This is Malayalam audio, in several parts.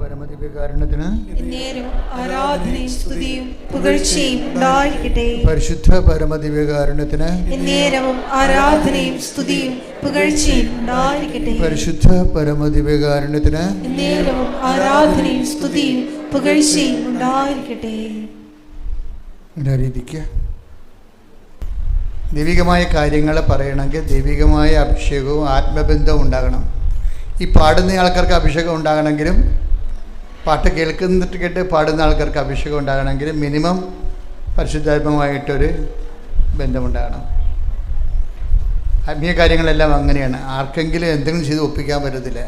പരമദിവ്യകാരുണ്യത്തിന് ആരാധനയും സ്തുതിയും പുകഴ്ചയും ഉണ്ടായിരിക്കട്ടെ. പരിശുദ്ധ പരമദിവ്യകാരുണ്യത്തിന് ആരാധനയും സ്തുതിയും പുകഴ്ചയും ഉണ്ടായിരിക്കട്ടെ. പരിശുദ്ധ പരമദിവ്യകാരുണ്യത്തിന് ആരാധനയും സ്തുതിയും പുകഴ്ചയും ഉണ്ടായിരിക്കട്ടെ. രീതിക്ക് ദൈവികമായ കാര്യങ്ങൾ പറയണമെങ്കിൽ ദൈവികമായ അഭിഷേകവും ആത്മബന്ധവും ഉണ്ടാകണം. ഈ പാടുന്ന ആൾക്കാർക്ക് അഭിഷേകം ഉണ്ടാകണമെങ്കിലും, പാട്ട് കേൾക്കുന്നിട്ട് കേട്ട് പാടുന്ന ആൾക്കാർക്ക് അഭിഷേകം ഉണ്ടാകണമെങ്കിലും മിനിമം പരിശുദ്ധാത്മകമായിട്ടൊരു ബന്ധമുണ്ടാകണം. ആത്മീയ കാര്യങ്ങളെല്ലാം അങ്ങനെയാണ്. ആർക്കെങ്കിലും എന്തെങ്കിലും ചെയ്ത് ഒപ്പിക്കാൻ പറ്റത്തില്ല.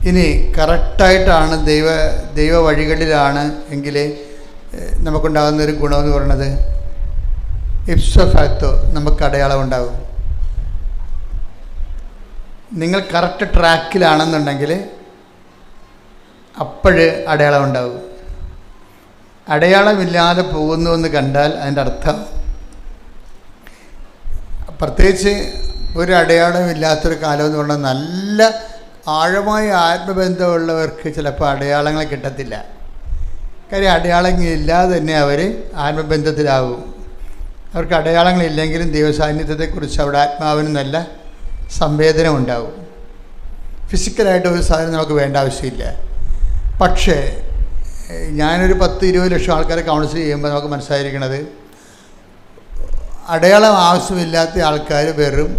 ഇനി കറക്റ്റായിട്ടാണ് ദൈവ വഴികളിലാണ് എങ്കിൽ നമുക്കുണ്ടാകുന്നൊരു ഗുണമെന്ന് പറയുന്നത് ഇപ്സോ ഫാക്ടോ നമുക്ക് അടയാളം ഉണ്ടാകും. നിങ്ങൾ കറക്റ്റ് ട്രാക്കിലാണെന്നുണ്ടെങ്കിൽ അപ്പോഴ് അടയാളം ഉണ്ടാകും. അടയാളമില്ലാതെ പോകുന്നു എന്ന് കണ്ടാൽ അതിൻ്റെ അർത്ഥം, പ്രത്യേകിച്ച് ഒരു അടയാളമില്ലാത്തൊരു കാലം എന്ന് പറഞ്ഞാൽ നല്ല ആഴമായ ആത്മബന്ധമുള്ളവർക്ക് ചിലപ്പോൾ അടയാളങ്ങൾ കിട്ടത്തില്ല. കാര്യം അടയാളങ്ങളില്ലാതെ തന്നെ അവർ ആത്മബന്ധത്തിലാവും. അവർക്ക് അടയാളങ്ങളില്ലെങ്കിലും ദൈവസാന്നിധ്യത്തെക്കുറിച്ച് അവിടെ ആത്മാവിന് നല്ല സംവേദനം ഉണ്ടാവും. ഫിസിക്കലായിട്ട് ഒരു സാധനം നമുക്ക് വേണ്ട ആവശ്യമില്ല. പക്ഷേ ഞാനൊരു 10-20 ലക്ഷം ആൾക്കാരെ കൗൺസിൽ ചെയ്യുമ്പോൾ നമുക്ക് മനസ്സിലായിരിക്കുന്നത്, അടയാളം ആവശ്യമില്ലാത്ത ആൾക്കാർ വെറും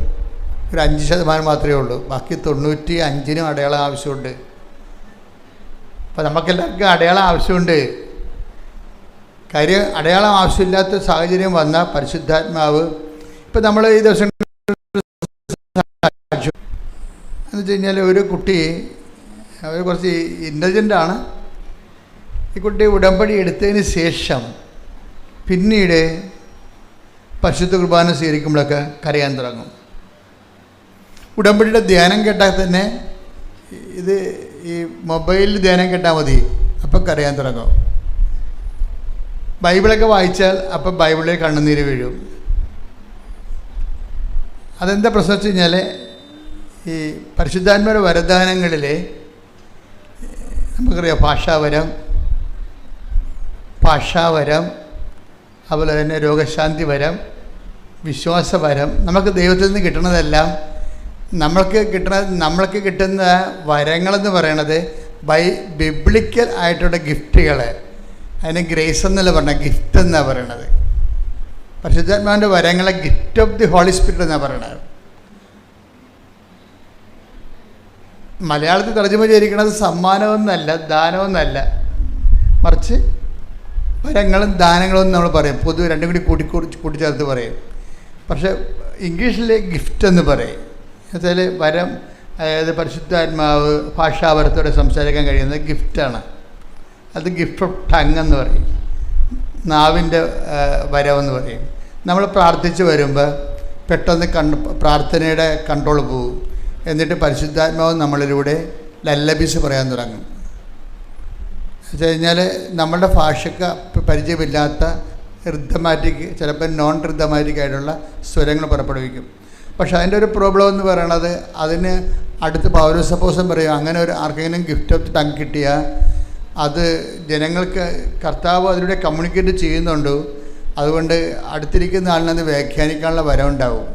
ഒരു 5% മാത്രമേ ഉള്ളൂ. ബാക്കി 95% അടയാളം ആവശ്യമുണ്ട്. അപ്പോൾ നമുക്കെല്ലാവർക്കും അടയാളം ആവശ്യമുണ്ട്. കാര്യം അടയാളം ആവശ്യമില്ലാത്ത സാഹചര്യം വന്നാൽ പരിശുദ്ധാത്മാവ്, ഇപ്പം നമ്മൾ ഈ ദിവസം എന്ന് വെച്ച് കഴിഞ്ഞാൽ ഒരു കുട്ടി, അവർ കുറച്ച് ഇൻ്റലിജൻ്റാണ്. ഈ കുട്ടി ഉടമ്പടി എടുത്തതിന് ശേഷം പിന്നീട് പരിശുദ്ധ കുർബാന സ്വീകരിക്കുമ്പോഴൊക്കെ കരയാൻ തുടങ്ങും. ഉടമ്പടിയുടെ ധ്യാനം കേട്ടാൽ തന്നെ, ഇത് ഈ മൊബൈലിൽ ധ്യാനം കേട്ടാൽ മതി, അപ്പം കരയാൻ തുടങ്ങും. ബൈബിളൊക്കെ വായിച്ചാൽ അപ്പം ബൈബിളിൽ കണ്ണുനീര് വീഴും. അതെന്താ പ്രശ്നം വെച്ച് കഴിഞ്ഞാൽ, ഈ പരിശുദ്ധാത്മാരുടെ വരദാനങ്ങളിൽ നമുക്കറിയാം ഭാഷാവരം, അതുപോലെ തന്നെ രോഗശാന്തി വരം, വിശ്വാസവരം. നമുക്ക് ദൈവത്തിൽ നിന്ന് കിട്ടുന്നതെല്ലാം നമ്മൾക്ക് കിട്ടുന്ന വരങ്ങളെന്ന് പറയണത് ബിബ്ലിക്കൽ ആയിട്ടുള്ള ഗിഫ്റ്റുകൾ. അതിന് ഗ്രേസ് എന്നല്ല പറഞ്ഞ, ഗിഫ്റ്റ് എന്നാണ് പറയണത്. പരിശുദ്ധാത്മാവിൻ്റെ വരങ്ങളെ gift of the holy spirit എന്നാണ് പറയണത്. മലയാളത്തിൽ തർജ്ജമ ചെയ്തിരിക്കുന്നത് സമ്മാനമൊന്നല്ല, ദാനമൊന്നല്ല, മറിച്ച് വരങ്ങളും ദാനങ്ങളും എന്ന് നമ്മൾ പറയും. പൊതുവെ രണ്ടും കൂടി കൂട്ടിച്ചേർത്ത് പറയും. പക്ഷേ ഇംഗ്ലീഷിലെ ഗിഫ്റ്റ് എന്ന് പറയും. എന്നുവെച്ചാൽ വരം, അതായത് പരിശുദ്ധാത്മാവ് ഭാഷാവരത്തോടെ സംസാരിക്കാൻ കഴിയുന്നത് ഗിഫ്റ്റാണ്. അത് ഗിഫ്റ്റ് ഓഫ് ടങ് എന്ന് പറയും, നാവിൻ്റെ വരമെന്ന് പറയും. നമ്മൾ പ്രാർത്ഥിച്ച് വരുമ്പോൾ പെട്ടെന്ന് പ്രാർത്ഥനയുടെ കൺട്രോൾ പോകും. എന്നിട്ട് പരിശുദ്ധാത്മാവ് നമ്മളിലൂടെ ലല്ലബീസ് പറയാൻ തുടങ്ങും. വെച്ച് കഴിഞ്ഞാൽ നമ്മളുടെ ഭാഷയ്ക്ക് പരിചയമില്ലാത്ത റിഥമാറ്റിക്, ചിലപ്പോൾ നോൺ റിഥമാറ്റിക് ആയിട്ടുള്ള സ്വരങ്ങൾ പുറപ്പെടുവിക്കും. പക്ഷെ അതിൻ്റെ ഒരു പ്രോബ്ലം എന്ന് പറയണത്, അതിന് അടുത്ത് പൗരസപ്പോസം പറയും, അങ്ങനെ ഒരു ആർക്കെങ്കിലും ഗിഫ്റ്റ് ഓഫ് ടങ് കിട്ടിയാൽ അത് ജനങ്ങൾക്ക് കർത്താവ് അതിലൂടെ കമ്മ്യൂണിക്കേറ്റ് ചെയ്യുന്നുണ്ട്. അതുകൊണ്ട് അടുത്തിരിക്കുന്ന ആളിനത് വ്യാഖ്യാനിക്കാനുള്ള വരം ഉണ്ടാവും.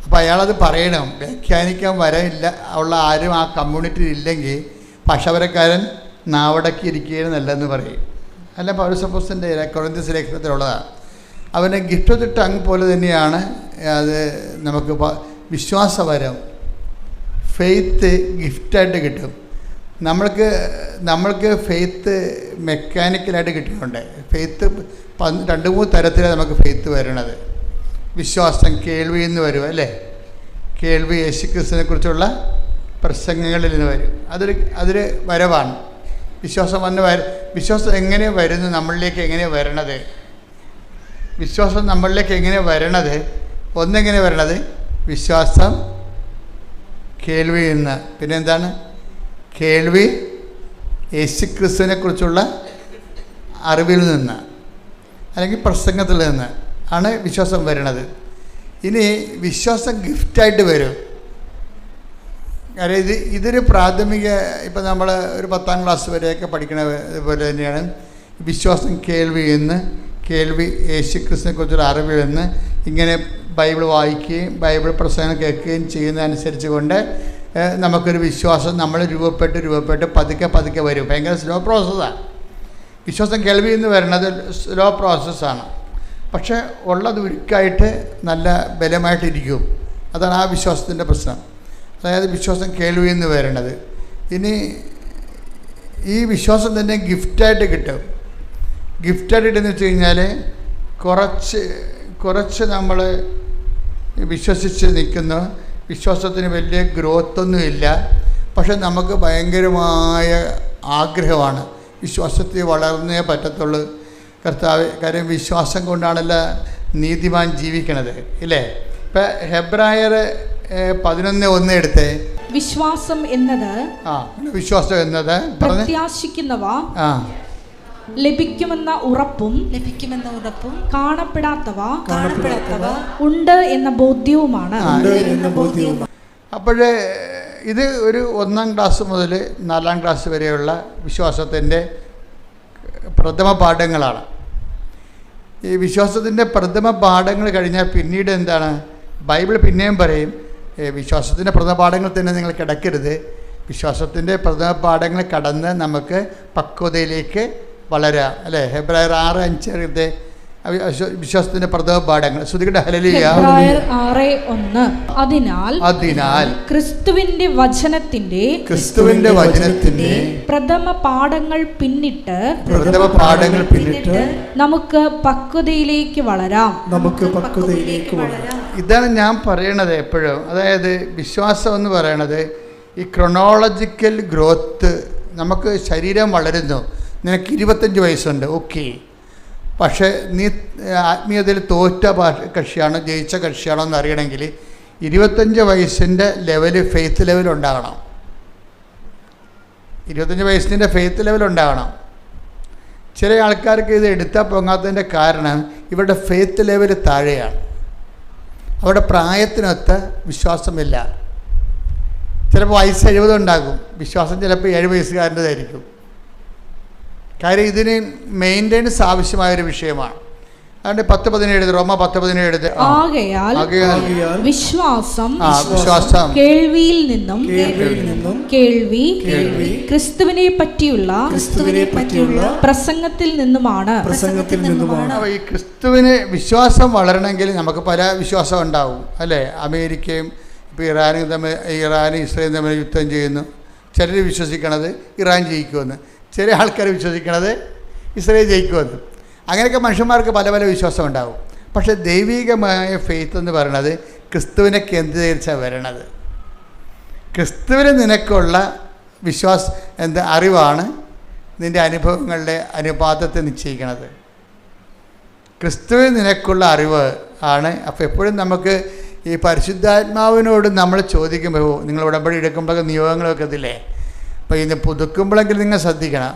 അപ്പോൾ അയാളത് പറയണം. വ്യാഖ്യാനിക്കാൻ വരമില്ല ഉള്ള ആരും ആ കമ്മ്യൂണിറ്റിയിൽ ഇല്ലെങ്കിൽ ഭാഷാപരക്കാരൻ നാവടക്കി ഇരിക്കുകയാണ് നല്ലതെന്ന് പറയും. അല്ല, പൗരസപ്പോസിൻ്റെ കൊറിന്ത്യസ് ലേഖനത്തിലുള്ളതാണ്. അവന് ഗിഫ്റ്റ് ഓഫ് ദി ടങ് പോലെ തന്നെയാണ് അത് നമുക്ക് വിശ്വാസവരം, ഫെയ്ത്ത് ഗിഫ്റ്റായിട്ട് കിട്ടും. നമ്മൾക്ക് ഫെയ്ത്ത് മെക്കാനിക്കലായിട്ട് കിട്ടുന്നുണ്ട്. ഫെയ്ത്ത് 2-3 തരത്തിലാണ് നമുക്ക് ഫെയ്ത്ത് വരണത്. വിശ്വാസം കേൾവിയിൽ നിന്ന് വരും, അല്ലേ? കേൾവി യേശുക്രിസ്തുവിനെ കുറിച്ചുള്ള പ്രസംഗങ്ങളിൽ നിന്ന് വരും. അതൊരു വരവാണ്. വിശ്വാസം എങ്ങനെ വരുന്നു, നമ്മളിലേക്ക് എങ്ങനെ വരണത്? വിശ്വാസം നമ്മളിലേക്ക് എങ്ങനെ വരണത്? ഒന്നെങ്ങനെ വരണത്? വിശ്വാസം കേൾവിയിൽ നിന്ന്. പിന്നെ എന്താണ്? കേൾവി യേശുക്രിസ്തുവിനെ കുറിച്ചുള്ള അറിവിൽ നിന്ന്, അല്ലെങ്കിൽ പ്രസംഗത്തിൽ നിന്ന് ആണ് വിശ്വാസം വരുന്നത്. ഇനി വിശ്വാസം ഗിഫ്റ്റായിട്ട് വരും. കാര്യം ഇതൊരു പ്രാഥമിക, ഇപ്പം നമ്മൾ ഒരു 10ാം ക്ലാസ് വരെയൊക്കെ പഠിക്കണ പോലെ തന്നെയാണ് വിശ്വാസം. കേൾവി യേശുക്രിസ്തുവിനെക്കുറിച്ചൊരു അറിവിൽ നിന്ന് ഇങ്ങനെ ബൈബിൾ വായിക്കുകയും ബൈബിൾ പ്രസംഗം കേൾക്കുകയും ചെയ്യുന്നതനുസരിച്ച് കൊണ്ട് നമുക്കൊരു വിശ്വാസം നമ്മൾ രൂപപ്പെട്ട് പതുക്കെ വരും. ഭയങ്കര സ്ലോ പ്രോസസ്സാണ് വിശ്വാസം. കേൾവിയിൽ നിന്ന് വരുന്നത് സ്ലോ പ്രോസസ്സാണ്. പക്ഷേ ഉള്ളത് ഉരുക്കായിട്ട് നല്ല ബലമായിട്ടിരിക്കും. അതാണ് ആ വിശ്വാസത്തിൻ്റെ പ്രശ്നം. അതായത് വിശ്വാസം കേൾവിയിൽ നിന്ന് വരണത്. ഇനി ഈ വിശ്വാസം തന്നെ ഗിഫ്റ്റായിട്ട് കിട്ടും. ഗിഫ്റ്റായിട്ട് കിട്ടുമെന്ന് വെച്ച് കഴിഞ്ഞാൽ കുറച്ച് നമ്മൾ വിശ്വസിച്ച് നിൽക്കുന്നു. വിശ്വാസത്തിന് വലിയ ഗ്രോത്തൊന്നുമില്ല. പക്ഷെ നമുക്ക് ഭയങ്കരമായ ആഗ്രഹമാണ് വിശ്വാസത്തിൽ വളർന്നേ പറ്റത്തുള്ളൂ. കർത്താവ്, കാര്യം വിശ്വാസം കൊണ്ടാണല്ലോ നീതിമാൻ ജീവിക്കണത്, ഇല്ലേ? ഇപ്പം ഹെബ്രായർ 11:1 എടുത്തേ. വിശ്വാസം എന്നത് വിശ്വാസം എന്നത് പ്രത്യാശിക്കുന്നവ, ലഭിക്കുമെന്ന ഉറപ്പും കാണപ്പെടാത്തവ ഉണ്ട് എന്ന ബോധ്യവുമാണ്. അപ്പോഴേ ഇത് ഒരു 1ാം ക്ലാസ് മുതൽ 4ാം ക്ലാസ് വരെയുള്ള വിശ്വാസത്തിൻ്റെ പ്രഥമ പാഠങ്ങളാണ്. ഈ വിശ്വാസത്തിൻ്റെ പ്രഥമ പാഠങ്ങൾ കഴിഞ്ഞാൽ പിന്നീട് എന്താണ്, ബൈബിൾ പിന്നെയും പറയും വിശ്വാസത്തിൻ്റെ പ്രഥമ പാഠങ്ങൾ തന്നെ നിങ്ങൾ കിടക്കരുത്. വിശ്വാസത്തിൻ്റെ പ്രഥമ പാഠങ്ങൾ കടന്ന് നമുക്ക് പക്വതയിലേക്ക് വളരാം, അല്ലേ? ഹെബ്രായർ 6:5 വിശ്വാസത്തിന്റെ പ്രഥമ പാഠങ്ങൾ. ശ്രുതികട ഹല്ലേലൂയ. 6:1 അതിനാൽ ക്രിസ്തുവിന്റെ വചനത്തിന്റെ പ്രഥമ പാഠങ്ങൾ പിന്നിട്ട് നമുക്ക് പക്വതയിലേക്ക് വളരാം. ഇതാണ് ഞാൻ പറയണത് എപ്പോഴും. അതായത് വിശ്വാസം എന്ന് പറയണത് ഈ ക്രൊണോളജിക്കൽ ഗ്രോത്ത്. നമുക്ക് ശരീരം വളരുന്നു. നിനക്ക് 25 വയസ്സുണ്ട്, ഓക്കെ. പക്ഷേ നീ ആത്മീയതയിൽ തോറ്റ കക്ഷിയാണോ ജയിച്ച കക്ഷിയാണോ എന്ന് അറിയണമെങ്കിൽ 25 വയസ്സിൻ്റെ ഫെയ്ത്ത് ലെവൽ ഉണ്ടാകണം. 25 വയസ്സിൻ്റെ ഫെയ്ത്ത് ലെവൽ ഉണ്ടാകണം. ചില ആൾക്കാർക്ക് ഇത് എടുത്താൽ പൊങ്ങാത്തതിൻ്റെ കാരണം ഇവരുടെ ഫെയ്ത്ത് ലെവൽ താഴെയാണ്. അവരുടെ പ്രായത്തിനൊത്ത വിശ്വാസമില്ല. ചിലപ്പോൾ വയസ്സ് 70 ഉണ്ടാകും, വിശ്വാസം ചിലപ്പോൾ 7 വയസ്സുകാരൻ്റെതായിരിക്കും. കാര്യം ഇതിന് മെയിൻ്റെനൻസ് ആവശ്യമായൊരു വിഷയമാണ്. അതുകൊണ്ട് 10:17 റോമ 10:17 ആകയാൽ വിശ്വാസം കേൾവിയിൽ നിന്നും കേൾവി ക്രിസ്തുവിനെ പറ്റിയുള്ള പ്രസംഗത്തിൽ നിന്നുമാണ്. ഈ ക്രിസ്തുവിന് വിശ്വാസം വളരണമെങ്കിൽ നമുക്ക് പല വിശ്വാസം ഉണ്ടാവും, അല്ലേ? അമേരിക്കയും ഇപ്പോൾ ഇറാനും ഇസ്രായേലും തമ്മിൽ യുദ്ധം ചെയ്യുന്നു. ചിലർ വിശ്വസിക്കണത് ഇറാൻ ജയിക്കുമെന്ന്, ചില ആൾക്കാർ വിശ്വസിക്കണത് ഇസ്രായേൽ ജയിക്കുമെന്ന്. അങ്ങനെയൊക്കെ മനുഷ്യന്മാർക്ക് പല പല വിശ്വാസം ഉണ്ടാവും. പക്ഷേ ദൈവികമായ ഫെയ്ത്ത് എന്ന് പറയുന്നത് ക്രിസ്തുവിനെ കേന്ദ്രീകരിച്ചാണ് വരണത്. ക്രിസ്തുവിന് നിനക്കുള്ള അറിവാണ് നിൻ്റെ അനുഭവങ്ങളുടെ അനുപാതത്തെ നിശ്ചയിക്കുന്നത്. ക്രിസ്തുവിന് നിനക്കുള്ള അറിവ് ആണ്. അപ്പോൾ എപ്പോഴും നമുക്ക് ഈ പരിശുദ്ധാത്മാവിനോട് നമ്മൾ ചോദിക്കുമ്പോൾ, നിങ്ങൾ ഉടമ്പടി എടുക്കുമ്പോഴൊക്കെ നിയോഗങ്ങളൊക്കെ ഇതില്ലേ, അപ്പോൾ ഇന്ന് പുതുക്കുമ്പോഴെങ്കിലും നിങ്ങൾ ശ്രദ്ധിക്കണം.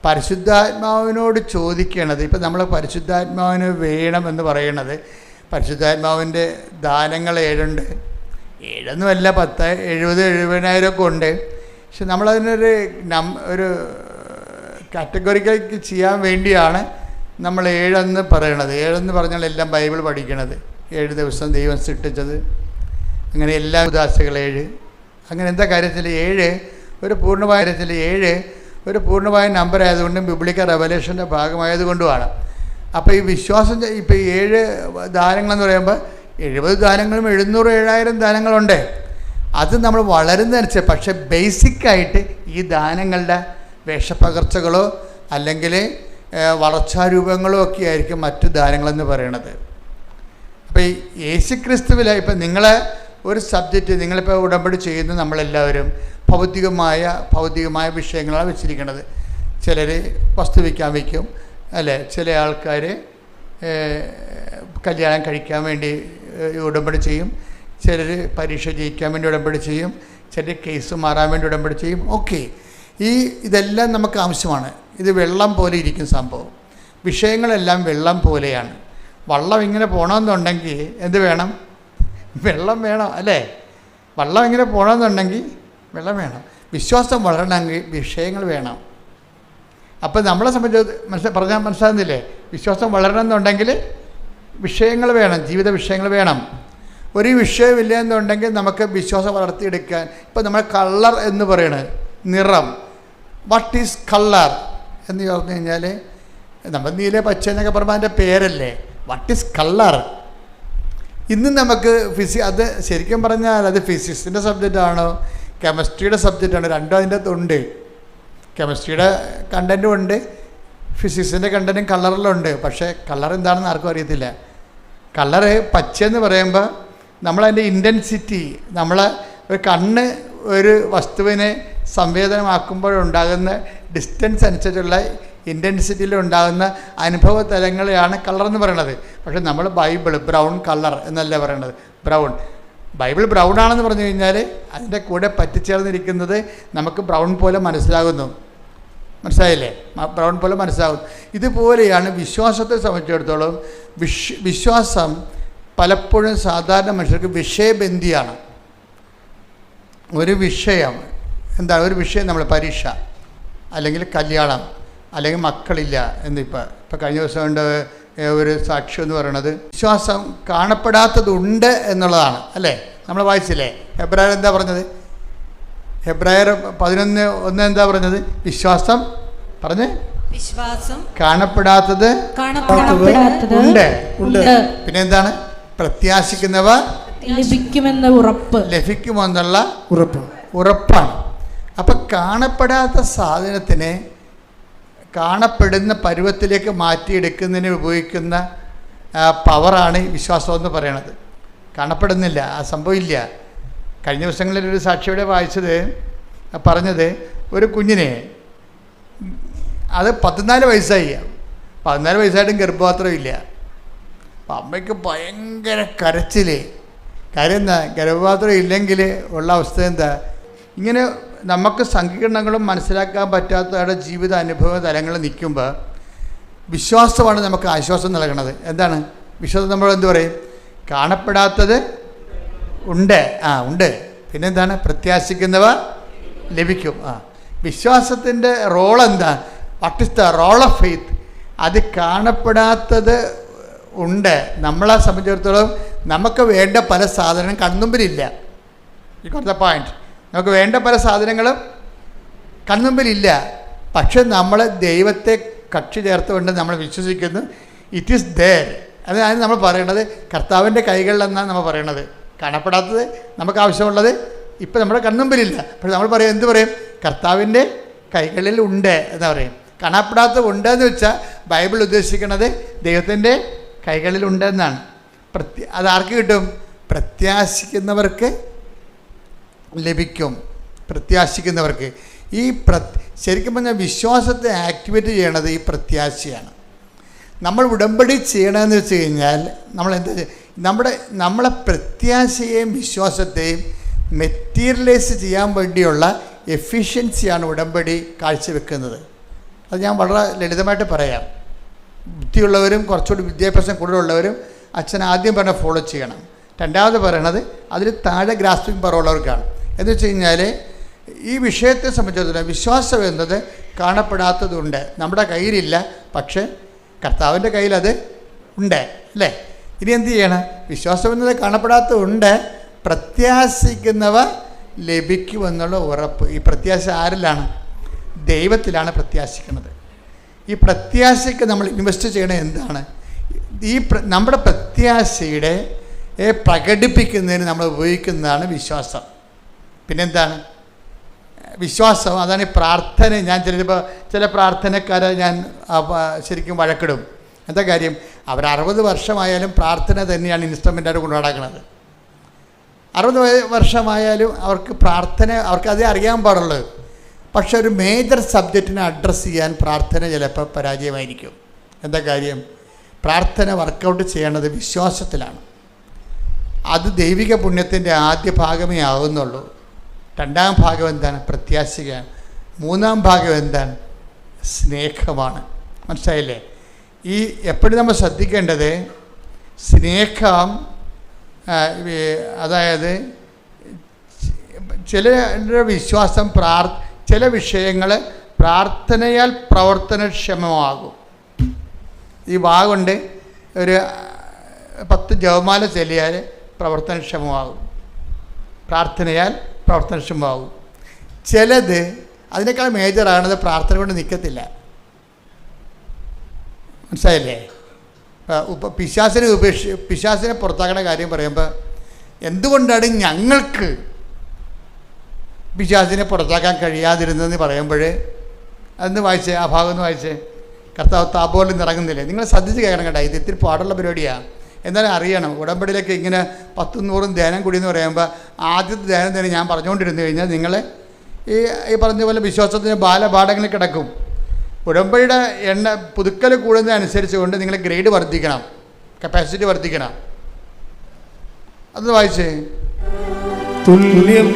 പരിശുദ്ധാത്മാവിനോട് ചോദിക്കണത്, ഇപ്പം നമ്മൾ പരിശുദ്ധാത്മാവിന് വേണമെന്ന് പറയണത്, പരിശുദ്ധാത്മാവിൻ്റെ ദാനങ്ങൾ 7 7 10 70,000 ഒക്കെ ഉണ്ട്. പക്ഷെ നമ്മളതിനൊരു ഒരു കാറ്റഗറിക്കലേക്ക് ചെയ്യാൻ വേണ്ടിയാണ് നമ്മൾ 7 പറയണത്. 7 പറഞ്ഞാൽ എല്ലാം ബൈബിൾ പഠിക്കണത്. 7 ദിവസം ദൈവം സൃഷ്ടിച്ചത്, അങ്ങനെ എല്ലാ ഉദാശകൾ 7. അങ്ങനെ എന്താ കാര്യത്തിൽ 7 ഒരു പൂർണ്ണമായ നമ്പർ ആയതുകൊണ്ടും ബിബ്ലിക്കൽ റെവലേഷൻ്റെ ഭാഗമായതുകൊണ്ടുമാണ്. അപ്പോൾ ഈ വിശ്വാസം, ഇപ്പോൾ 7 ദാനങ്ങളെന്ന് പറയുമ്പോൾ 70 ദാനങ്ങളും 700 7,000 ദാനങ്ങളുണ്ട്. അത് നമ്മൾ വളരുന്നതനുസരിച്ച്. പക്ഷേ ബേസിക്കായിട്ട് ഈ ദാനങ്ങളുടെ വേഷപ്പകർച്ചകളോ അല്ലെങ്കിൽ വളർച്ചാരൂപങ്ങളോ ഒക്കെ ആയിരിക്കും മറ്റു ദാനങ്ങളെന്ന് പറയണത്. അപ്പോൾ ഈ യേശുക്രിസ്തുവിൽ ഇപ്പം നിങ്ങളെ ഒരു സബ്ജക്റ്റ്, നിങ്ങളിപ്പോൾ ഉടമ്പടി ചെയ്യുന്ന നമ്മളെല്ലാവരും ഭൗതികമായ വിഷയങ്ങളാണ് വെച്ചിരിക്കുന്നത്. ചിലർ വസ്തുവിക്കാൻ വയ്ക്കും, അല്ലേ? ചില ആൾക്കാർ കല്യാണം കഴിക്കാൻ വേണ്ടി ഉടമ്പടി ചെയ്യും, ചിലർ പരീക്ഷ ജയിക്കാൻ വേണ്ടി ഉടമ്പടി ചെയ്യും, ചിലർ കേസ് മാറാൻ വേണ്ടി ഉടമ്പടി ചെയ്യും. ഓക്കെ, ഇതെല്ലാം നമുക്ക് ആവശ്യമാണ്. ഇത് വെള്ളം പോലെ ഇരിക്കും സംഭവം. വിഷയങ്ങളെല്ലാം വെള്ളം പോലെയാണ്. വള്ളം ഇങ്ങനെ പോകണമെന്നുണ്ടെങ്കിൽ എന്ത് വേണം? വെള്ളം വേണം, അല്ലേ? വള്ളം ഇങ്ങനെ പോകണമെന്നുണ്ടെങ്കിൽ വെള്ളം വേണം. വിശ്വാസം വളരണമെങ്കിൽ വിഷയങ്ങൾ വേണം. അപ്പോൾ നമ്മളെ സംബന്ധിച്ച് പറഞ്ഞാൽ മനസ്സിലാകുന്നില്ലേ? വിശ്വാസം വളരണമെന്നുണ്ടെങ്കിൽ വിഷയങ്ങൾ വേണം, ജീവിത വിഷയങ്ങൾ വേണം. ഒരു വിഷയമില്ല എന്നുണ്ടെങ്കിൽ നമുക്ക് വിശ്വാസം വളർത്തിയെടുക്കാൻ. ഇപ്പോൾ നമ്മൾ കളർ എന്ന് പറയണത് നിറം. വാട്ട് ഈസ് കളർ എന്ന് പറഞ്ഞു കഴിഞ്ഞാൽ നമ്മൾ നീല പച്ച എന്നൊക്കെ പറയുമ്പോൾ അതിൻ്റെ പേരല്ലേ. What is colour? ഇന്ന് നമുക്ക് അത് ശരിക്കും പറഞ്ഞാൽ അത് ഫിസിക്സിൻ്റെ സബ്ജക്റ്റാണോ കെമിസ്ട്രിയുടെ സബ്ജക്റ്റാണോ? രണ്ടും അതിൻ്റെ അകത്തുണ്ട്. കെമിസ്ട്രിയുടെ കണ്ടൻറ്റും ഉണ്ട്, ഫിസിക്സിൻ്റെ കണ്ടൻറ്റും കളറിലുണ്ട്. പക്ഷേ കളർ എന്താണെന്ന് ആർക്കും അറിയത്തില്ല. കളറ് പച്ചയെന്ന് പറയുമ്പോൾ നമ്മളതിൻ്റെ ഇൻറ്റൻസിറ്റി, നമ്മളെ ഒരു കണ്ണ് ഒരു വസ്തുവിനെ സംവേദനമാക്കുമ്പോഴുണ്ടാകുന്ന ഡിസ്റ്റൻസ് അനുസരിച്ചുള്ള ഇൻറ്റൻസിറ്റിയിൽ ഉണ്ടാകുന്ന അനുഭവ തലങ്ങളെയാണ് കളർ എന്ന് പറയുന്നത്. പക്ഷേ നമ്മൾ ബൈബിൾ ബ്രൗൺ കളർ എന്നല്ല പറയണത്. ബൈബിൾ ബ്രൗൺ ആണെന്ന് പറഞ്ഞു കഴിഞ്ഞാൽ അതിൻ്റെ കൂടെ പറ്റിച്ചേർന്നിരിക്കുന്നത് നമുക്ക് ബ്രൗൺ പോലെ മനസ്സിലാകുന്നു. മനസ്സിലായില്ലേ? ബ്രൗൺ പോലെ മനസ്സിലാകും. ഇതുപോലെയാണ് വിശ്വാസത്തെ സംബന്ധിച്ചിടത്തോളം. വിശ്വാസം പലപ്പോഴും സാധാരണ മനുഷ്യർക്ക് വിഷയബന്ധിയാണ്. ഒരു വിഷയം എന്താണ്? ഒരു വിഷയം, നമ്മൾ പരീക്ഷ അല്ലെങ്കിൽ കല്യാണം അല്ലെങ്കിൽ മക്കളില്ല എന്നിപ്പോൾ കഴിഞ്ഞ ദിവസം കൊണ്ട് ഒരു സാക്ഷ്യം എന്ന് പറയുന്നത് വിശ്വാസം കാണപ്പെടാത്തതുണ്ട് എന്നുള്ളതാണ് അല്ലേ? നമ്മൾ വായിച്ചില്ലേ? ഹെബ്രായർ എന്താ പറഞ്ഞത്? ഹെബ്രായർ 11:1 എന്താ പറഞ്ഞത്? വിശ്വാസം പറഞ്ഞ് വിശ്വാസം കാണപ്പെടാത്തത് ഉണ്ട്. പിന്നെ എന്താണ്? പ്രത്യാശിക്കുന്നവ ലഭിക്കുമെന്നുള്ള ഉറപ്പാണ്. അപ്പം കാണപ്പെടാത്ത സാധനത്തിനെ കാണപ്പെടുന്ന പരുവത്തിലേക്ക് മാറ്റിയെടുക്കുന്നതിന് ഉപയോഗിക്കുന്ന പവറാണ് ഈ വിശ്വാസം എന്ന് പറയണത്. കാണപ്പെടുന്നില്ല, ആ സംഭവമില്ല. കഴിഞ്ഞ ദിവസങ്ങളിൽ ഒരു സാക്ഷിയുടെ പറഞ്ഞത് ഒരു കുഞ്ഞിനെ, അത് 14 വയസ്സായി, 14 വയസ്സായിട്ടും ഗർഭപാത്രമില്ല. അപ്പം അമ്മയ്ക്ക് ഭയങ്കര കരച്ചിൽ. കാര്യം എന്താ? ഗർഭപാത്രം ഇല്ലെങ്കിൽ ഉള്ള അവസ്ഥ എന്താ? ഇങ്ങനെ നമുക്ക് സങ്കീർണങ്ങളും മനസ്സിലാക്കാൻ പറ്റാത്തവരുടെ ജീവിത അനുഭവ തലങ്ങൾ നിൽക്കുമ്പോൾ വിശ്വാസമാണ് നമുക്ക് ആശ്വാസം നൽകണത്. എന്താണ് വിശ്വാസം? നമ്മൾ എന്ത് പറയും? കാണപ്പെടാത്തത് ഉണ്ട്. ഉണ്ട്. പിന്നെന്താണ്? പ്രത്യാശിക്കുന്നവ ലഭിക്കും. വിശ്വാസത്തിൻ്റെ റോൾ എന്താ? What is the role of faith? അത് കാണപ്പെടാത്തത് ഉണ്ട്. നമ്മളെ സംബന്ധിച്ചിടത്തോളം നമുക്ക് വേണ്ട പല സാധനങ്ങളും കൺമുമ്പിലില്ല. You got the point. നമുക്ക് വേണ്ട പല സാധനങ്ങളും കൺമുമ്പിലില്ല. പക്ഷെ നമ്മൾ ദൈവത്തെ കക്ഷി ചേർത്തുകൊണ്ട് നമ്മൾ വിശ്വസിക്കുന്നു. It is there. അതാണ് നമ്മൾ പറയണത്. കർത്താവിൻ്റെ കൈകളിലെന്നാണ് നമ്മൾ പറയണത്. കാണപ്പെടാത്തത് നമുക്ക് ആവശ്യമുള്ളത് ഇപ്പം നമ്മുടെ കൺമുമ്പിലില്ല. പക്ഷെ നമ്മൾ പറയും, എന്ത് പറയും? കർത്താവിൻ്റെ കൈകളിൽ ഉണ്ട് എന്ന് പറയും. കാണപ്പെടാത്തത് ഉണ്ട് എന്ന് വെച്ചാൽ ബൈബിൾ ഉദ്ദേശിക്കുന്നത് ദൈവത്തിൻ്റെ കൈകളിലുണ്ടെന്നാണ്. അതാർക്ക് കിട്ടും? പ്രത്യാശിക്കുന്നവർക്ക് ലഭിക്കും. പ്രത്യാശിക്കുന്നവർക്ക്. ശരിക്കും പറഞ്ഞാൽ വിശ്വാസത്തെ ആക്ടിവേറ്റ് ചെയ്യണത് ഈ പ്രത്യാശയാണ്. നമ്മൾ ഉടമ്പടി ചെയ്യണമെന്ന് വെച്ച് കഴിഞ്ഞാൽ നമ്മൾ എന്താ നമ്മളെ പ്രത്യാശയെയും വിശ്വാസത്തെയും മെറ്റീരിയലൈസ് ചെയ്യാൻ വേണ്ടിയുള്ള എഫിഷ്യൻസിയാണ് ഉടമ്പടി കാഴ്ചവെക്കുന്നത്. അത് ഞാൻ വളരെ ലളിതമായിട്ട് പറയാം. ബുദ്ധിയുള്ളവരും കുറച്ചുകൂടി വിദ്യാഭ്യാസം കൂടുതലുള്ളവരും അച്ഛൻ ആദ്യം പറഞ്ഞ ഫോളോ ചെയ്യണം. രണ്ടാമത് പറയണത് അതിൽ താഴെ ഗ്രാസ്പിംഗ് പവർ ഉള്ളവർക്കാണ്. എന്ന് വെച്ച് കഴിഞ്ഞാൽ ഈ വിഷയത്തെ സംബന്ധിച്ചിടത്തോളം വിശ്വാസം എന്നത് കാണപ്പെടാത്തതുണ്ട്. നമ്മുടെ കയ്യിലില്ല, പക്ഷേ കർത്താവിൻ്റെ കയ്യിലത് ഉണ്ട് അല്ലേ? ഇനി എന്ത് ചെയ്യണം? വിശ്വാസം എന്നത് കാണപ്പെടാത്തതുണ്ട്, പ്രത്യാശിക്കുന്നവ ലഭിക്കുമെന്നുള്ള ഉറപ്പ്. ഈ പ്രത്യാശ ആരിലാണ്? ദൈവത്തിലാണ് പ്രത്യാശിക്കുന്നത്. ഈ പ്രത്യാശയ്ക്ക് നമ്മൾ ഇൻവെസ്റ്റ് ചെയ്യണത് എന്താണ്? നമ്മുടെ പ്രത്യാശയുടെ പ്രകടിപ്പിക്കുന്നതിന് നമ്മൾ ഉപയോഗിക്കുന്നതാണ് വിശ്വാസം. പിന്നെന്താണ് വിശ്വാസം? അതാണ് ഈ പ്രാർത്ഥന. ഞാൻ ചില പ്രാർത്ഥനക്കാരെ ഞാൻ ശരിക്കും വഴക്കിടും. എന്താ കാര്യം? അവർ 60 വർഷമായാലും പ്രാർത്ഥന തന്നെയാണ് ഇൻസ്ട്രുമെൻ്റായിട്ട് കൊണ്ടു നടക്കുന്നത്. 60 വർഷമായാലും അവർക്ക് പ്രാർത്ഥന, അവർക്കതേ അറിയാൻ പാടുള്ളൂ. പക്ഷെ ഒരു മേജർ സബ്ജക്റ്റിനെ അഡ്രസ്സ് ചെയ്യാൻ പ്രാർത്ഥന ചിലപ്പോൾ പരാജയമായിരിക്കും. എന്താ കാര്യം? പ്രാർത്ഥന വർക്കൗട്ട് ചെയ്യേണ്ടത് വിശ്വാസത്തിലാണ്. അത് ദൈവിക പുണ്യത്തിൻ്റെ ആദ്യ ഭാഗമേ ആകുന്നുള്ളൂ. രണ്ടാം ഭാഗം എന്താണ്? പ്രത്യാശയാണ്. മൂന്നാം ഭാഗം എന്താണ്? സ്നേഹമാണ്. മനസ്സിലായില്ലേ? ഈ എപ്പോഴും നമ്മൾ ശ്രദ്ധിക്കേണ്ടത് സ്നേഹം, അതായത് ചിലരുടെ വിശ്വാസം ചില വിഷയങ്ങൾ പ്രാർത്ഥനയാൽ പ്രവർത്തനക്ഷമമാകും. ഈ വാഗുണ്ട് ഒരു 10 ജപമാല ചൊല്ലിയാൽ പ്രവർത്തനക്ഷമമാകും, പ്രാർത്ഥനയാൽ പ്രവർത്തനക്ഷമമാകും. ചിലത് അതിനേക്കാൾ മേജറാണത് പ്രാർത്ഥന കൊണ്ട് നിൽക്കത്തില്ല. മനസ്സിലായില്ലേ? പിശാസിനെ പുറത്താക്കുന്ന കാര്യം പറയുമ്പോൾ എന്തുകൊണ്ടാണ് ഞങ്ങൾക്ക് പിശാസിനെ പുറത്താക്കാൻ കഴിയാതിരുന്നതെന്ന് പറയുമ്പോൾ അതൊന്ന് വായിച്ചേ, ആ ഭാഗം ഒന്ന് വായിച്ചേ. കർത്താവ് താപോലിൽ നിറങ്ങുന്നില്ലേ? നിങ്ങൾ ശ്രദ്ധിച്ച് കേൾക്കണം കേട്ടോ, ഇത് ഇത്തിരി പാടുള്ള പരിപാടിയാണ്. എന്നാലും അറിയണം, ഉടമ്പടിയിലേക്ക് ഇങ്ങനെ 10-100 ധ്യാനം കൂടി എന്ന് പറയുമ്പോൾ ആദ്യത്തെ ധ്യാനം തന്നെ ഞാൻ പറഞ്ഞുകൊണ്ടിരുന്നു കഴിഞ്ഞാൽ നിങ്ങൾ ഈ പറഞ്ഞ പോലെ വിശ്വാസത്തിന് ബാലപാഠങ്ങളിൽ കിടക്കും. ഉടമ്പടിയുടെ പുതുക്കൽ കൂടുന്നതനുസരിച്ച് കൊണ്ട് നിങ്ങൾ ഗ്രേഡ് വർദ്ധിക്കണം, കപ്പാസിറ്റി വർദ്ധിക്കണം. അത് വായിച്ചേ. തുല്യം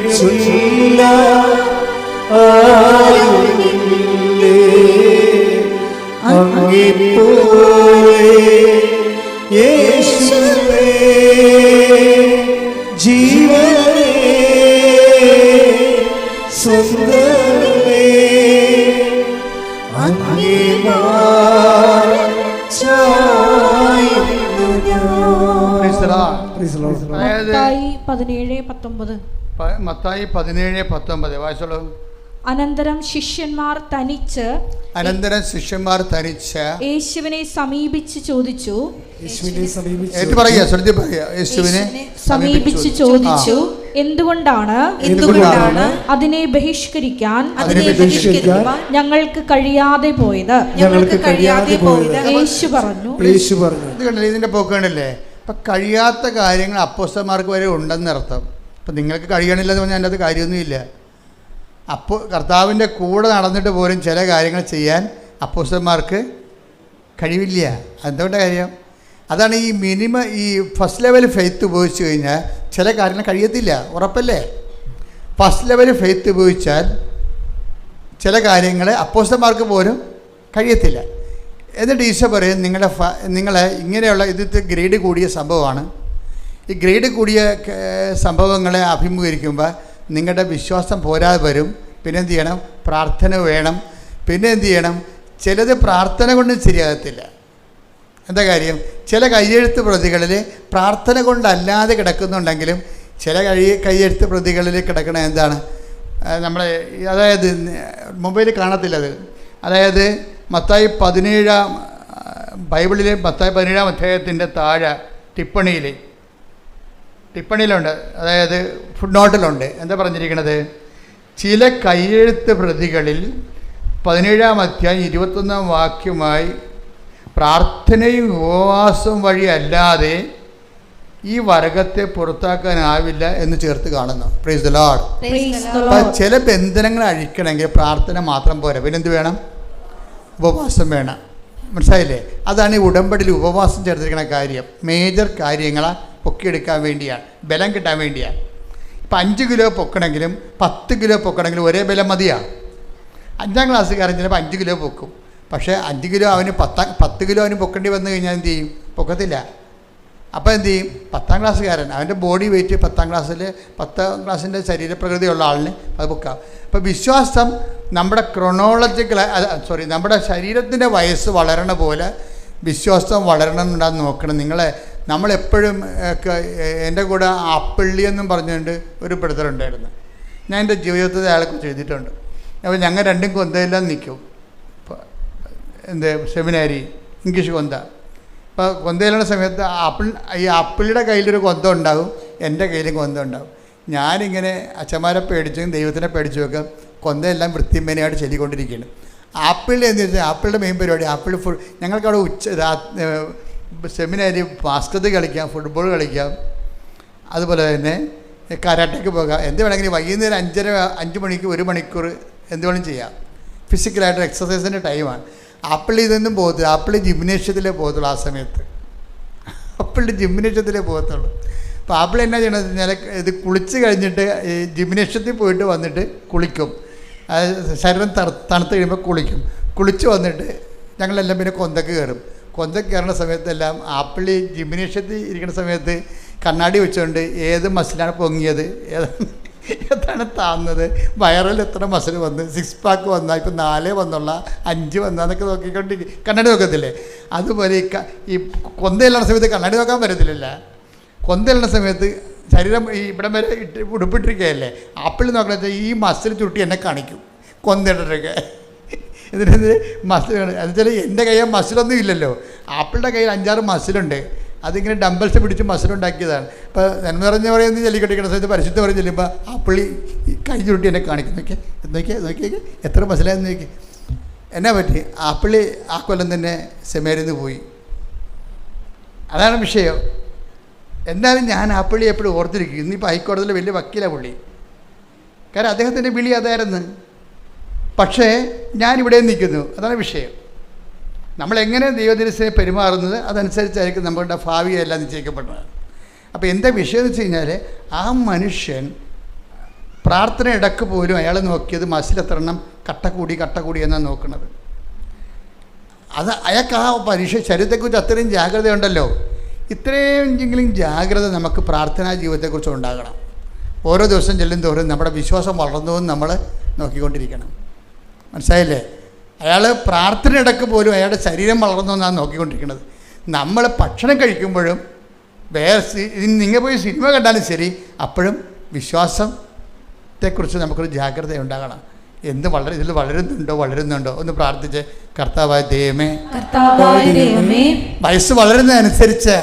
മത്തായി 17:19 വായിച്ചോളൂ. അനന്തരം ശിഷ്യന്മാർ തനിച്ച് യേശുവിനെ സമീപിച്ച് ചോദിച്ചു. എന്തുകൊണ്ടാണ് അതിനെ ബഹിഷ്കരിക്കാൻ ഞങ്ങൾക്ക് കഴിയാതെ പോയത്? യേശു പറഞ്ഞു. ഇത് കണ്ടല്ലേ ഇതിന്റെ പോക്ക് കണ്ടല്ലേ? അപ്പം കഴിയാത്ത കാര്യങ്ങൾ അപ്പോസ്തലന്മാർക്ക് വരെ ഉണ്ടെന്നർത്ഥം. അപ്പം നിങ്ങൾക്ക് കഴിയണില്ലെന്ന് പറഞ്ഞാൽ അതിൻ്റെ അത് കാര്യമൊന്നുമില്ല. അപ്പോൾ കർത്താവിൻ്റെ കൂടെ നടന്നിട്ട് പോലും ചില കാര്യങ്ങൾ ചെയ്യാൻ അപ്പോസ്തലന്മാർക്ക് കഴിവില്ല. എന്തുകൊണ്ടാണ് കാര്യം? അതാണ് ഈ ഫസ്റ്റ് ലെവൽ ഫെയ്ത്ത് ഉപയോഗിച്ച് കഴിഞ്ഞാൽ ചില കാര്യങ്ങൾ കഴിയത്തില്ല, ഉറപ്പല്ലേ? ഫസ്റ്റ് ലെവൽ ഫെയ്ത്ത് ഉപയോഗിച്ചാൽ ചില കാര്യങ്ങൾ അപ്പോസ്തലന്മാർക്ക് പോലും കഴിയത്തില്ല. എന്നിട്ട് ഈശോ പറയും, നിങ്ങളെ ഇങ്ങനെയുള്ള ഇതിൽ ഗ്രേഡ് കൂടിയ സംഭവമാണ്. ഈ ഗ്രേഡ് കൂടിയ സംഭവങ്ങളെ അഭിമുഖീകരിക്കുമ്പോൾ നിങ്ങളുടെ വിശ്വാസം പോരാതെ വരും. പിന്നെ എന്ത് ചെയ്യണം? പ്രാർത്ഥന വേണം. പിന്നെ എന്ത് ചെയ്യണം? ചിലത് പ്രാർത്ഥന കൊണ്ട് ശരിയാകത്തില്ല. എന്താ കാര്യം? ചില കയ്യെഴുത്ത് പ്രതികളിൽ പ്രാർത്ഥന കൊണ്ടല്ലാതെ കിടക്കുന്നുണ്ടെങ്കിലും ചില കയ്യെഴുത്ത് പ്രതികളിൽ കിടക്കണ എന്താണ്? നമ്മളെ അതായത് മൊബൈലിൽ കാണത്തില്ലത്. അതായത് മത്തായി 17 ബൈബിളിലെ മത്തായി 17 അധ്യായത്തിൻ്റെ താഴെ ടിപ്പണിയിലുണ്ട്, അതായത് ഫുഡ് നോട്ടിലുണ്ട്. എന്താ പറഞ്ഞിരിക്കുന്നത്? ചില കയ്യെഴുത്ത് പ്രതികളിൽ 17 അധ്യായം 21 വാക്യമായി പ്രാർത്ഥനയും ഉപവാസവും വഴി അല്ലാതെ ഈ വർഗത്തെ പുറത്താക്കാനാവില്ല എന്ന് ചേർത്ത് കാണുന്നു. Praise the Lord. ചില ബന്ധനങ്ങൾ അഴിക്കണമെങ്കിൽ പ്രാർത്ഥന മാത്രം പോരാ, പിന്നെന്ത് വേണം? ഉപവാസം വേണം. മനസ്സിലായില്ലേ? അതാണ് ഈ ഉടമ്പടിയിൽ ഉപവാസം ചേർത്തിരിക്കുന്ന കാര്യം. മേജർ കാര്യങ്ങളെ പൊക്കിയെടുക്കാൻ വേണ്ടിയാണ്, ബലം കിട്ടാൻ വേണ്ടിയാണ്. ഇപ്പം 5 കിലോ പൊക്കണമെങ്കിലും 10 കിലോ പൊക്കണമെങ്കിലും ഒരേ ബലം മതിയാണ്. 5ാം ക്ലാസ്സുകാരൻ ചിലപ്പോൾ 5 കിലോ പൊക്കും. പക്ഷേ 5 കിലോ അവന് 10 കിലോ അവന് പൊക്കേണ്ടി വന്നു കഴിഞ്ഞാൽ എന്ത് ചെയ്യും? പൊക്കത്തില്ല. അപ്പോൾ എന്ത് ചെയ്യും? 10ാം ക്ലാസ്സുകാരൻ അവൻ്റെ ബോഡി വെയിറ്റ് 10ാം ക്ലാസ്സിൻ്റെ ശരീരപ്രകൃതിയുള്ള ആളിന് അത് പൊക്കാം. അപ്പോൾ വിശ്വാസം നമ്മുടെ നമ്മുടെ ശരീരത്തിൻ്റെ വയസ്സ് വളരണ പോലെ വിശ്വാസം വളരണം എന്നുണ്ടാകുന്ന നോക്കണം. നമ്മളെപ്പോഴും എൻ്റെ കൂടെ ആപ്പിള്ളി എന്നും പറഞ്ഞുകൊണ്ട് ഒരു ബ്രദറുണ്ടായിരുന്നു. ഞാൻ എൻ്റെ ജീവിതത്തിൽ അയാളെക്കുറിച്ച് എഴുതിയിട്ടുണ്ട്. അപ്പോൾ ഞങ്ങൾ രണ്ടും കൊന്തയെല്ലാം നിൽക്കും. സെമിനാരി ഇംഗ്ലീഷ് കൊന്ത. അപ്പോൾ കൊന്തയിലുള്ള സമയത്ത് ആപ്പിളിയുടെ കയ്യിലൊരു കൊന്ത ഉണ്ടാകും, എൻ്റെ കയ്യിലും കൊന്ത ഉണ്ടാകും. ഞാനിങ്ങനെ അച്ഛന്മാരെ പേടിച്ചും ദൈവത്തിനെ പേടിച്ചുമൊക്കെ കൊന്തയെല്ലാം വൃത്തിമേനയായിട്ട് ചൊല്ലിക്കൊണ്ടിരിക്കുകയാണ്. ആപ്പിളിൽ എന്ന് വെച്ചാൽ ആപ്പിളിൻ്റെ മെയിൻ പരിപാടി ഞങ്ങൾക്കവിടെ സെമിനാരി ബാസ്കറ്റ് കളിക്കാം, ഫുട്ബോൾ കളിക്കാം, അതുപോലെ തന്നെ കരാട്ടയ്ക്ക് പോകാം. എന്ത് വേണമെങ്കിലും വൈകുന്നേരം 5 മണിക്ക് 1 മണിക്കൂർ എന്ത് വേണമെങ്കിലും ചെയ്യാം. ഫിസിക്കലായിട്ട് എക്സസൈസിൻ്റെ ടൈമാണ്. ആപ്പിളിൽ ഇതൊന്നും പോകത്തില്ല. ആപ്പിൾ ജിംനേഷ്യത്തിലേ പോകത്തുള്ളൂ. ആ സമയത്ത് ആപ്പിളിൻ്റെ ജിംനേഷ്യത്തിലേ പോകത്തുള്ളൂ. അപ്പോൾ ആപ്പിൾ എന്നാ ചെയ്യണമെന്ന് വെച്ചാൽ ഇത് കുളിച്ച് കഴിഞ്ഞിട്ട് ഈ ജിംനേഷ്യത്തിൽ പോയിട്ട് വന്നിട്ട് കുളിക്കും. ശരീരം തണുത്ത് കഴിയുമ്പോൾ കുളിച്ച് വന്നിട്ട് ഞങ്ങളെല്ലാം പിന്നെ കൊന്തക്ക് കയറും. കൊന്തക്ക് കയറുന്ന സമയത്തെല്ലാം ആപ്പിൾ ജിംനേഷ്യത്തിൽ ഇരിക്കുന്ന സമയത്ത് കണ്ണാടി വെച്ചുകൊണ്ട് ഏത് മസിലാണ് പൊങ്ങിയത്, എത്താണ് താന്നത്, വയറിൽ എത്ര മസിൽ വന്ന്, 6 പാക്ക് വന്നാൽ ഇപ്പം 4 വന്നുള്ള 5 വന്നാന്നൊക്കെ നോക്കിക്കൊണ്ടിരിക്കും. കണ്ണാടി നോക്കത്തില്ലേ? അതുപോലെ ഈ കൊന്തയിലുള്ള സമയത്ത് കണ്ണാടി നോക്കാൻ പറ്റത്തില്ല. കൊന്തയിലുള്ള സമയത്ത് ശരീരം ഈ ഇവിടം വരെ ഉടുപ്പിട്ടിരിക്കുകയല്ലേ, ആപ്പിൾ നോക്കണ ഈ മസിൽ ചുരുട്ടി എന്നെ കാണിക്കും കൊന്തയിട്ടൊക്കെ. ഇതിനെതിരെ മസിൽ എന്നുവെച്ചാൽ എൻ്റെ കയ്യിൽ മസിലൊന്നും ഇല്ലല്ലോ, ആപ്പിളിൻ്റെ കയ്യിൽ 5-6 മസിലുണ്ട്. അതിങ്ങനെ ഡംബൽസ് പിടിച്ച് മസിലുണ്ടാക്കിയതാണ്. ഇപ്പോൾ നന്മ നിറഞ്ഞ പറയുന്നത് ജല്ലിക്കെട്ടിക്കുന്ന സമയത്ത് പരിശുദ്ധ പറഞ്ഞ് ചെല്ലുമ്പോൾ ആപ്പിളി കൈ ചുരുട്ടി എന്നെ കാണിക്കും. നോക്കിയേ എത്ര മസിലായെന്ന് നോക്കി. എന്നാ പറ്റി? ആപ്പിളി ആ കൊല്ലം തന്നെ സെമേരിന്ന് പോയി. അതാണ് വിഷയം. എന്നാലും ഞാൻ ആപ്പിളി എപ്പോഴും ഓർത്തിരിക്കും. ഇന്നിപ്പോൾ ഹൈക്കോടതിയിൽ വലിയ വക്കീലാണ് പുള്ളി. കാരണം അദ്ദേഹത്തിൻ്റെ വിളി അതായിരുന്നു. പക്ഷേ ഞാനിവിടെ നിൽക്കുന്നു. അതാണ് വിഷയം. നമ്മളെങ്ങനെ ദൈവദിനത്തിനെ പെരുമാറുന്നത് അതനുസരിച്ചായിരിക്കും നമ്മളുടെ ഭാവിയെല്ലാം നിശ്ചയിക്കപ്പെടുന്നത്. അപ്പോൾ എന്താ വിഷയം എന്ന് വെച്ച് കഴിഞ്ഞാൽ, ആ മനുഷ്യൻ പ്രാർത്ഥന ഇടക്ക് പോലും അയാൾ നോക്കിയത് മസിലെത്തണം, കട്ട കൂടി എന്നാണ് നോക്കുന്നത്. അത് അയാൾക്ക് ആ ശരീരത്തെക്കുറിച്ച് അത്രയും ജാഗ്രത ഉണ്ടല്ലോ. ഇത്രയെങ്കിലും ജാഗ്രത നമുക്ക് പ്രാർത്ഥനാ ജീവിതത്തെക്കുറിച്ച് ഉണ്ടാകണം. ഓരോ ദിവസം ചെല്ലും തോറും നമ്മുടെ വിശ്വാസം വളർന്നുവെന്ന് നമ്മൾ നോക്കിക്കൊണ്ടിരിക്കണം. മനസ്സിലായില്ലേ? അയാൾ പ്രാർത്ഥന ഇടക്ക് പോലും അയാളുടെ ശരീരം വളർന്നു എന്നാണ് നോക്കിക്കൊണ്ടിരിക്കുന്നത്. നമ്മൾ ഭക്ഷണം കഴിക്കുമ്പോഴും നിങ്ങൾ പോയി സിനിമ കണ്ടാലും ശരി, അപ്പോഴും വിശ്വാസത്തെക്കുറിച്ച് നമുക്കൊരു ജാഗ്രത ഉണ്ടാകണം. ഇതിൽ വളരുന്നുണ്ടോ ഒന്ന് പ്രാർത്ഥിച്ച്. കർത്താവായ ദൈവമേ, വയസ്സ് വളരുന്നതനുസരിച്ച്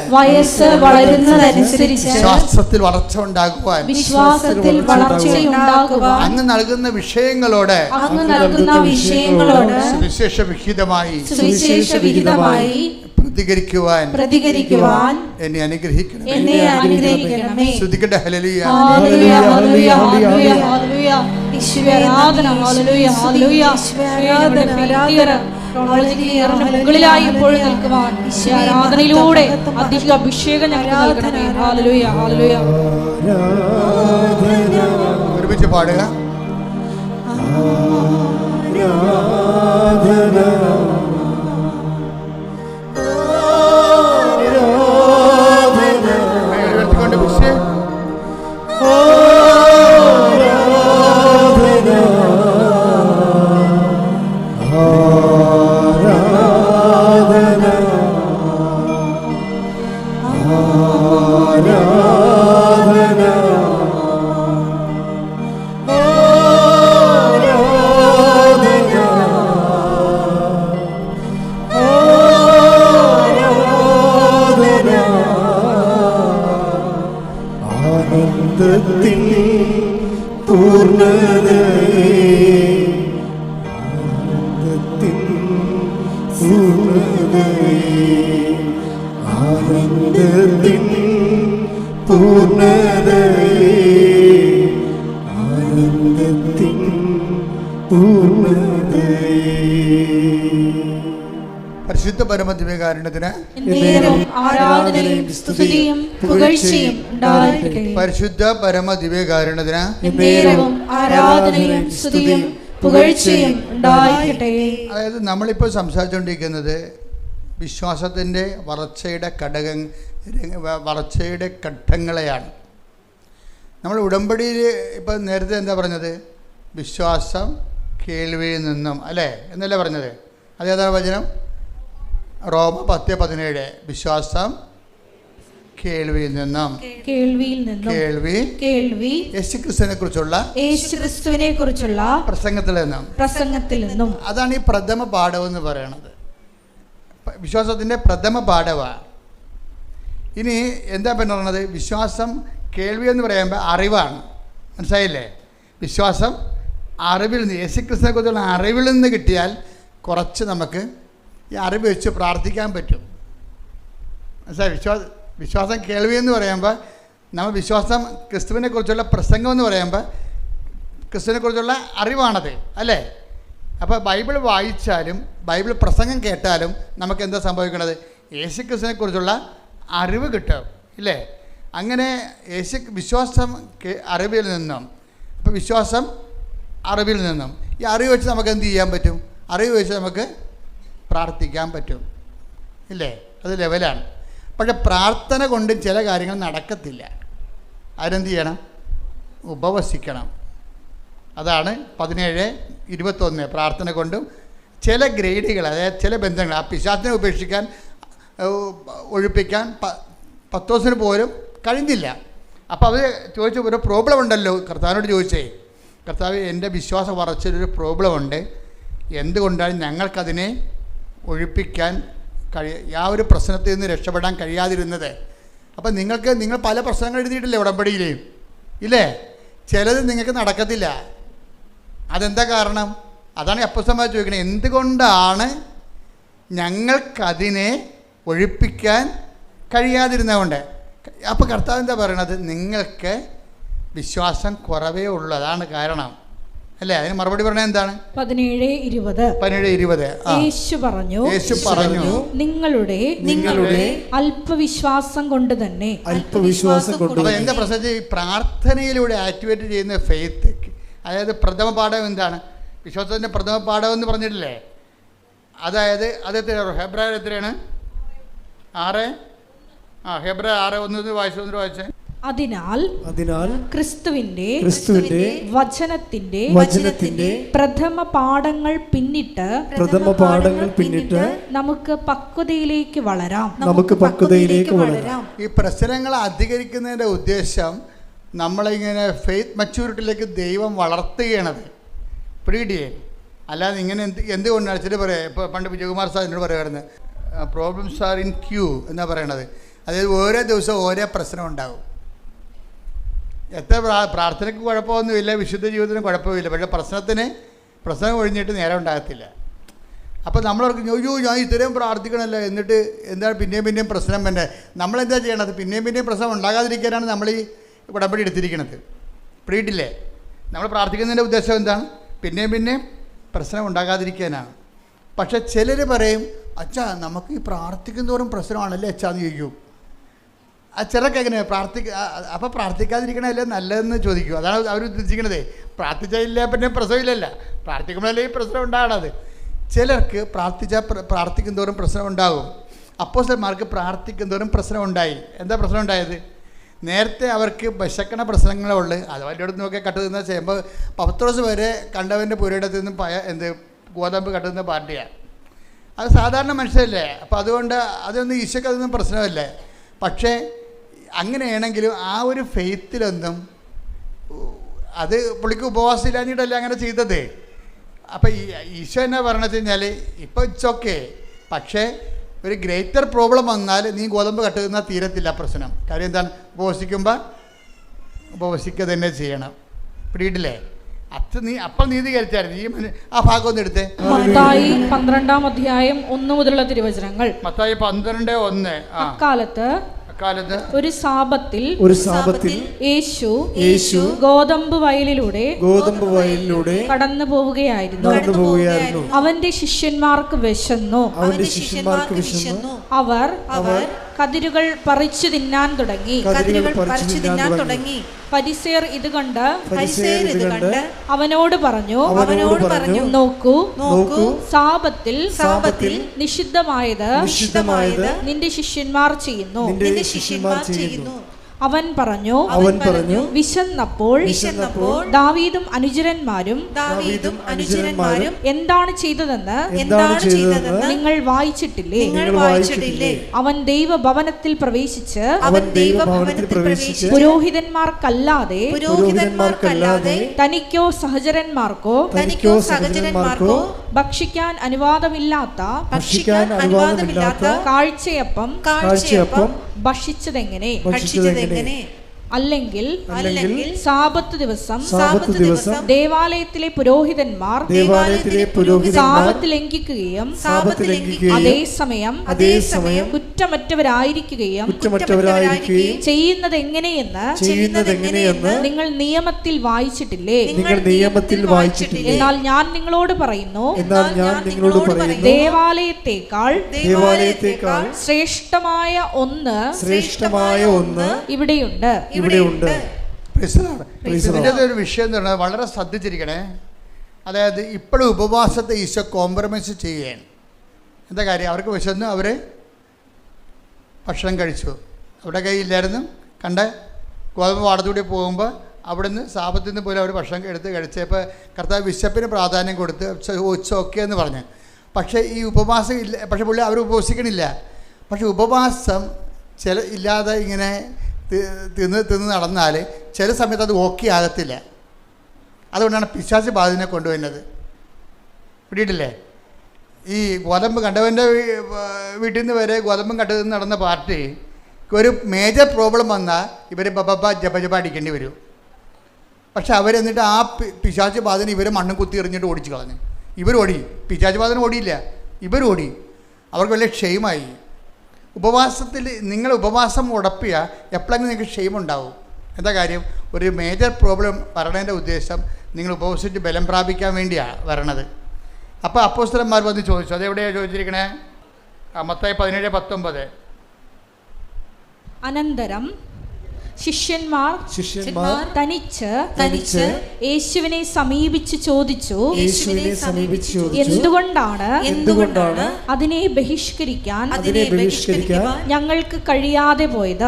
വിശ്വാസത്തിൽ വളർച്ച ഉണ്ടാകുവാൻ അങ്ങ് നൽകുന്ന വിഷയങ്ങളോട് സുവിശേഷ വിഹിതമായി പ്രതികരിക്കുവാൻ എന്നെ അനുഗ്രഹിക്കണം. ശ്രുതിക്കട്ടെ ഹല്ലേലൂയ. മുകളിലായി ഇപ്പോഴും നിൽക്കുവാൻ ആരാധനയിലൂടെ അധിക അഭിഷേകം ഞങ്ങൾക്ക് നൽകണമേ. Hallelujah, hallelujah. ഒരുമിച്ച് പാടുക. പരിശുദ്ധ പരമദിവ്യകാരുണ്യത്തിന് ആരാധനയും സ്തുതിയും പുകഴ്ചയും ഉണ്ടായിരിക്കട്ടെ. പരിശുദ്ധ പരമദിവ്യകാരുണ്യത്തിന് ആരാധനയും സ്തുതിയും പുകഴ്ചയും ഉണ്ടായിരിക്കട്ടെ. അതായത് നമ്മളിപ്പോൾ സംസാരിച്ചുകൊണ്ടിരിക്കുന്നത് വിശ്വാസത്തിൻ്റെ വളർച്ചയുടെ ഘട്ടങ്ങളെയാണ്. നമ്മൾ ഉടമ്പടിയിൽ ഇപ്പം നേരത്തെ എന്താ പറഞ്ഞത്? വിശ്വാസം കേൾവിയിൽ നിന്നും, അല്ലേ എന്നല്ലേ പറഞ്ഞത്? അതേതാണ് വചനം? റോമ 10:17. വിശ്വാസം കേൾവിയിൽ നിന്നും, കേൾവി യേശുക്രിസ്തുവിനെ കുറിച്ചുള്ള പ്രസംഗത്തിൽ നിന്നും. അതാണ് ഈ പ്രഥമ പാഠമെന്ന് പറയണത്. വിശ്വാസത്തിൻ്റെ പ്രഥമ പാഠമാണ്. ഇനി എന്താ പറയുന്നത്? വിശ്വാസം കേൾവി എന്ന് പറയുമ്പോൾ അറിവാണ്. മനസ്സിലായില്ലേ? വിശ്വാസം അറിവിൽ നിന്ന്, യേശുക്രിസ്തുവിനെ കുറിച്ചുള്ള അറിവിൽ നിന്ന് കിട്ടിയാൽ കുറച്ച് നമുക്ക് ഈ അറിവ് വെച്ച് പ്രാർത്ഥിക്കാൻ പറ്റും. മനസ്സിലായി? വിശ്വാസം കേൾവി എന്ന് പറയുമ്പോൾ നമ്മൾ വിശ്വാസം ക്രിസ്തുവിനെ കുറിച്ചുള്ള പ്രസംഗം എന്ന് പറയുമ്പോൾ ക്രിസ്തുവിനെ കുറിച്ചുള്ള അറിവാണത്, അല്ലേ? അപ്പോൾ ബൈബിൾ വായിച്ചാലും ബൈബിൾ പ്രസംഗം കേട്ടാലും നമുക്ക് എന്താ സംഭവിക്കുന്നത്? യേശു ക്രിസ്തുവിനെ കുറിച്ചുള്ള അറിവ് കിട്ടും, ഇല്ലേ? അങ്ങനെ വിശ്വാസം അറിവിൽ നിന്നും, അപ്പോൾ വിശ്വാസം അറിവിൽ നിന്നും, ഈ അറിവ് വെച്ച് നമുക്ക് എന്ത് ചെയ്യാൻ പറ്റും? അറിവ് വെച്ച് നമുക്ക് പ്രാർത്ഥിക്കാൻ പറ്റും, ഇല്ലേ? അത് ലെവലാണ്. പക്ഷെ പ്രാർത്ഥന കൊണ്ട് ചില കാര്യങ്ങൾ നടക്കത്തില്ല. അതിനെന്ത് ചെയ്യണം? ഉപവസിക്കണം. അതാണ് 17:21. പ്രാർത്ഥന കൊണ്ടും ചില ഗ്രേഡുകൾ, അതായത് ചില ബന്ധങ്ങൾ, ആ പിശാചിനെ ഉപേക്ഷിക്കാൻ ഒഴിപ്പിക്കാൻ പത്തോസിന് പോലും കഴിഞ്ഞില്ല. അപ്പോൾ അവർ ചോദിച്ചു, ഒരു പ്രോബ്ലം ഉണ്ടല്ലോ, കർത്താവിനോട് ചോദിച്ചേ, കർത്താവ് എൻ്റെ വിശ്വാസ വളർച്ചയിലൊരു പ്രോബ്ലം ഉണ്ട്, എന്തുകൊണ്ടാണ് ഞങ്ങൾക്കതിനെ ഒഴിപ്പിക്കാൻ ആ ഒരു പ്രശ്നത്തിൽ നിന്ന് രക്ഷപ്പെടാൻ കഴിയാതിരുന്നത്? അപ്പം നിങ്ങൾ പല പ്രശ്നങ്ങൾ എഴുതിയിട്ടില്ലേ ഉടമ്പടിയിൽ, ഇല്ലേ? ചിലത് നിങ്ങൾക്ക് നടക്കത്തില്ല. അതെന്താ കാരണം? അതാണ് അപ്പോസ്തലന്മാർ ചോദിക്കുന്നത്, എന്തുകൊണ്ടാണ് ഞങ്ങൾക്കതിനെ ഒഴിപ്പിക്കാൻ കഴിയാതിരുന്നതുകൊണ്ട്? അപ്പോൾ കർത്താവ് എന്താ പറയണത്? നിങ്ങൾക്ക് വിശ്വാസം കുറവേ ഉള്ളൂ, അതാണ് കാരണം, അല്ലേ? അതിന് മറുപടി പറഞ്ഞത് എന്താണ്? 17:20. യേശു പറഞ്ഞു നിങ്ങളുടെ അല്പവിശ്വാസം കൊണ്ട് തന്നെ. അപ്പോൾ എന്താ പ്രശ്നം? ഈ പ്രാർത്ഥനയിലൂടെ ആക്ടിവേറ്റ് ചെയ്യുന്ന ഫെയ്ത്ത്, അതായത് പ്രഥമ പാഠം എന്താണ്? വിശ്വാസത്തിൻ്റെ പ്രഥമ പാഠം എന്ന് പറഞ്ഞിട്ടില്ലേ? അതായത് അത് ഹെബ്രായർ എത്രയാണ്? 6. ഹെബ്രായർ 6:1 വായിച്ചേ. അതിനാൽ ക്രിസ്തുവിന്റെ വചനത്തിന്റെ പ്രഥമ പാഠങ്ങൾ പിന്നിട്ട് നമുക്ക് പക്വതയിലേക്ക് വളരാം. ഈ പ്രശ്നങ്ങൾ അധികരിക്കുന്നതിൻ്റെ ഉദ്ദേശം നമ്മളിങ്ങനെ ഫെയ്ത്ത് മച്യൂരിറ്റിയിലേക്ക് ദൈവം വളർത്തുകയാണത്, പിടികിട്ടിയേ? അല്ലാതെ ഇങ്ങനെ എന്തുകൊണ്ടാണ് ചില പറയാം. ഇപ്പോൾ പണ്ട് വിജയകുമാർ സാർ എന്നോട് പറയുമായിരുന്നു, പ്രോബ്ലംസ് ആർ ഇൻ ക്യൂ എന്നാണ് പറയണത്. അതായത് ഓരോ ദിവസവും ഓരോ പ്രശ്നം ഉണ്ടാകും. എത്ര പ്രാർത്ഥനയ്ക്ക് കുഴപ്പമൊന്നുമില്ല, വിശുദ്ധ ജീവിതത്തിന് കുഴപ്പമില്ല, പക്ഷേ പ്രശ്നം ഒഴിഞ്ഞിട്ട് നേരം ഉണ്ടാകത്തില്ല. അപ്പോൾ നമ്മളവർക്ക് അയ്യോ ഞാൻ ഇത്രയും പ്രാർത്ഥിക്കണമല്ലോ, എന്നിട്ട് എന്താണ് പിന്നെയും പ്രശ്നം തന്നെ? നമ്മളെന്താ ചെയ്യണത്? പിന്നെയും പ്രശ്നം ഉണ്ടാകാതിരിക്കാനാണ് നമ്മൾ ഈ ഉടമ്പടി എടുത്തിരിക്കുന്നത്, പിടിയിട്ടില്ലേ? നമ്മൾ പ്രാർത്ഥിക്കുന്നതിൻ്റെ ഉദ്ദേശം എന്താണ്? പിന്നെയും പ്രശ്നം ഉണ്ടാകാതിരിക്കാനാണ്. പക്ഷെ ചിലർ പറയും, അച്ഛാ നമുക്ക് ഈ പ്രാർത്ഥിക്കുന്നതോറും പ്രശ്നമാണല്ലേ അച്ഛാന്ന് ചോദിക്കും. ആ ചിലർക്ക് എങ്ങനെ അപ്പോൾ പ്രാർത്ഥിക്കാതിരിക്കണമല്ലേ നല്ലതെന്ന് ചോദിക്കും. അതാണ് അവർ ഉദ്ദേശിക്കണത്. പ്രാർത്ഥിച്ചില്ല പിന്നെ പ്രശ്നമില്ലല്ല, പ്രാർത്ഥിക്കുമ്പോഴല്ലേ ഈ പ്രശ്നം ഉണ്ടാകണത്. ചിലർക്ക് പ്രാർത്ഥിക്കുന്നതോറും പ്രശ്നം ഉണ്ടാകും. അപ്പോസ്തലന്മാർക്ക് പ്രാർത്ഥിക്കുന്നതോറും പ്രശ്നം ഉണ്ടായി. എന്താ പ്രശ്നം ഉണ്ടായത്? നേരത്തെ അവർക്ക് വിശക്കണ പ്രശ്നങ്ങളുള്ളു. അത് വലിയോടത്ത് നോക്കി കട്ടുതിന്ന ചെയ്യുമ്പോൾ പത്രോസ് വരെ കണ്ടവൻ്റെ പുരയിടത്തിൽ നിന്നും ഗോതമ്പ് കട്ടുന്ന പാർട്ടിയാണ്. അത് സാധാരണ മനുഷ്യരല്ലേ, അപ്പോൾ അതുകൊണ്ട് അതൊന്നും ഈശോയ്ക്ക് അതൊന്നും പ്രശ്നമല്ലേ. പക്ഷേ അങ്ങനെയാണെങ്കിലും ആ ഒരു ഫെയ്ത്തിലൊന്നും അത് പുള്ളിക്ക് ഉപവാസം ഇല്ലാഞ്ഞിട്ടല്ല അങ്ങനെ ചെയ്തത്. അപ്പോൾ ഈശോ എന്നാ പറയണത് കഴിഞ്ഞാൽ, ഇപ്പോൾ ഇറ്റ്സ് ഓക്കെ, പക്ഷേ ഒരു ഗ്രേറ്റർ പ്രോബ്ലം വന്നാൽ നീ ഗോതമ്പ് കട്ടുന്ന തീരത്തില്ല പ്രശ്നം. കാര്യം എന്താണ്? ഉപവസിക്കുക തന്നെ ചെയ്യണം, പിടിയിട്ടില്ലേ? അപ്പോൾ നീതീകരിച്ചായിരുന്നു. ഈ ആ ഭാഗം ഒന്ന് എടുത്തേ. മത്തായി 12-ാം അധ്യായം 1 മുതലുള്ള തിരുവചനങ്ങൾ. മത്തായി 12:1. അക്കാലത്ത് ഒരു സാബത്തിൽ യേശു ഗോതമ്പ് വയലിലൂടെ കടന്നു പോവുകയായിരുന്നു. അവന്റെ ശിഷ്യന്മാർക്ക് വിശന്നു. അവർ കതിരുകൾ പറിച്ചു തിന്നാൻ തുടങ്ങി. ഫരിസേയർ ഇത് കണ്ട് അവനോട് പറഞ്ഞു, നോക്കൂ, സാബത്തിൽ നിഷിദ്ധമായത് നിന്റെ ശിഷ്യന്മാർ ചെയ്യുന്നു. അവൻ പറഞ്ഞു, വിശന്നപ്പോൾ ദാവീദും അനുചരന്മാരും എന്താണ് ചെയ്തതെന്ന് നിങ്ങൾ വായിച്ചിട്ടില്ലേ? അവൻ ദൈവഭവനത്തിൽ പ്രവേശിച്ച് പുരോഹിതന്മാർക്കല്ലാതെ തനിക്കോ സഹചരന്മാർക്കോ ഭക്ഷിക്കാൻ അനുവാദമില്ലാത്ത കാഴ്ചയപ്പം ഭക്ഷിച്ചതെങ്ങനെ? അല്ലെങ്കിൽ സാബത്ത് ദിവസം ദേവാലയത്തിലെ പുരോഹിതന്മാർ സാബത്ത് ലംഘിക്കുകയും അതേസമയം കുറ്റമറ്റവരായിരിക്കുകയും ചെയ്യുന്നത് എങ്ങനെയെന്ന് നിങ്ങൾ നിയമത്തിൽ വായിച്ചിട്ടില്ലേ? എന്നാൽ ഞാൻ നിങ്ങളോട് പറയുന്നു, ദേവാലയത്തേക്കാൾ ശ്രേഷ്ഠമായ ഒന്ന് ഇവിടെയുണ്ട്. ഇതിൻ്റെ ഒരു വിഷയം എന്ന് പറഞ്ഞാൽ വളരെ ശ്രദ്ധിച്ചിരിക്കണേ. അതായത് ഇപ്പോഴും ഉപവാസത്തെ ഈശോ കോംപ്രമൈസ് ചെയ്യുകയാണ്. എന്താ കാര്യം? അവർക്ക് വിശന്ന് അവർ ഭക്ഷണം കഴിച്ചു. അവിടെ കയ്യില്ലായിരുന്നു. കണ്ട ഗോതമ്പ് പാടത്തൂടെ പോകുമ്പോൾ അവിടുന്ന് സാപത്തിൽ നിന്ന് പോലും അവർ ഭക്ഷണം എടുത്ത് കഴിച്ചപ്പോൾ കർത്താവ് വിശപ്പിന് പ്രാധാന്യം കൊടുത്ത് ഇറ്റ്സ് ഓക്കെ എന്ന് പറഞ്ഞു. പക്ഷേ ഈ ഉപവാസം ഇല്ല, പക്ഷേ പുള്ളി അവർ ഉപവസിക്കണില്ല. പക്ഷേ ഉപവാസം ഇല്ലാതെ ഇങ്ങനെ തിന്ന് നടന്നാൽ ചില സമയത്ത് അത് ഓക്കെ ആകത്തില്ല. അതുകൊണ്ടാണ് പിശാച് ബാധനെ കൊണ്ടുവരുന്നത്. പിടിയിട്ടില്ലേ? ഈ ഗോതമ്പ് കണ്ടവൻ്റെ വീട്ടിൽ നിന്ന് വരെ ഗോതമ്പും കണ്ടതിൽ നടന്ന പാർട്ടി ഒരു മേജർ പ്രോബ്ലം വന്നാൽ ഇവർ ജപ അടിക്കേണ്ടി വരും. പക്ഷെ അവരെന്നിട്ട് ആ പിശാച് ബാധന ഇവർ മണ്ണും കുത്തി എറിഞ്ഞിട്ട് ഓടിച്ച് കളഞ്ഞു. ഇവരോടി, പിശാച് ബാധന ഓടിയില്ല, ഇവരോടി. അവർക്ക് വലിയ ക്ഷയമായി. ഉപവാസത്തിൽ നിങ്ങൾ ഉപവാസം ഉടപ്പിയാൽ എപ്പോഴെങ്കിലും നിങ്ങൾക്ക് ക്ഷയമുണ്ടാവും. എന്താ കാര്യം? ഒരു മേജർ പ്രോബ്ലം വരണതിൻ്റെ ഉദ്ദേശം നിങ്ങൾ ഉപവസിച്ച് ബലം പ്രാപിക്കാൻ വേണ്ടിയാണ് വരണത്. അപ്പോൾ അപ്പോസ്തലന്മാർ വന്ന് ചോദിച്ചു. അതെവിടെയാണ് ചോദിച്ചിരിക്കണേ? മത്തായി 17:19. അനന്തരം ശിഷ്യന്മാർ തനിച്ച് യേശുവിനെ സമീപിച്ച് ചോദിച്ചു, എന്തുകൊണ്ടാണ് അതിനെ ബഹിഷ്കരിക്കാൻ ഞങ്ങൾക്ക് കഴിയാതെ പോയത്?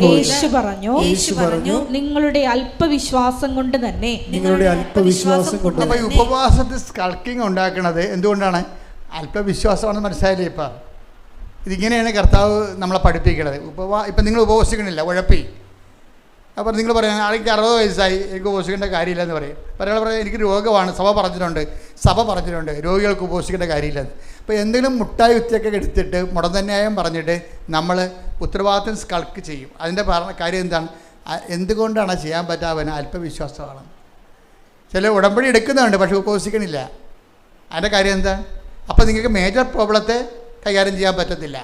യേശു പറഞ്ഞു, നിങ്ങളുടെ അല്പവിശ്വാസം കൊണ്ട് തന്നെ. അപ്പോൾ ഈ ഉപവാസത്തിൽ സ്കൾക്കിങ് ഉണ്ടാക്കുന്നത് എന്തുകൊണ്ടാണ്? അല്പവിശ്വാസമാണെന്ന് മനസ്സിലായില്ലേ? ഇപ്പം ഇതിങ്ങനെയാണ് കർത്താവ് നമ്മളെ പഠിപ്പിക്കുന്നത്. ഇപ്പം നിങ്ങൾ ഉപവസിക്കണില്ല, ഉഴപ്പി. അപ്പോൾ നിങ്ങൾ പറയാം, ആൾക്ക് 60 വയസ്സായി, എനിക്ക് ഉപവസിക്കേണ്ട കാര്യമില്ലെന്ന് പറയും. ഒരാൾ പറയാം, എനിക്ക് രോഗമാണ്, സഭ പറഞ്ഞിട്ടുണ്ട് രോഗികൾക്ക് ഉപവസിക്കേണ്ട കാര്യമില്ലെന്ന്. അപ്പോൾ എന്തെങ്കിലും മുട്ടായി വിത്തിയൊക്കെ എടുത്തിട്ട് മുടന്തന്യായം പറഞ്ഞിട്ട് നമ്മൾ ഉത്തരവാദിത്വം സ്കൾക്ക് ചെയ്യും. അതിൻ്റെ കാര്യം എന്താണ്? എന്തുകൊണ്ടാണ് ചെയ്യാൻ പറ്റാവന്? അല്പവിശ്വാസമാണ്. ചില ഉടമ്പടി എടുക്കുന്നുണ്ട്, പക്ഷെ ഉപവസിക്കണില്ല. അതിൻ്റെ കാര്യം എന്താണ്? അപ്പോൾ നിങ്ങൾക്ക് മേജർ പ്രോബ്ലത്തെ കൈകാര്യം ചെയ്യാൻ പറ്റത്തില്ല.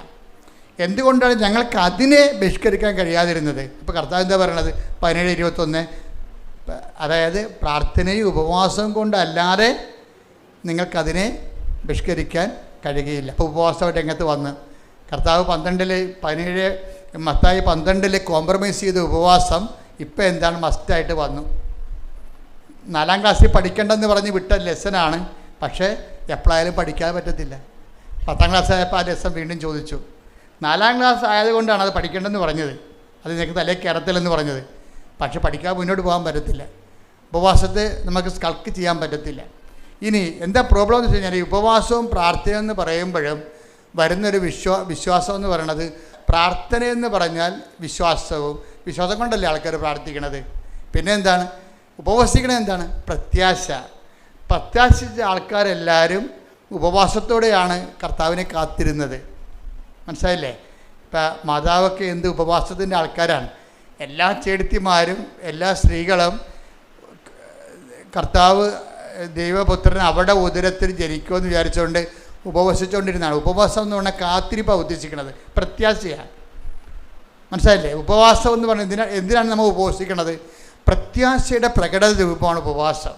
എന്തുകൊണ്ടാണ് ഞങ്ങൾക്ക് അതിനെ ബഹിഷ്കരിക്കാൻ കഴിയാതിരുന്നത്? ഇപ്പോൾ കർത്താവ് എന്താ പറയണത്? 17:21. അതായത് പ്രാർത്ഥനയും ഉപവാസവും കൊണ്ടല്ലാതെ നിങ്ങൾക്കതിനെ ബഹിഷ്കരിക്കാൻ കഴിയുകയില്ല. അപ്പോൾ ഉപവാസം രംഗത്ത് വന്ന് കർത്താവ് 17 മത്തായി 12 കോംപ്രമൈസ് ചെയ്ത ഉപവാസം ഇപ്പം എന്താണ്? മസ്റ്റായിട്ട് വന്നു. 4ാം ക്ലാസ്സിൽ പഠിക്കേണ്ടെന്ന് പറഞ്ഞ് വിട്ട ലെസനാണ്, പക്ഷേ എപ്പോഴായാലും പഠിക്കാൻ പറ്റത്തില്ല. 10ാം ക്ലാസ് ആയപ്പോൾ ആ ലെസൺ വീണ്ടും ചോദിച്ചു. 4ാം ക്ലാസ് ആയതുകൊണ്ടാണ് അത് പഠിക്കേണ്ടെന്ന് പറഞ്ഞത്. അത് നിങ്ങൾക്ക് തലേ കയറത്തില്ലെന്ന് പറഞ്ഞത്. പക്ഷെ പഠിക്കാൻ മുന്നോട്ട് പോകാൻ പറ്റത്തില്ല. ഉപവാസത്തെ നമുക്ക് സ്കൾക്ക് ചെയ്യാൻ പറ്റത്തില്ല. ഇനി എന്താ പ്രോബ്ലം എന്ന് വെച്ച് കഴിഞ്ഞാൽ, ഉപവാസവും പ്രാർത്ഥനയും എന്ന് പറയുമ്പോഴും വരുന്നൊരു വിശ്വാസം എന്ന് പറയുന്നത്, പ്രാർത്ഥനയെന്ന് പറഞ്ഞാൽ വിശ്വാസം കൊണ്ടല്ലേ ആൾക്കാർ പ്രാർത്ഥിക്കണത്. പിന്നെ എന്താണ് ഉപവസിക്കണത്? എന്താണ്? പ്രത്യാശിച്ച ആൾക്കാരെല്ലാവരും ഉപവാസത്തോടെയാണ് കർത്താവിനെ കാത്തിരുന്നത്. മനസ്സിലായില്ലേ? ഇപ്പം മാതാവൊക്കെ എന്ത് ഉപവാസത്തിൻ്റെ ആൾക്കാരാണ്. എല്ലാ ചേടത്തിമാരും എല്ലാ സ്ത്രീകളും കർത്താവ് ദൈവപുത്രൻ അവിടെ ഉദരത്തിൽ ജനിക്കുമെന്ന് വിചാരിച്ചുകൊണ്ട് ഉപവസിച്ചുകൊണ്ടിരുന്നതാണ്. ഉപവാസം എന്ന് പറഞ്ഞാൽ കാത്തിരിപ്പാണ് ഉദ്ദേശിക്കുന്നത്, പ്രത്യാശയാണ്. മനസ്സിലായില്ലേ? ഉപവാസം എന്ന് പറഞ്ഞാൽ എന്തിനാണ് നമ്മൾ ഉപവസിക്കുന്നത്? പ്രത്യാശയുടെ പ്രകടന രൂപമാണ് ഉപവാസം.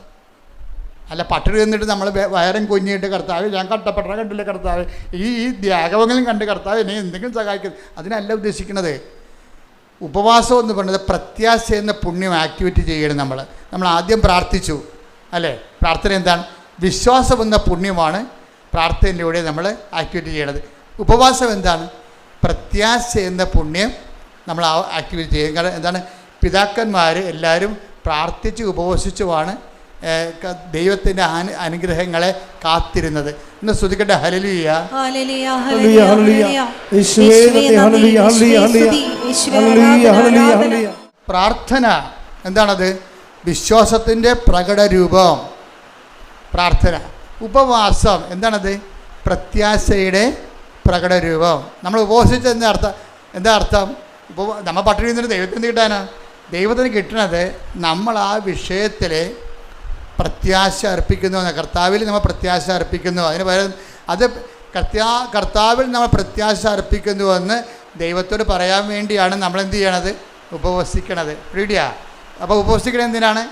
അല്ല പട്ടിണി നിന്നിട്ട് നമ്മൾ വയറും കുഞ്ഞിട്ട് കർത്താവ് ഞാൻ കട്ടപ്പെട്ട കണ്ടില്ല കർത്താവ്, ഈ ത്യാഗങ്ങളും കണ്ട് കർത്താവ് എന്നെ എന്തെങ്കിലും സഹായിക്കും, അതിനല്ല ഉദ്ദേശിക്കുന്നത്. ഉപവാസം എന്ന് പറയുന്നത് പ്രത്യാശ എന്ന പുണ്യം ആക്ടിവിറ്റി ചെയ്യണം. നമ്മൾ ആദ്യം പ്രാർത്ഥിച്ചു അല്ലേ? പ്രാർത്ഥന എന്താണ്? വിശ്വാസം എന്ന പുണ്യമാണ് പ്രാർത്ഥനയിലൂടെ നമ്മൾ ആക്ടിവിറ്റി ചെയ്യണത്. ഉപവാസം എന്താണ്? പ്രത്യാശ എന്ന പുണ്യം നമ്മൾ ആക്ടിവിറ്റി ചെയ്യും. കാരണം എന്താണ്? പിതാക്കന്മാർ എല്ലാവരും പ്രാർത്ഥിച്ച് ഉപവസിച്ചുമാണ് ദൈവത്തിൻ്റെ അനുഗ്രഹങ്ങളെ കാത്തിരുന്നത്. ഇന്ന് സ്തുതിക്കട്ടെ. ഹല്ലേലൂയ. പ്രാർത്ഥന എന്താണത്? വിശ്വാസത്തിൻ്റെ പ്രകട രൂപം പ്രാർത്ഥന. ഉപവാസം എന്താണത്? പ്രത്യാശയുടെ പ്രകട രൂപം. നമ്മൾ ഉപവസിച്ച എന്താ അർത്ഥം? നമ്മൾ പട്ടിണി നിന്നിട്ട് ദൈവത്തിന് കിട്ടാനാ? ദൈവത്തിന് കിട്ടണത് നമ്മൾ ആ വിഷയത്തിൽ പ്രത്യാശ അർപ്പിക്കുന്നു. കർത്താവിൽ നമ്മൾ പ്രത്യാശ അർപ്പിക്കുന്നു. അതിന് പകരം അത് കർത്താവിൽ നമ്മൾ പ്രത്യാശ അർപ്പിക്കുന്നുവെന്ന് ദൈവത്തോട് പറയാൻ വേണ്ടിയാണ് നമ്മളെന്ത് ചെയ്യണത്? ഉപവസിക്കണത്. റെഡിയാ? അപ്പോൾ ഉപവസിക്കണത് എന്തിനാണ്?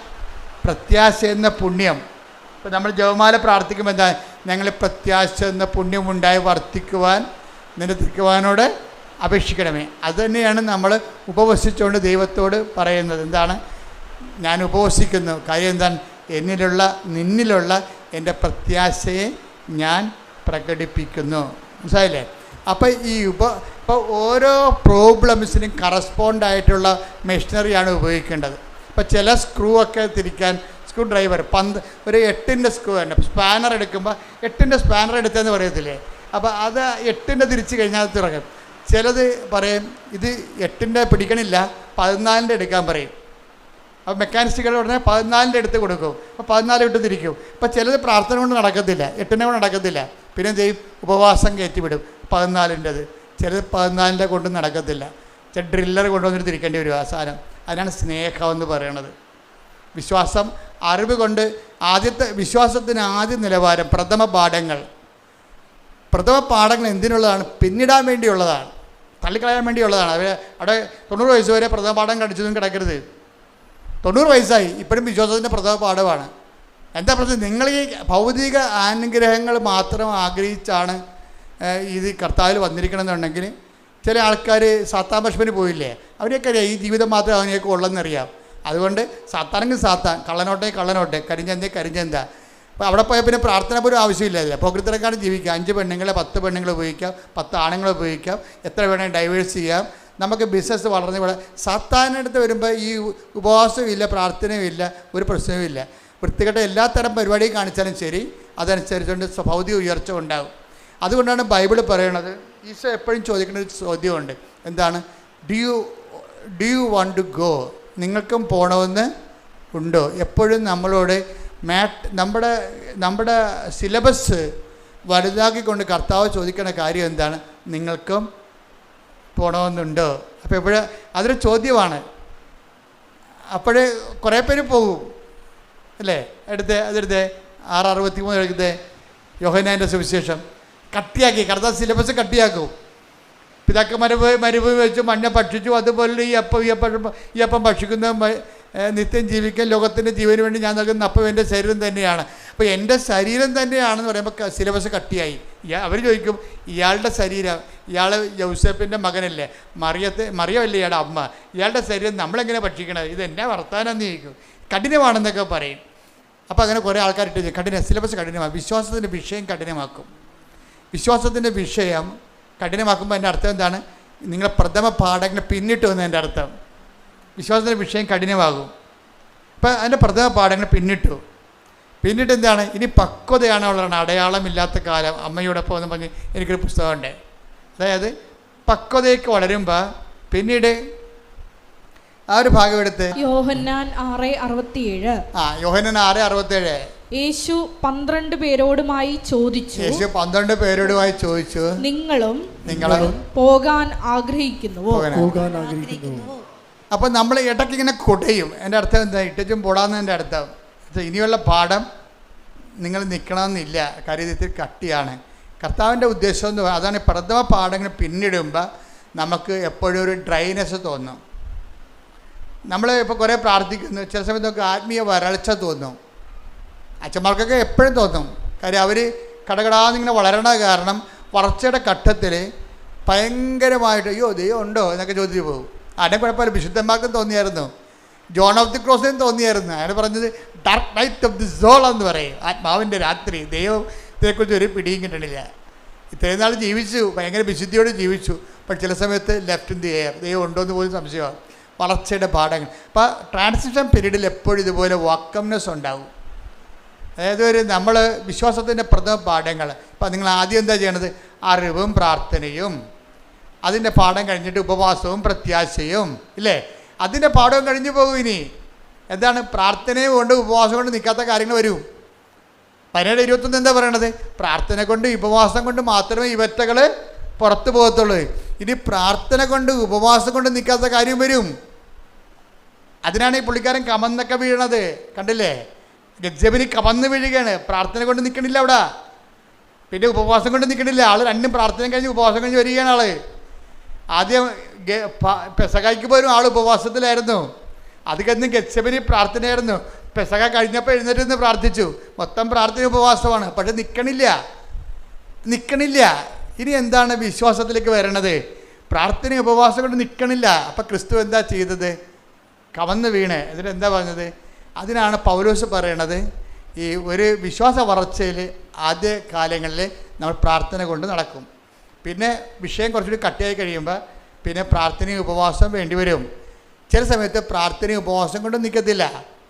പ്രത്യാശ എന്ന പുണ്യം. ഇപ്പോൾ നമ്മൾ ജപമാല പ്രാർത്ഥിക്കുമ്പോൾ എന്താ? ഞങ്ങൾ പ്രത്യാശ എന്ന പുണ്യമുണ്ടായി വർദ്ധിക്കുവാൻ നിരത്തിക്കുവാനോട് അപേക്ഷിക്കണമേ. അതുതന്നെയാണ് നമ്മൾ ഉപവസിച്ചുകൊണ്ട് ദൈവത്തോട് പറയുന്നത്. എന്താണ്? ഞാൻ ഉപവസിക്കുന്നു. കാര്യം എന്താണ്? നിന്നിലുള്ള എൻ്റെ പ്രത്യാശയെ ഞാൻ പ്രകടിപ്പിക്കുന്നു. മനസ്സിലായില്ലേ? അപ്പോൾ ഇപ്പോൾ ഓരോ പ്രോബ്ലംസിനും കറസ്പോണ്ടായിട്ടുള്ള മെഷീനറിയാണ് ഉപയോഗിക്കേണ്ടത്. ഇപ്പോൾ ചില സ്ക്രൂ ഒക്കെ തിരിക്കാൻ സ്ക്രൂ ഡ്രൈവർ ഒരു 8-ൻ്റെ സ്ക്രൂ തന്നെ സ്പാനർ എടുക്കുമ്പോൾ 8-ൻ്റെ സ്പാനർ എടുത്തതെന്ന് പറയത്തില്ലേ, അപ്പോൾ അത് 8-ൻ്റെ തിരിച്ച് കഴിഞ്ഞാൽ അത് തിറങ്ങും. ചിലത് പറയും ഇത് 8-ൻ്റെ പിടിക്കണില്ല 14-ൻ്റെ എടുക്കാൻ പറയും. അപ്പോൾ മെക്കാനിസ്റ്റുകൾ ഉടനെ 14-ൻ്റെ എടുത്ത് കൊടുക്കും. അപ്പോൾ 14 ഇട്ട് തിരിക്കും. അപ്പോൾ ചിലത് പ്രാർത്ഥന കൊണ്ട് നടക്കത്തില്ല, 8-ൻ്റെ കൊണ്ട് നടക്കത്തില്ല. പിന്നെ എന്ത് ചെയ്യും? ഉപവാസം കയറ്റിവിടും 14-ൻ്റെത്. ചിലത് 14-ൻ്റെ കൊണ്ട് നടക്കത്തില്ല, ചില ഡ്രില്ലർ കൊണ്ടുവന്നിട്ട് തിരിക്കേണ്ടി വരും ആ സാധനം. അതിനാണ് സ്നേഹം എന്ന് പറയണത്. വിശ്വാസം അറിവ് കൊണ്ട് വിശ്വാസത്തിന് ആദ്യ നിലവാരം പ്രഥമ പാഠങ്ങൾ എന്തിനുള്ളതാണ്? പിന്നിടാൻ വേണ്ടിയുള്ളതാണ്, തള്ളിക്കളയാൻ വേണ്ടിയുള്ളതാണ്. അവിടെ 90 വയസ്സ് വരെ പ്രഥമ പാഠം കടിച്ചതും കിടക്കരുത്. 90 വയസ്സായി ഇപ്പോഴും വിശ്വാസത്തിൻ്റെ പ്രഥമ പാഠമാണ്. എന്താ പ്രശ്നം? നിങ്ങൾ ഈ ഭൗതിക അനുഗ്രഹങ്ങൾ മാത്രം ആഗ്രഹിച്ചാണ് ഇത് കർത്താവിൽ വന്നിരിക്കണമെന്നുണ്ടെങ്കിൽ ചില ആൾക്കാർ സാത്താൻ ഭക്ഷണത്തിന് പോയില്ലേ, അവരെയൊക്കെ അറിയാം ഈ ജീവിതം മാത്രമേ അവനെയൊക്കെ ഉള്ളതെന്നറിയാം. അതുകൊണ്ട് സാത്താനെങ്കിൽ സാത്താൻ, കള്ളനോട്ടെ, കരിഞ്ചന്ത. അപ്പോൾ അവിടെ പോയാൽ പിന്നെ പ്രാർത്ഥന പോലും ആവശ്യമില്ല. പോക്കൃത്തിനെക്കാണ് ജീവിക്കാം. 5 പെണ്ണുങ്ങളെ 10 പെണ്ണുങ്ങളെ ഉപയോഗിക്കാം, 10 ആണുങ്ങളെ ഉപയോഗിക്കാം, എത്ര വേണമെങ്കിൽ ഡൈവേഴ്സ് ചെയ്യാം. നമുക്ക് ബിസിനസ് വളർന്ന് ഇവിടെ സാത്താനടുത്ത് വരുമ്പോൾ ഈ ഉപവാസവും ഇല്ല, പ്രാർത്ഥനയും ഇല്ല, ഒരു പ്രശ്നവും ഇല്ല. വൃത്തികെട്ട എല്ലാ തരം പരിപാടിയും കാണിച്ചാലും ശരി, അതനുസരിച്ചുകൊണ്ട് ഭൗതിക ഉയർച്ച ഉണ്ടാകും. അതുകൊണ്ടാണ് ബൈബിൾ പറയണത്. ഈശോ എപ്പോഴും ചോദിക്കുന്ന ഒരു ചോദ്യമുണ്ട്. എന്താണ്? Do you want to go? നിങ്ങൾക്കും പോകണമെന്ന് ഉണ്ടോ? എപ്പോഴും നമ്മളോട് നമ്മുടെ സിലബസ് വലുതാക്കിക്കൊണ്ട് കർത്താവ് ചോദിക്കുന്ന കാര്യം എന്താണ്? നിങ്ങൾക്കും പോകണമെന്നുണ്ടോ? അപ്പോൾ എപ്പോഴും അതൊരു ചോദ്യമാണ്. അപ്പോഴേ കുറേ പേര് പോകും അല്ലേ? അതെടുത്തേ 6:63 എടുത്തേ യോഹന്നാൻ്റെ സുവിശേഷം. കട്ടിയാക്കി കർത്താവ് സിലബസ് കട്ടിയാക്കും. പിതാക്കന്മാർ മരുഭൂമി വെച്ച് മഞ്ഞ ഭക്ഷിച്ചു, അതുപോലെ ഈ അപ്പം ഭക്ഷിക്കുന്ന നിത്യം ജീവിക്കാൻ ലോകത്തിൻ്റെ ജീവന് വേണ്ടി ഞാൻ നൽകുന്ന അപ്പം എൻ്റെ ശരീരം തന്നെയാണ്. അപ്പോൾ എൻ്റെ ശരീരം തന്നെയാണെന്ന് പറയുമ്പോൾ സിലബസ് കട്ടിയായി. അവർ ചോദിക്കും, ഇയാളുടെ ശരീരം, ഇയാൾ യൗസേപ്പിൻ്റെ മകനല്ലേ, മറിയമല്ലേ ഇയാളുടെ അമ്മ, ഇയാളുടെ ശരീരം നമ്മളെങ്ങനെ ഭക്ഷിക്കണത്? ഇത് എന്നാ വർത്താനം ചോദിക്കും. കഠിനമാണെന്നൊക്കെ പറയും. അപ്പോൾ അങ്ങനെ കുറേ ആൾക്കാർ സിലബസ് കഠിനമാക്കും. വിശ്വാസത്തിൻ്റെ വിഷയം കഠിനമാക്കും. വിശ്വാസത്തിൻ്റെ വിഷയം കഠിനമാക്കുമ്പോൾ എൻ്റെ അർത്ഥം എന്താണ്? നിങ്ങളെ പ്രഥമ പാഠങ്ങൾ പിന്നിട്ട് വന്നതിൻ്റെ അർത്ഥം വിശ്വാസത്തിൻ്റെ വിഷയം കഠിനമാകും. അപ്പം അതിൻ്റെ പ്രഥമ പാഠങ്ങൾ പിന്നിട്ട് എന്താണ്? ഇനി പക്വതയാണ് ഉള്ളതാണ്. അടയാളമില്ലാത്ത കാലം അമ്മയോടൊപ്പം എന്ന് പറഞ്ഞ് എനിക്കൊരു പുസ്തകമുണ്ട്. അതായത് പക്വതയ്ക്ക് വളരുമ്പോൾ പിന്നീട് ആ ഒരു ഭാഗം എടുത്ത് യോഹന്നാൻ 6:67. യോഹന്നാൻ 6:67. യേശു 12 പേരോടുമായി ചോദിച്ചു, നിങ്ങളും പോകാൻ ആഗ്രഹിക്കുന്നുവോ? അപ്പം നമ്മൾ ഇടയ്ക്ക് ഇങ്ങനെ കൊടയും. എൻ്റെ അർത്ഥം എന്താ? ഇട്ടും പോടാന്ന് എൻ്റെ അർത്ഥം. ഇനിയുള്ള പാഠം നിങ്ങൾ നിൽക്കണമെന്നില്ല, കാര്യം ഇത്തിരി കട്ടിയാണ്. കർത്താവിൻ്റെ ഉദ്ദേശം എന്ന് പറയുന്നത് അതാണ്. പ്രഥമ പാഠങ്ങൾ പിന്നിടുമ്പോൾ നമുക്ക് എപ്പോഴും ഒരു ഡ്രൈനെസ് തോന്നും. നമ്മൾ ഇപ്പോൾ കുറേ പ്രാർത്ഥിക്കുന്നു, ചില സമയത്ത് നമുക്ക് ആത്മീയ വരൾച്ച തോന്നും. അച്ഛന്മാർക്കൊക്കെ എപ്പോഴും തോന്നും. കാര്യം അവർ കടകടാന്നിങ്ങനെ വളരണ കാരണം വളർച്ചയുടെ ഘട്ടത്തിൽ ഭയങ്കരമായിട്ട് അയ്യോ ദൈവം ഉണ്ടോ എന്നൊക്കെ ചോദിച്ചു പോകും. ആരും കുഴപ്പമില്ല. വിശുദ്ധന്മാർക്കും തോന്നിയായിരുന്നു, ജോൺ ഓഫ് ദി ക്രോസിനും തോന്നിയായിരുന്നു. അയാൾ പറഞ്ഞത് dark night of the soul എന്ന് പറയും. ആത്മാവിൻ്റെ രാത്രി. ദൈവത്തെക്കുറിച്ച് ഒരു പിടിയും കിട്ടണില്ല. ഇത്രയും നാൾ ജീവിച്ചു, ഭയങ്കര വിശുദ്ധിയോട് ജീവിച്ചു. പക്ഷെ ചില സമയത്ത് ലെഫ്റ്റ് ഇൻ ദി എയർ, ദൈവം ഉണ്ടോ എന്ന് പോലും സംശയമാണ്. വളർച്ചയുടെ പാഠങ്ങൾ. അപ്പോൾ ട്രാൻസിഷൻ പീരീഡിൽ എപ്പോഴും ഇതുപോലെ വാക്കംനെസ് ഉണ്ടാവും. അതായത് നമ്മൾ വിശ്വാസത്തിൻ്റെ പ്രഥമ പാഠങ്ങൾ. ഇപ്പം നിങ്ങൾ ആദ്യം എന്താ ചെയ്യണത്? അറിവും പ്രാർത്ഥനയും. അതിൻ്റെ പാഠം കഴിഞ്ഞിട്ട് ഉപവാസവും പ്രത്യാശയും ഇല്ലേ? അതിൻ്റെ പാഠവും കഴിഞ്ഞു പോകും. ഇനി എന്താണ്? പ്രാർത്ഥനയും കൊണ്ട് ഉപവാസം കൊണ്ട് നിൽക്കാത്ത കാര്യങ്ങൾ വരും. 17:21 എന്താ പറയണത്? പ്രാർത്ഥന കൊണ്ട് ഉപവാസം കൊണ്ട് മാത്രമേ ഇവറ്റകൾ പുറത്തു പോകത്തുള്ളൂ. ഇനി പ്രാർത്ഥന കൊണ്ട് ഉപവാസം കൊണ്ട് നിൽക്കാത്ത കാര്യം വരും. അതിനാണ് ഈ പുള്ളിക്കാരൻ കമന്നൊക്കെ വീഴണത്. കണ്ടില്ലേ? ഗദ്ജബിന് കമന്ന് വീഴുകയാണ്. പ്രാർത്ഥന കൊണ്ട് നിൽക്കണില്ല അവിടെ, പിന്നെ ഉപവാസം കൊണ്ട് നിൽക്കണില്ല. ആൾ രണ്ടും പ്രാർത്ഥന കഴിഞ്ഞ് ഉപവാസം കഴിഞ്ഞ് വരികയാണ്. ആൾ ആദ്യം പെസകായ്ക്ക് പോലും ആൾ ഉപവാസത്തിലായിരുന്നു. അത് കഴിഞ്ഞ് ഗദ്ജബിന് പ്രാർത്ഥനയായിരുന്നു. പെസക കഴിഞ്ഞപ്പോൾ എഴുന്നേറ്റ് പ്രാർത്ഥിച്ചു. മൊത്തം പ്രാർത്ഥന ഉപവാസമാണ്. പക്ഷെ നിൽക്കണില്ല. ഇനി എന്താണ് വിശ്വാസത്തിലേക്ക് വരണത്? പ്രാർത്ഥന ഉപവാസം കൊണ്ട് നിൽക്കണില്ല. അപ്പം ക്രിസ്തു എന്താ ചെയ്തത്? കമന്ന് വീണ്. എന്നിട്ട് പറഞ്ഞത്? അതിനാണ് പൗലോസ് പറയണത്, ഈ ഒരു വിശ്വാസ വളർച്ചയിൽ ആദ്യ കാലങ്ങളിൽ നമ്മൾ പ്രാർത്ഥന കൊണ്ട് നടക്കും. പിന്നെ വിഷയം കുറച്ചുകൂടി കട്ടിയായി കഴിയുമ്പോൾ പിന്നെ പ്രാർത്ഥനയും ഉപവാസം വേണ്ടിവരും. ചില സമയത്ത് പ്രാർത്ഥനയും ഉപവാസം കൊണ്ടും നിൽക്കത്തില്ല.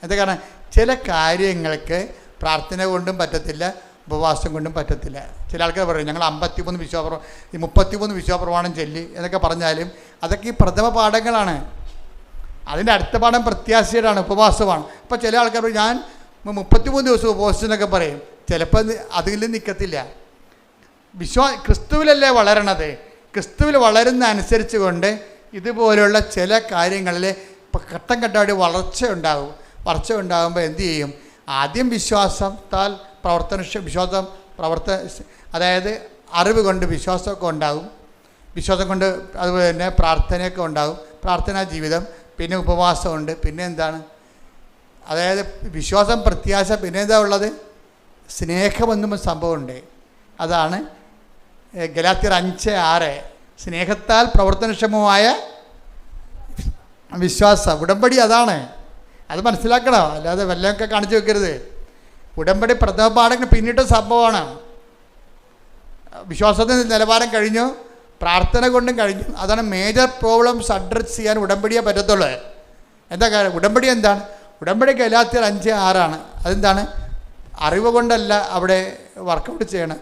എന്താ കാരണം? ചില കാര്യങ്ങൾക്ക് പ്രാർത്ഥന കൊണ്ടും പറ്റത്തില്ല, ഉപവാസം കൊണ്ടും പറ്റത്തില്ല. ചില ആൾക്കാർ പറയും ഞങ്ങൾ 33 വിശ്വാസപ്രമാണം ചൊല്ലി എന്നൊക്കെ പറഞ്ഞാലും അതൊക്കെ ഈ പ്രഥമ പാഠങ്ങളാണ്. അതിൻ്റെ അടുത്ത പാഠം പ്രത്യാശയുടെയാണ്, ഉപവാസമാണ്. അപ്പോൾ ചില ആൾക്കാർ പറയും ഞാൻ 33 ദിവസം ഉപവാസിച്ചെന്നൊക്കെ പറയും. ചിലപ്പോൾ അതിൽ നിൽക്കത്തില്ല. ക്രിസ്തുവിലല്ലേ വളരണത്. ക്രിസ്തുവിൽ വളരുന്ന അനുസരിച്ച് കൊണ്ട് ഇതുപോലെയുള്ള ചില കാര്യങ്ങളിൽ ഘട്ടം ഘട്ടമായിട്ട് വളർച്ച ഉണ്ടാകുമ്പോൾ എന്തു ചെയ്യും? ആദ്യം വിശ്വാസത്താൽ അതായത് അറിവ് കൊണ്ട് വിശ്വാസമൊക്കെ ഉണ്ടാകും. വിശ്വാസം കൊണ്ട് അതുപോലെ തന്നെ പ്രാർത്ഥനയൊക്കെ ഉണ്ടാകും, പ്രാർത്ഥനാ ജീവിതം. പിന്നെ ഉപവാസമുണ്ട്. പിന്നെ എന്താണ്? അതായത് വിശ്വാസം, പ്രത്യാശ. പിന്നെ എന്താ ഉള്ളത്? സ്നേഹമെന്നും സംഭവമുണ്ട്. അതാണ് ഗലാത്യർ 5:6. സ്നേഹത്താൽ പ്രവർത്തനക്ഷമമായ വിശ്വാസം. ഉടമ്പടി അതാണ്. അത് മനസ്സിലാക്കണം. അല്ലാതെ വല്ലതൊക്കെ കാണിച്ചു വെക്കരുത്. ഉടമ്പടി പ്രഥമ പാഠങ്ങൾ പിന്നിട്ട സംഭവമാണ്. വിശ്വാസത്തിൻ്റെ നിലവാരം കഴിഞ്ഞു, പ്രാർത്ഥന കൊണ്ടും കഴിഞ്ഞു. അതാണ് മേജർ പ്രോബ്ലംസ് അഡ്രസ്സ് ചെയ്യാൻ ഉടമ്പടിയെ പറ്റത്തുള്ളൂ. എന്താ കാര്യം? ഉടമ്പടി എന്താണ്? ഉടമ്പടി ഗലാത്യർ 5:6. അതെന്താണ്? അറിവ് കൊണ്ടല്ല അവിടെ വർക്കൗട്ട് ചെയ്യണം,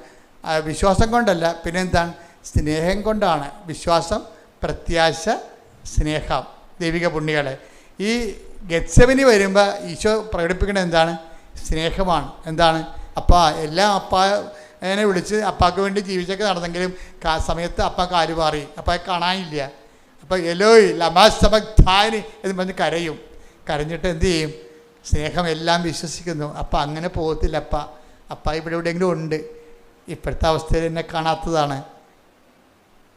വിശ്വാസം കൊണ്ടല്ല. പിന്നെ എന്താണ്? സ്നേഹം കൊണ്ടാണ്. വിശ്വാസം, പ്രത്യാശ, സ്നേഹം. ദൈവിക പുണ്യങ്ങളെ ഈ ഗെത്സെമനി വരുമ്പോൾ ഈശോ പ്രകടിപ്പിക്കുന്നത് എന്താണ്? സ്നേഹമാണ്. എന്താണ്? എല്ലാം അപ്പാനെ വിളിച്ച് അപ്പാക്ക് വേണ്ടി ജീവിച്ചൊക്കെ നടന്നെങ്കിലും സമയത്ത് അപ്പ കാല് മാറി, അപ്പായെ കാണാനില്ല. അപ്പോൾ എലോയ് ലമാസമക്താനി എന്ന് പറഞ്ഞ് കരഞ്ഞിട്ട് എന്തു ചെയ്യും? സ്നേഹം എല്ലാം വിശ്വസിക്കുന്നു. അപ്പം അങ്ങനെ പോകത്തില്ല. അപ്പ ഇവിടെ എവിടെയെങ്കിലും ഉണ്ട്. ഇപ്പോഴത്തെ അവസ്ഥയിൽ എന്നെ കാണാത്തതാണ്.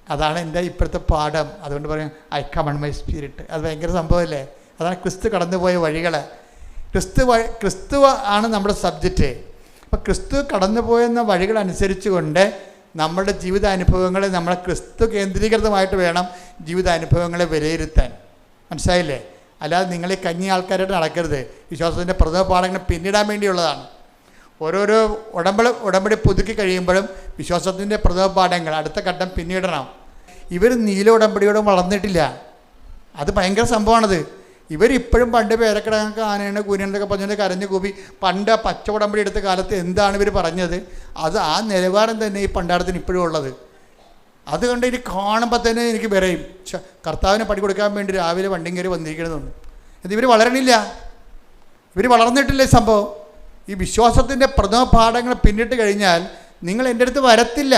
അതാണ് എൻ്റെ ഇപ്പോഴത്തെ പാഠം. അതുകൊണ്ട് പറയും I come on my spirit. അത് ഭയങ്കര സംഭവമല്ലേ? അതാണ് ക്രിസ്തു കടന്നുപോയ വഴികൾ. ക്രിസ്തു ആണ് നമ്മുടെ സബ്ജക്റ്റ്. അപ്പോൾ ക്രിസ്തു കടന്നുപോയെന്ന വഴികൾ അനുസരിച്ച് കൊണ്ട് നമ്മുടെ ജീവിതാനുഭവങ്ങളെ നമ്മളെ ക്രിസ്തു കേന്ദ്രീകൃതമായിട്ട് വേണം ജീവിതാനുഭവങ്ങളെ വിലയിരുത്താൻ. മനസ്സിലായില്ലേ? അല്ലാതെ നിങ്ങൾ ഈ കഞ്ഞി ആൾക്കാരായിട്ട് നടക്കരുത്. വിശ്വാസത്തിൻ്റെ പ്രഥമ പാഠങ്ങൾ പിന്നിടാൻ വേണ്ടിയുള്ളതാണ്. ഓരോരോ ഉടമ്പടി പുതുക്കി കഴിയുമ്പോഴും വിശ്വാസത്തിൻ്റെ പ്രഥമ പാഠങ്ങൾ അടുത്ത ഘട്ടം പിന്നിടണം. ഇവർ നീല ഉടമ്പടിയോടെ വളർന്നിട്ടില്ല. അത് ഭയങ്കര സംഭവമാണത്. ഇവരിപ്പോഴും പണ്ട് പേരക്കിടങ്ങൾക്ക് ആനയാണ് കൂനൊക്കെ പറഞ്ഞത് കരഞ്ഞു കൂപ്പി പണ്ട് പച്ച ഉടമ്പടി എടുത്ത കാലത്ത് എന്താണ് ഇവർ പറഞ്ഞത്, അത് ആ നിലവാരം തന്നെ ഈ പണ്ടാരത്തിന് ഇപ്പോഴും ഉള്ളത്. അതുകൊണ്ട് ഇനി കാണുമ്പോൾ തന്നെ എനിക്ക് പറയും കർത്താവിനെ പടി കൊടുക്കാൻ വേണ്ടി രാവിലെ വണ്ടിയും കയറി വന്നിരിക്കണമെന്ന്. ഇത് ഇവർ വളരണില്ല, ഇവർ വളർന്നിട്ടില്ല. ഈ സംഭവം ഈ വിശ്വാസത്തിൻ്റെ പ്രഥമ പാഠങ്ങൾ പിന്നിട്ട് കഴിഞ്ഞാൽ നിങ്ങൾ എൻ്റെ അടുത്ത് വരത്തില്ല.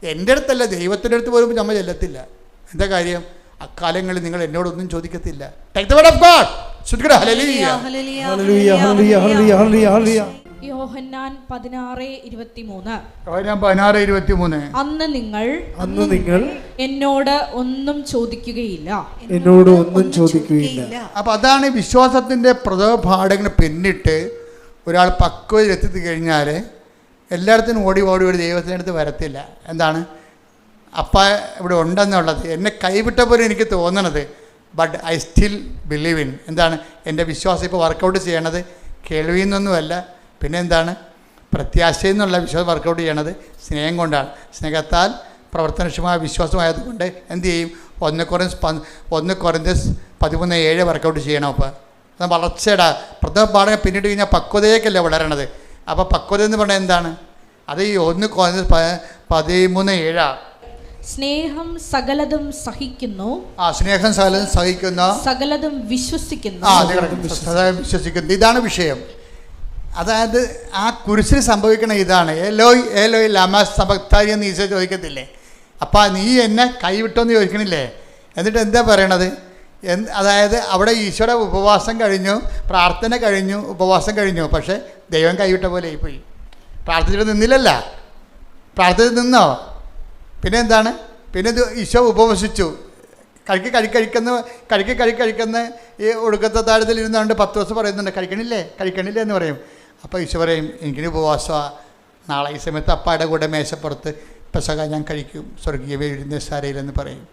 എൻ്റെ അടുത്തല്ല, ദൈവത്തിൻ്റെ അടുത്ത് പോലും നമ്മൾ ചെല്ലത്തില്ല. എന്താ കാര്യം? അക്കാലങ്ങളിൽ നിങ്ങൾ എന്നോടൊന്നും ചോദിക്കത്തില്ല. Take the word of God. Hallelujah hallelujah hallelujah hallelujah. Yohannan 16:23. അന്ന് നിങ്ങൾ എന്നോട് ഒന്നും ചോദിക്കുകയില്ല. അപ്പം അതാണ് വിശ്വാസത്തിൻ്റെ പ്രഥമ പാഠങ്ങൾ പിന്നിട്ട് ഒരാൾ പക്വതയിലെത്തി കഴിഞ്ഞാൽ എല്ലായിടത്തും ഓടി ദൈവത്തിൻ്റെ അടുത്ത് വരത്തില്ല. എന്താണ്? അപ്പ ഇവിടെ ഉണ്ടെന്നുള്ളത് എന്നെ കൈവിട്ട പോലെ എനിക്ക് തോന്നണത്, but I still believe in. എന്താണ്? എൻ്റെ വിശ്വാസം ഇപ്പോൾ വർക്കൗട്ട് ചെയ്യണത് കേൾവിയിൽ നിന്നൊന്നുമല്ല, പിന്നെ എന്താണ്? പ്രത്യാശയിൽ നിന്നുള്ള വിശ്വാസം വർക്കൗട്ട് ചെയ്യണത് സ്നേഹം കൊണ്ടാണ്. സ്നേഹത്താൽ പ്രവർത്തനക്ഷമമായ വിശ്വാസമായതുകൊണ്ട് എന്ത് ചെയ്യും? 1 Corinthians 13:7 വർക്കൗട്ട് ചെയ്യണം. അപ്പോൾ അത് വളർച്ചയുടെ പ്രഥമ പാഠങ്ങൾ പിന്നിട്ട് കഴിഞ്ഞാൽ പക്വതയേക്കല്ലേ വളരണത്. അപ്പോൾ പക്വത എന്ന് പറഞ്ഞാൽ എന്താണ്? അത് ഈ 1 Corinthians 13:7. സ്നേഹം സകലതും സഹിക്കുന്നു. സ്നേഹം സകലതും സഹിക്കുന്നു, സകലതും വിശ്വസിക്കുന്നു. വിശ്വസിക്കുന്നു. ഇതാണ് വിഷയം. അതായത് ആ കുരിശിൽ സംഭവിക്കണ ഇതാണ്. ഏലോയ് ഏലോയ് ലമാ സബക്താനി എന്ന് ഈശോ ചോദിക്കത്തില്ലേ? അപ്പം നീ എന്നെ കൈവിട്ടോന്ന് ചോദിക്കണില്ലേ? എന്നിട്ട് എന്താ പറയണത്? അതായത് അവിടെ ഈശോയുടെ ഉപവാസം കഴിഞ്ഞു, പ്രാർത്ഥന കഴിഞ്ഞു, ഉപവാസം കഴിഞ്ഞു. പക്ഷേ ദൈവം കൈവിട്ട പോലെ ആയിപ്പോയി. പ്രാർത്ഥിച്ചിട്ട് നിന്നില്ലല്ല. പ്രാർത്ഥിച്ച് നിന്നോ? പിന്നെ എന്താണ്? പിന്നെ ഇത് ഈശോ ഉപവസിച്ചു. കഴിക്കുന്ന ഈ ഒടുക്കത്തെ താഴത്തിൽ ഇരുന്നുകൊണ്ട് 10 ദിവസം പറയുന്നുണ്ട് കഴിക്കണില്ലേ എന്ന് പറയും. അപ്പോൾ ഈശോ പറയും എനിക്കിനി ഉപവാസമാണ്, നാളെ ഈ സമയത്ത് അപ്പായുടെ കൂടെ മേശപ്പുറത്ത് പെസക ഞാൻ കഴിക്കും, സ്വർഗീയ എഴുന്നേശാരയിലെന്ന് പറയും.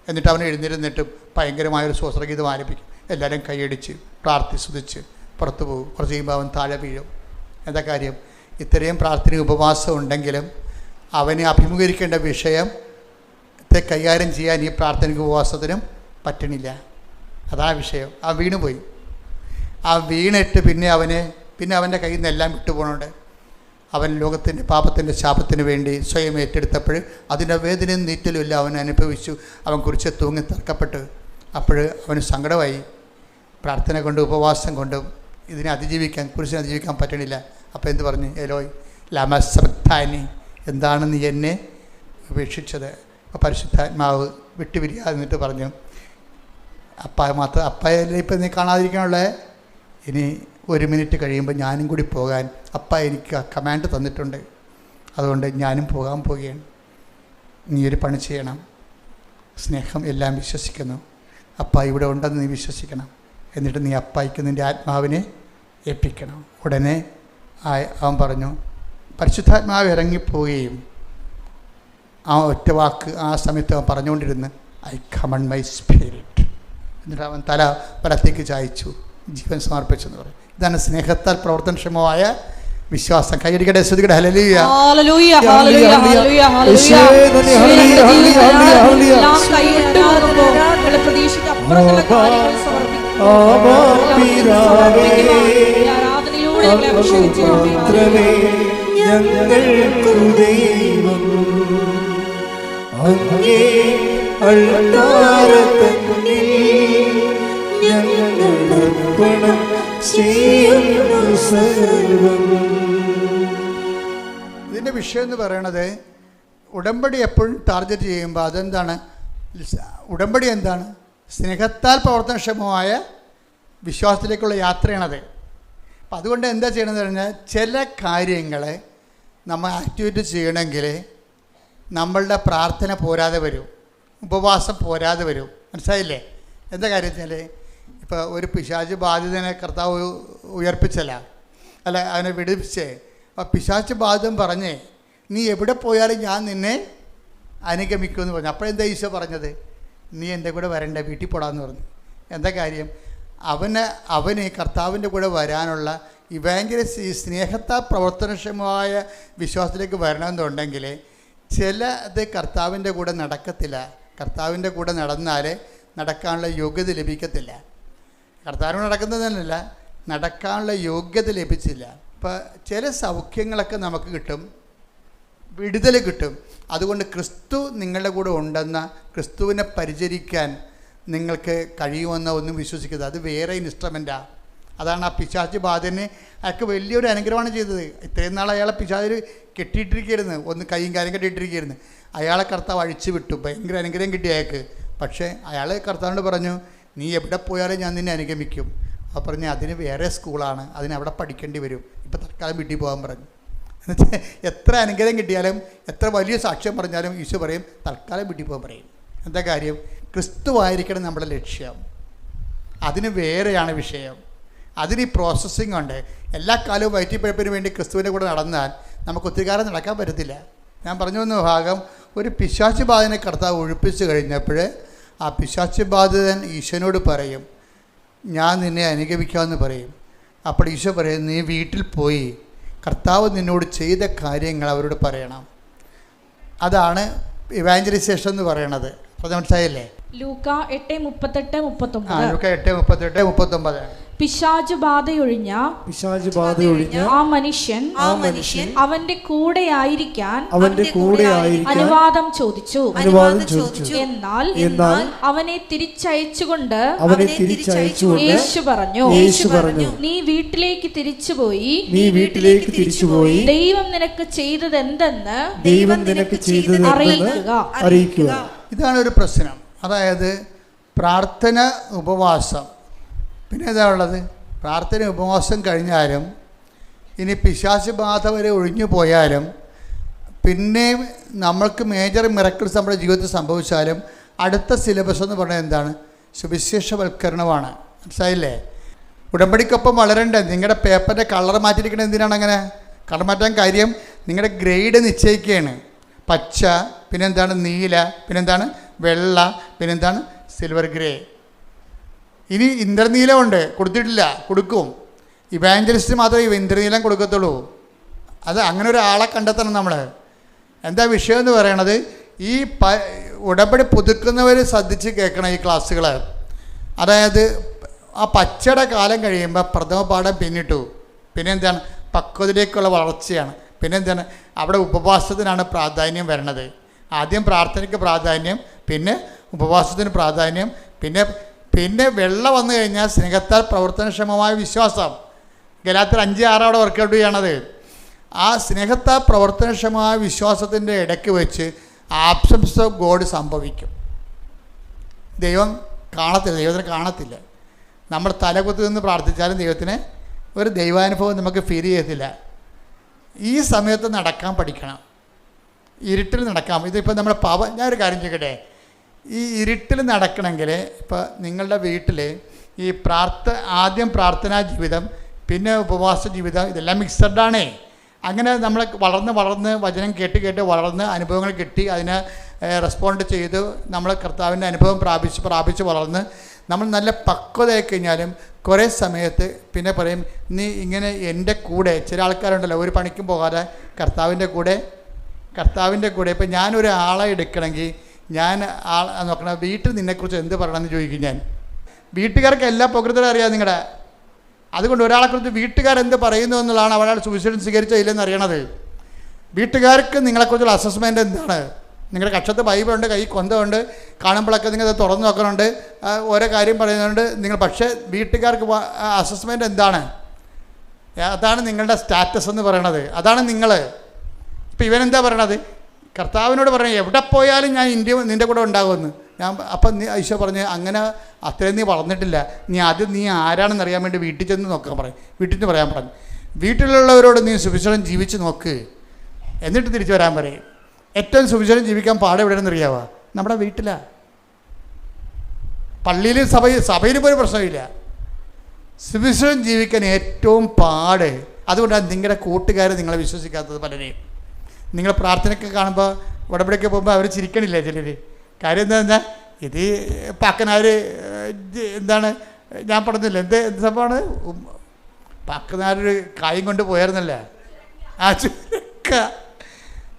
എന്നിട്ട് അവൻ എഴുന്നേരുന്നിട്ട് ഭയങ്കരമായൊരു സ്വസ്ത്രഗീതം ആരംഭിക്കും. എല്ലാവരും കൈയടിച്ച് സ്തുതിച്ച് പുറത്തു പോകും. കുറച്ച് കഴിയുമ്പോൾ അവൻ താഴെ വീഴും. എന്താ കാര്യം? ഇത്രയും പ്രാർത്ഥനയും ഉപവാസം ഉണ്ടെങ്കിലും അവന് അഭിമുഖീകരിക്കേണ്ട വിഷയത്തെ കൈകാര്യം ചെയ്യാൻ ഈ പ്രാർത്ഥനയ്ക്ക് ഉപവാസത്തിനും പറ്റണില്ല. അതാ വിഷയം. ആ വീണുപോയി. ആ വീണിട്ട് പിന്നെ അവൻ്റെ കയ്യിൽ നിന്ന് എല്ലാം വിട്ടുപോകണുണ്ട്. അവൻ ലോകത്തിൻ്റെ പാപത്തിൻ്റെ ശാപത്തിന് വേണ്ടി സ്വയം ഏറ്റെടുത്തപ്പോൾ അതിൻ്റെ വേദനയും നീറ്റലും എല്ലാം അവൻ അനുഭവിച്ചു. അവൻ കുറിച്ച് തൂങ്ങി തർക്കപ്പെട്ട്. അപ്പോൾ അവന് സങ്കടമായി. പ്രാർത്ഥന കൊണ്ടും ഉപവാസം കൊണ്ടും കുരിശിനെ അതിജീവിക്കാൻ പറ്റണില്ല. അപ്പോൾ എന്ത് പറഞ്ഞു? എലോയ് ലമ സബക്താനി, എന്താണ് നീ എന്നെ ഉപേക്ഷിച്ചത്? അപ്പോൾ പരിശുദ്ധാത്മാവ് വിട്ടുപിരിയാതിട്ട് പറഞ്ഞു, അപ്പായല്ലേ ഇപ്പം നീ കാണാതിരിക്കാനുള്ളത്, ഇനി 1 മിനിറ്റ് കഴിയുമ്പോൾ ഞാനും കൂടി പോകാൻ അപ്പ എനിക്ക് ആ കമാൻഡ് തന്നിട്ടുണ്ട്. അതുകൊണ്ട് ഞാനും പോകാൻ പോവുകയാണ്. നീ ഒരു പണി ചെയ്യണം. സ്നേഹം എല്ലാം വിശ്വസിക്കുന്നു. അപ്പ ഇവിടെ ഉണ്ടെന്ന് നീ വിശ്വസിക്കണം. എന്നിട്ട് നീ അപ്പായിക്ക് നിൻ്റെ ആത്മാവിനെ ഏൽപ്പിക്കണം. ഉടനെ അവൻ പറഞ്ഞു. പരിശുദ്ധാത്മാവ് ഇറങ്ങിപ്പോവുകയും ആ ഒറ്റ വാക്ക് ആ സമയത്ത് അവൻ പറഞ്ഞുകൊണ്ടിരുന്ന്, ഐ കമൺ മൈ സ്പിരിറ്റ്. എന്നിട്ട് അവൻ തല വലത്തേക്ക് ചായച്ചു, ജീവൻ സമർപ്പിച്ചെന്ന് പറയും. ഇതാണ് സ്നേഹത്താൽ പ്രവർത്തനക്ഷമമായ വിശ്വാസം. കൈയടിക്കട്ടെ, ശ്രുതികടെ hallelujah. Hallelujah, hallelujah, hallelujah, hallelujah. എല്ലാം കൈയിട്ട് പോകുമ്പോൾ നിങ്ങളുടെ പ്രതീക്ഷയ്ക്ക് അപ്പുറത്തുള്ള കാര്യങ്ങൾ സമർപ്പിക്കും. ആരാധനയിലൂടെ ഞങ്ങളെ അഭിഷേകിച്ചു. ഞങ്ങൾക്കു ദൈവം അങ്ങേ അൾത്താരതന്നിൽ ഞങ്ങളർപ്പണം ചെയ്യുന്നു സർവം. ഇതിൻ്റെ വിഷയം എന്ന് പറയണത്, ഉടമ്പടി എപ്പോഴും ടാർഗറ്റ് ചെയ്യുമ്പോൾ അതെന്താണ്? ഉടമ്പടി എന്താണ്? സ്നേഹത്താൽ പ്രവർത്തനക്ഷമമായ വിശ്വാസത്തിലേക്കുള്ള യാത്രയാണത്. അപ്പം അതുകൊണ്ട് എന്താ ചെയ്യണമെന്ന് പറഞ്ഞാൽ, ചില കാര്യങ്ങളെ നമ്മൾ ആക്ടിവേറ്റ് ചെയ്യണമെങ്കിൽ നമ്മളുടെ പ്രാർത്ഥന പോരാതെ വരും, ഉപവാസം പോരാതെ വരും. മനസ്സിലായില്ലേ? എന്താ കാര്യം വെച്ചാൽ, ഇപ്പോൾ ഒരു പിശാച് ബാധിതനെ കർത്താവ് ഉയർപ്പിച്ചല്ല, അല്ല അവനെ വിടുവിച്ചേ. അപ്പോൾ പിശാച് ബാധിതൻ പറഞ്ഞേ, നീ എവിടെ പോയാലും ഞാൻ നിന്നെ അനുഗമിക്കുമെന്ന് പറഞ്ഞു. അപ്പോഴെന്താ ഈശോ പറഞ്ഞത്? നീ എൻ്റെ കൂടെ വരണ്ട, വീട്ടിൽ പോടാന്ന് പറഞ്ഞു. എന്താ കാര്യം? അവന് കർത്താവിൻ്റെ കൂടെ വരാനുള്ള ഇവാഞ്ചലിസ്റ്റ്, ഈ സ്നേഹത്താൽ പ്രവർത്തനക്ഷമമായ വിശ്വാസത്തിലേക്ക് വരണമെന്നുണ്ടെങ്കിൽ ചിലത് കർത്താവിൻ്റെ കൂടെ നടക്കത്തില്ല. കർത്താവിൻ്റെ കൂടെ നടന്നാൽ നടക്കാനുള്ള യോഗ്യത ലഭിക്കത്തില്ല. കർത്താവിന് നടക്കുന്നതല്ല, നടക്കാനുള്ള യോഗ്യത ലഭിച്ചില്ല. ഇപ്പോൾ ചില സൗഖ്യങ്ങളൊക്കെ നമുക്ക് കിട്ടും, വിടുതൽ കിട്ടും. അതുകൊണ്ട് ക്രിസ്തു നിങ്ങളുടെ കൂടെ ഉണ്ടെന്ന, ക്രിസ്തുവിനെ പരിചരിക്കാൻ നിങ്ങൾക്ക് കഴിയുമെന്ന ഒന്നും വിശ്വസിക്കരുത്. അത് വേറെ ഇൻസ്ട്രുമെൻറ്റാണ്. അതാണ് ആ പിശാച് ബാധനെ അയാൾക്ക് വലിയൊരു അനുഗ്രഹമാണ് ചെയ്തത്. ഇത്രയും നാൾ അയാളെ പിശാച് കെട്ടിയിട്ടിരിക്കുകയായിരുന്നു, ഒന്ന് കൈയും കാര്യം കെട്ടിയിട്ടിരിക്കുകയായിരുന്നു. അയാളെ കർത്താവ് അഴിച്ചു വിട്ടു, ഭയങ്കര അനുഗ്രഹം കിട്ടി അയാൾക്ക്. പക്ഷേ അയാൾ കർത്താവിനോട് പറഞ്ഞു, നീ എവിടെ പോയാലും ഞാൻ നിന്നെ അനുഗമിക്കും. അപ്പോൾ പറഞ്ഞു, അതിന് വേറെ സ്കൂളാണ്, അതിനവിടെ പഠിക്കേണ്ടി വരും, ഇപ്പോൾ തൽക്കാലം വീട്ടിൽ പോകാൻ പറഞ്ഞു. എന്നുവെച്ചാൽ എത്ര അനുഗ്രഹം കിട്ടിയാലും എത്ര വലിയ സാക്ഷ്യം പറഞ്ഞാലും ഈശോ പറയും തൽക്കാലം വീട്ടിൽ പോകാൻ പറയും. എന്താ കാര്യം? ക്രിസ്തുവായിരിക്കണം നമ്മുടെ ലക്ഷ്യം. അതിന് വേറെയാണ് വിഷയം. അതിന് ഈ പ്രോസസ്സിംഗ് ഉണ്ട്. എല്ലാ കാലവും വയറ്റിപ്പഴപ്പിന് വേണ്ടി ക്രിസ്തുവിൻ്റെ കൂടെ നടന്നാൽ നമുക്ക് ഒത്തിരി കാലം നടക്കാൻ പറ്റത്തില്ല. ഞാൻ പറഞ്ഞു വന്ന ഭാഗം, ഒരു പിശാച് ബാധനെ കർത്താവ് ഒഴിപ്പിച്ച് കഴിഞ്ഞപ്പോൾ ആ പിശാച് ബാധിതൻ ഈശോനോട് പറയും, ഞാൻ നിന്നെ അനുഗമിക്കാമെന്ന് പറയും. അപ്പോൾ ഈശോ പറയും, നീ വീട്ടിൽ പോയി കർത്താവ് നിന്നോട് ചെയ്ത കാര്യങ്ങൾ അവരോട് പറയണം. അതാണ് ഇവാഞ്ചലൈസേഷൻ എന്ന് പറയണത്. അപ്പോൾ മനസ്സിലായില്ലേ? ലൂക്ക 8:38-39. ലൂക്ക 8:38-39. പിശാച് ബാധയൊഴിഞ്ഞ ആ മനുഷ്യൻ അവന്റെ കൂടെ ആയിരിക്കാൻ അനുവാദം ചോദിച്ചു. എന്നാൽ അവനെ തിരിച്ചയച്ചുകൊണ്ട് യേശു പറഞ്ഞു, നീ വീട്ടിലേക്ക് തിരിച്ചുപോയി ദൈവം നിനക്ക് ചെയ്തത് എന്തെന്ന് അറിയിക്കുക. ഇതാണ് ഒരു പ്രശ്നം. അതായത് പ്രാർത്ഥന, ഉപവാസം. പിന്നെ എന്താ ഉള്ളത്? പ്രാർത്ഥന ഉപവാസം കഴിഞ്ഞാലും ഇനി പിശാച് ബാധ വരെ ഒഴിഞ്ഞു പോയാലും പിന്നെയും നമ്മൾക്ക് മേജർ മിറക്കിൾസ് നമ്മുടെ ജീവിതത്തിൽ സംഭവിച്ചാലും അടുത്ത സിലബസ് എന്ന് പറഞ്ഞാൽ എന്താണ്? സുവിശേഷവൽക്കരണമാണ്. മനസ്സിലായില്ലേ? ഉടമ്പടിക്കൊപ്പം വളരണ്ടേ? നിങ്ങളുടെ പേപ്പറിൻ്റെ കളർ മാറ്റിയിരിക്കുന്നത് എന്തിനാണ്? അങ്ങനെ കളർ മാറ്റാൻ കാര്യം നിങ്ങളുടെ ഗ്രേഡ് നിശ്ചയിക്കുകയാണ്. പച്ച, പിന്നെന്താണ് നീല, പിന്നെന്താണ് വെള്ള, പിന്നെന്താണ് സിൽവർ ഗ്രേ. ഇനി ഇന്ദ്രനീലമുണ്ട്, കൊടുത്തിട്ടില്ല, കൊടുക്കും. ഇവാഞ്ചലിസ്റ്റ് മാത്രമേ ഇന്ദ്രനീലം കൊടുക്കത്തുള്ളൂ. അത് അങ്ങനെ ഒരാളെ കണ്ടെത്തണം നമ്മൾ. എന്താ വിഷയം എന്ന് പറയണത്? ഈ ഉടമ്പടി പുതുക്കുന്നവർ ശ്രദ്ധിച്ച് കേൾക്കണം ഈ ക്ലാസ്സുകൾ. അതായത് ആ പച്ചയുടെ കാലം കഴിയുമ്പോൾ പ്രഥമ പാഠം പിന്നിട്ടു. പിന്നെ എന്താണ്? പക്വതയിലേക്കുള്ള വളർച്ചയാണ്. പിന്നെ എന്താണ്? അവിടെ ഉപവാസത്തിനാണ് പ്രാധാന്യം വരണത്. ആദ്യം പ്രാർത്ഥനയ്ക്ക് പ്രാധാന്യം, പിന്നെ ഉപവാസത്തിന് പ്രാധാന്യം, പിന്നെ വെള്ളം വന്നു കഴിഞ്ഞാൽ സ്നേഹത്താൽ പ്രവർത്തനക്ഷമമായ വിശ്വാസം. ഗലാത്യർ 5:6 അവിടെ വർക്കൗട്ട് ചെയ്യണത്. ആ സ്നേഹത്താൽ പ്രവർത്തനക്ഷമമായ വിശ്വാസത്തിൻ്റെ ഇടയ്ക്ക് വെച്ച് ആബ്സൻസ് ഓഫ് ഗോഡ് സംഭവിക്കും. ദൈവത്തിന് കാണത്തില്ല. നമ്മൾ തലകുത്തി നിന്ന് പ്രാർത്ഥിച്ചാലും ദൈവത്തിന് ഒരു ദൈവാനുഭവം നമുക്ക് ഫീൽ ചെയ്യത്തില്ല. ഈ സമയത്ത് നടക്കാൻ പഠിക്കണം, ഇരുട്ടിൽ നടക്കാം. ഇതിപ്പോൾ നമ്മൾ ഞാനൊരു കാര്യം ചെയ്യട്ടെ, ഈ ഇരുട്ടിൽ നടക്കണമെങ്കിൽ ഇപ്പോൾ നിങ്ങളുടെ വീട്ടിൽ ഈ ആദ്യം പ്രാർത്ഥനാ ജീവിതം, പിന്നെ ഉപവാസ ജീവിതം, ഇതെല്ലാം മിക്സഡാണേ. അങ്ങനെ നമ്മൾ വളർന്ന് വചനം കേട്ട് വളർന്ന് അനുഭവങ്ങൾ കിട്ടി, അതിനെ റെസ്പോണ്ട് ചെയ്ത് നമ്മൾ കർത്താവിൻ്റെ അനുഭവം പ്രാപിച്ച് വളർന്ന് നമ്മൾ നല്ല പക്വതയായി കഴിഞ്ഞാലും കുറേ സമയത്ത് പിന്നെ പറയും, നീ ഇങ്ങനെ എൻ്റെ കൂടെ. ചില ആൾക്കാരുണ്ടല്ലോ ഒരു പണിക്കും പോകാതെ കർത്താവിൻ്റെ കൂടെ. ഇപ്പം ഞാനൊരു ആളെ എടുക്കണമെങ്കിൽ ഞാൻ നോക്കണം, വീട്ടിൽ നിന്നെക്കുറിച്ച് എന്ത് പറയണമെന്ന് ചോദിക്കും ഞാൻ. വീട്ടുകാർക്ക് എല്ലാ പ്രകൃതവും അറിയാം നിങ്ങളുടെ. അതുകൊണ്ട് ഒരാളെക്കുറിച്ച് വീട്ടുകാരെന്ത് പറയുന്നു എന്നുള്ളതാണ് അവരാൾ സുവിശേഷം സ്വീകരിച്ചോ ഇല്ലെന്ന് അറിയണത്. വീട്ടുകാർക്ക് നിങ്ങളെക്കുറിച്ചുള്ള അസസ്മെൻ്റ് എന്താണ്? നിങ്ങളുടെ കക്ഷത്ത് ബൈബിളുണ്ട്, കൈ കൊന്തമുണ്ട്, കാണുമ്പോഴൊക്കെ നിങ്ങൾ തുറന്നു നോക്കുന്നുണ്ട്, ഓരോ കാര്യം പറയുന്നുണ്ട് നിങ്ങൾ. പക്ഷേ വീട്ടുകാർക്ക് അസസ്മെൻ്റ് എന്താണ്? അതാണ് നിങ്ങളുടെ സ്റ്റാറ്റസ് എന്ന് പറയണത്. അതാണ് നിങ്ങൾ. ഇപ്പം ഇവനെന്താ പറയണത്? കർത്താവിനോട് പറഞ്ഞു, എവിടെ പോയാലും ഞാൻ നിൻ്റെ കൂടെ ഉണ്ടാകുമെന്ന്. അപ്പം ഈശോ പറഞ്ഞ്, അങ്ങനെ അത്രയും നീ വളർന്നിട്ടില്ല, നീ ആരാണെന്ന് അറിയാൻ വേണ്ടി വീട്ടിൽ ചെന്ന് നോക്കാൻ പറയും. വീട്ടിൽ നിന്ന് പറയാൻ പറഞ്ഞു. വീട്ടിലുള്ളവരോട് നീ സുവിശേഷം ജീവിച്ച് നോക്ക്, എന്നിട്ട് തിരിച്ചു വരാൻ പറയും. ഏറ്റവും സുവിശേഷം ജീവിക്കാൻ പാട് എവിടെയെന്ന് അറിയാവാ? നമ്മുടെ വീട്ടിലാണ്. പള്ളിയിൽ സഭയിൽ പോലും പ്രശ്നമില്ല. സുവിശേഷം ജീവിക്കാൻ ഏറ്റവും പാട്. അതുകൊണ്ടാണ് നിങ്ങളുടെ കൂട്ടുകാർ നിങ്ങളെ വിശ്വസിക്കാത്തത്. പലരെയും നിങ്ങൾ പ്രാർത്ഥനയ്ക്ക് കാണുമ്പോൾ ഉടമ്പടിക്ക് പോകുമ്പോൾ അവർ ചിരിക്കണില്ലേ ചിലർ. കാര്യം എന്താണെന്നാൽ ഇത് പാക്കനാർ എന്താണ് ഞാൻ പറഞ്ഞില്ല, എന്ത് സംഭവമാണ്? പാക്കനാരൊരു കായും കൊണ്ട് പോയായിരുന്നല്ല, ആ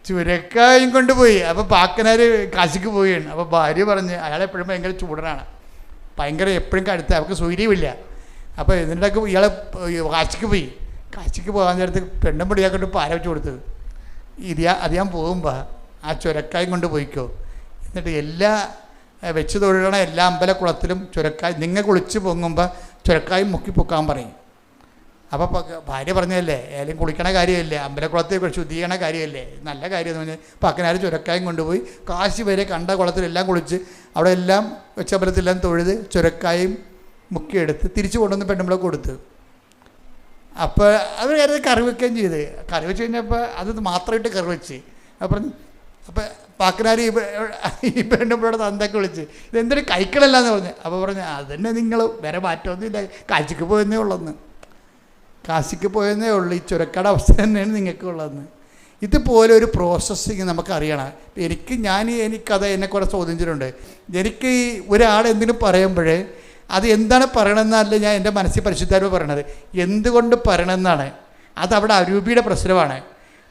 ചുരക്കായും കൊണ്ടുപോയി. അപ്പോൾ പാക്കനാർ കാശിക്ക് പോവുകയാണ്. അപ്പോൾ ഭാര്യ പറഞ്ഞ്, അയാളെപ്പോഴും ഭയങ്കര ചൂടനാണ്, എപ്പോഴും കടുത്ത, അവർക്ക് സൂര്യമില്ല. അപ്പോൾ എന്നിട്ടൊക്കെ ഇയാളെ കാശിക്ക് പോകാൻ നേരത്ത് പെണ്ണും പൊടിയാക്കൊണ്ട് പാര വെച്ച് കൊടുത്തത്. അത് ഞാൻ പോകുമ്പോൾ ആ ചുരക്കായും കൊണ്ട് പോയിക്കോ, എന്നിട്ട് എല്ലാ വെച്ച് തൊഴിലണ എല്ലാ അമ്പലക്കുളത്തിലും ചുരക്കായ് നിങ്ങൾ കുളിച്ച് പൊങ്ങുമ്പോൾ ചുരക്കായും മുക്കി പൊക്കാൻ പറയും. അപ്പോൾ ഭാര്യ പറഞ്ഞതല്ലേ, ഏലും കുളിക്കണ കാര്യമല്ലേ, അമ്പലക്കുളത്തിൽ ശുദ്ധീകരണ കാര്യമല്ലേ, നല്ല കാര്യം എന്ന് പറഞ്ഞാൽ പക്കനാർ ചുരക്കായും കൊണ്ടുപോയി കാശി വരെ കണ്ട കുളത്തിലെല്ലാം കുളിച്ച് അവിടെ എല്ലാം വെച്ചമ്പലത്തിലെല്ലാം തൊഴുത് ചുരക്കായും മുക്കിയെടുത്ത് തിരിച്ചു കൊണ്ടുവന്ന് പെണ്ണുമ്പളെ കൊടുത്ത്. അപ്പോൾ അവർ കറി വെക്കുകയും ചെയ്ത്. കറി വെച്ച് കഴിഞ്ഞപ്പോൾ അത് മാത്രമായിട്ട് കറി വെച്ച്. അപ്പോൾ പാക്കനാർ ഈ പെണ്ണുമ്പോഴോട് തന്തയൊക്കെ വിളിച്ച്, ഇതെന്തൊരു കഴിക്കണമല്ല എന്ന് പറഞ്ഞു. അപ്പോൾ പറഞ്ഞു, അതന്നെ നിങ്ങൾ വേറെ മാറ്റമൊന്നുമില്ല, കാശിക്ക് പോയെന്നേ ഉള്ളെന്ന്. ഈ ചുരക്കട അവസ്ഥ തന്നെയാണ് നിങ്ങൾക്കുള്ളതെന്ന്. ഇതുപോലെ ഒരു പ്രോസസ്സിങ് നമുക്കറിയണം. എനിക്കത് എന്നെ കുറേ ചോദിച്ചിട്ടുണ്ട്. എനിക്ക് ഈ ഒരാൾ എന്തെങ്കിലും പറയുമ്പോൾ അത് എന്താണ് പറയണമെന്നല്ല ഞാൻ എൻ്റെ മനസ്സിൽ പരിശുദ്ധാത്മാവ് പറയണത്, എന്തുകൊണ്ട് പറയണമെന്നാണ്. അതവിടെ അരൂപിയുടെ പ്രശ്നമാണ്.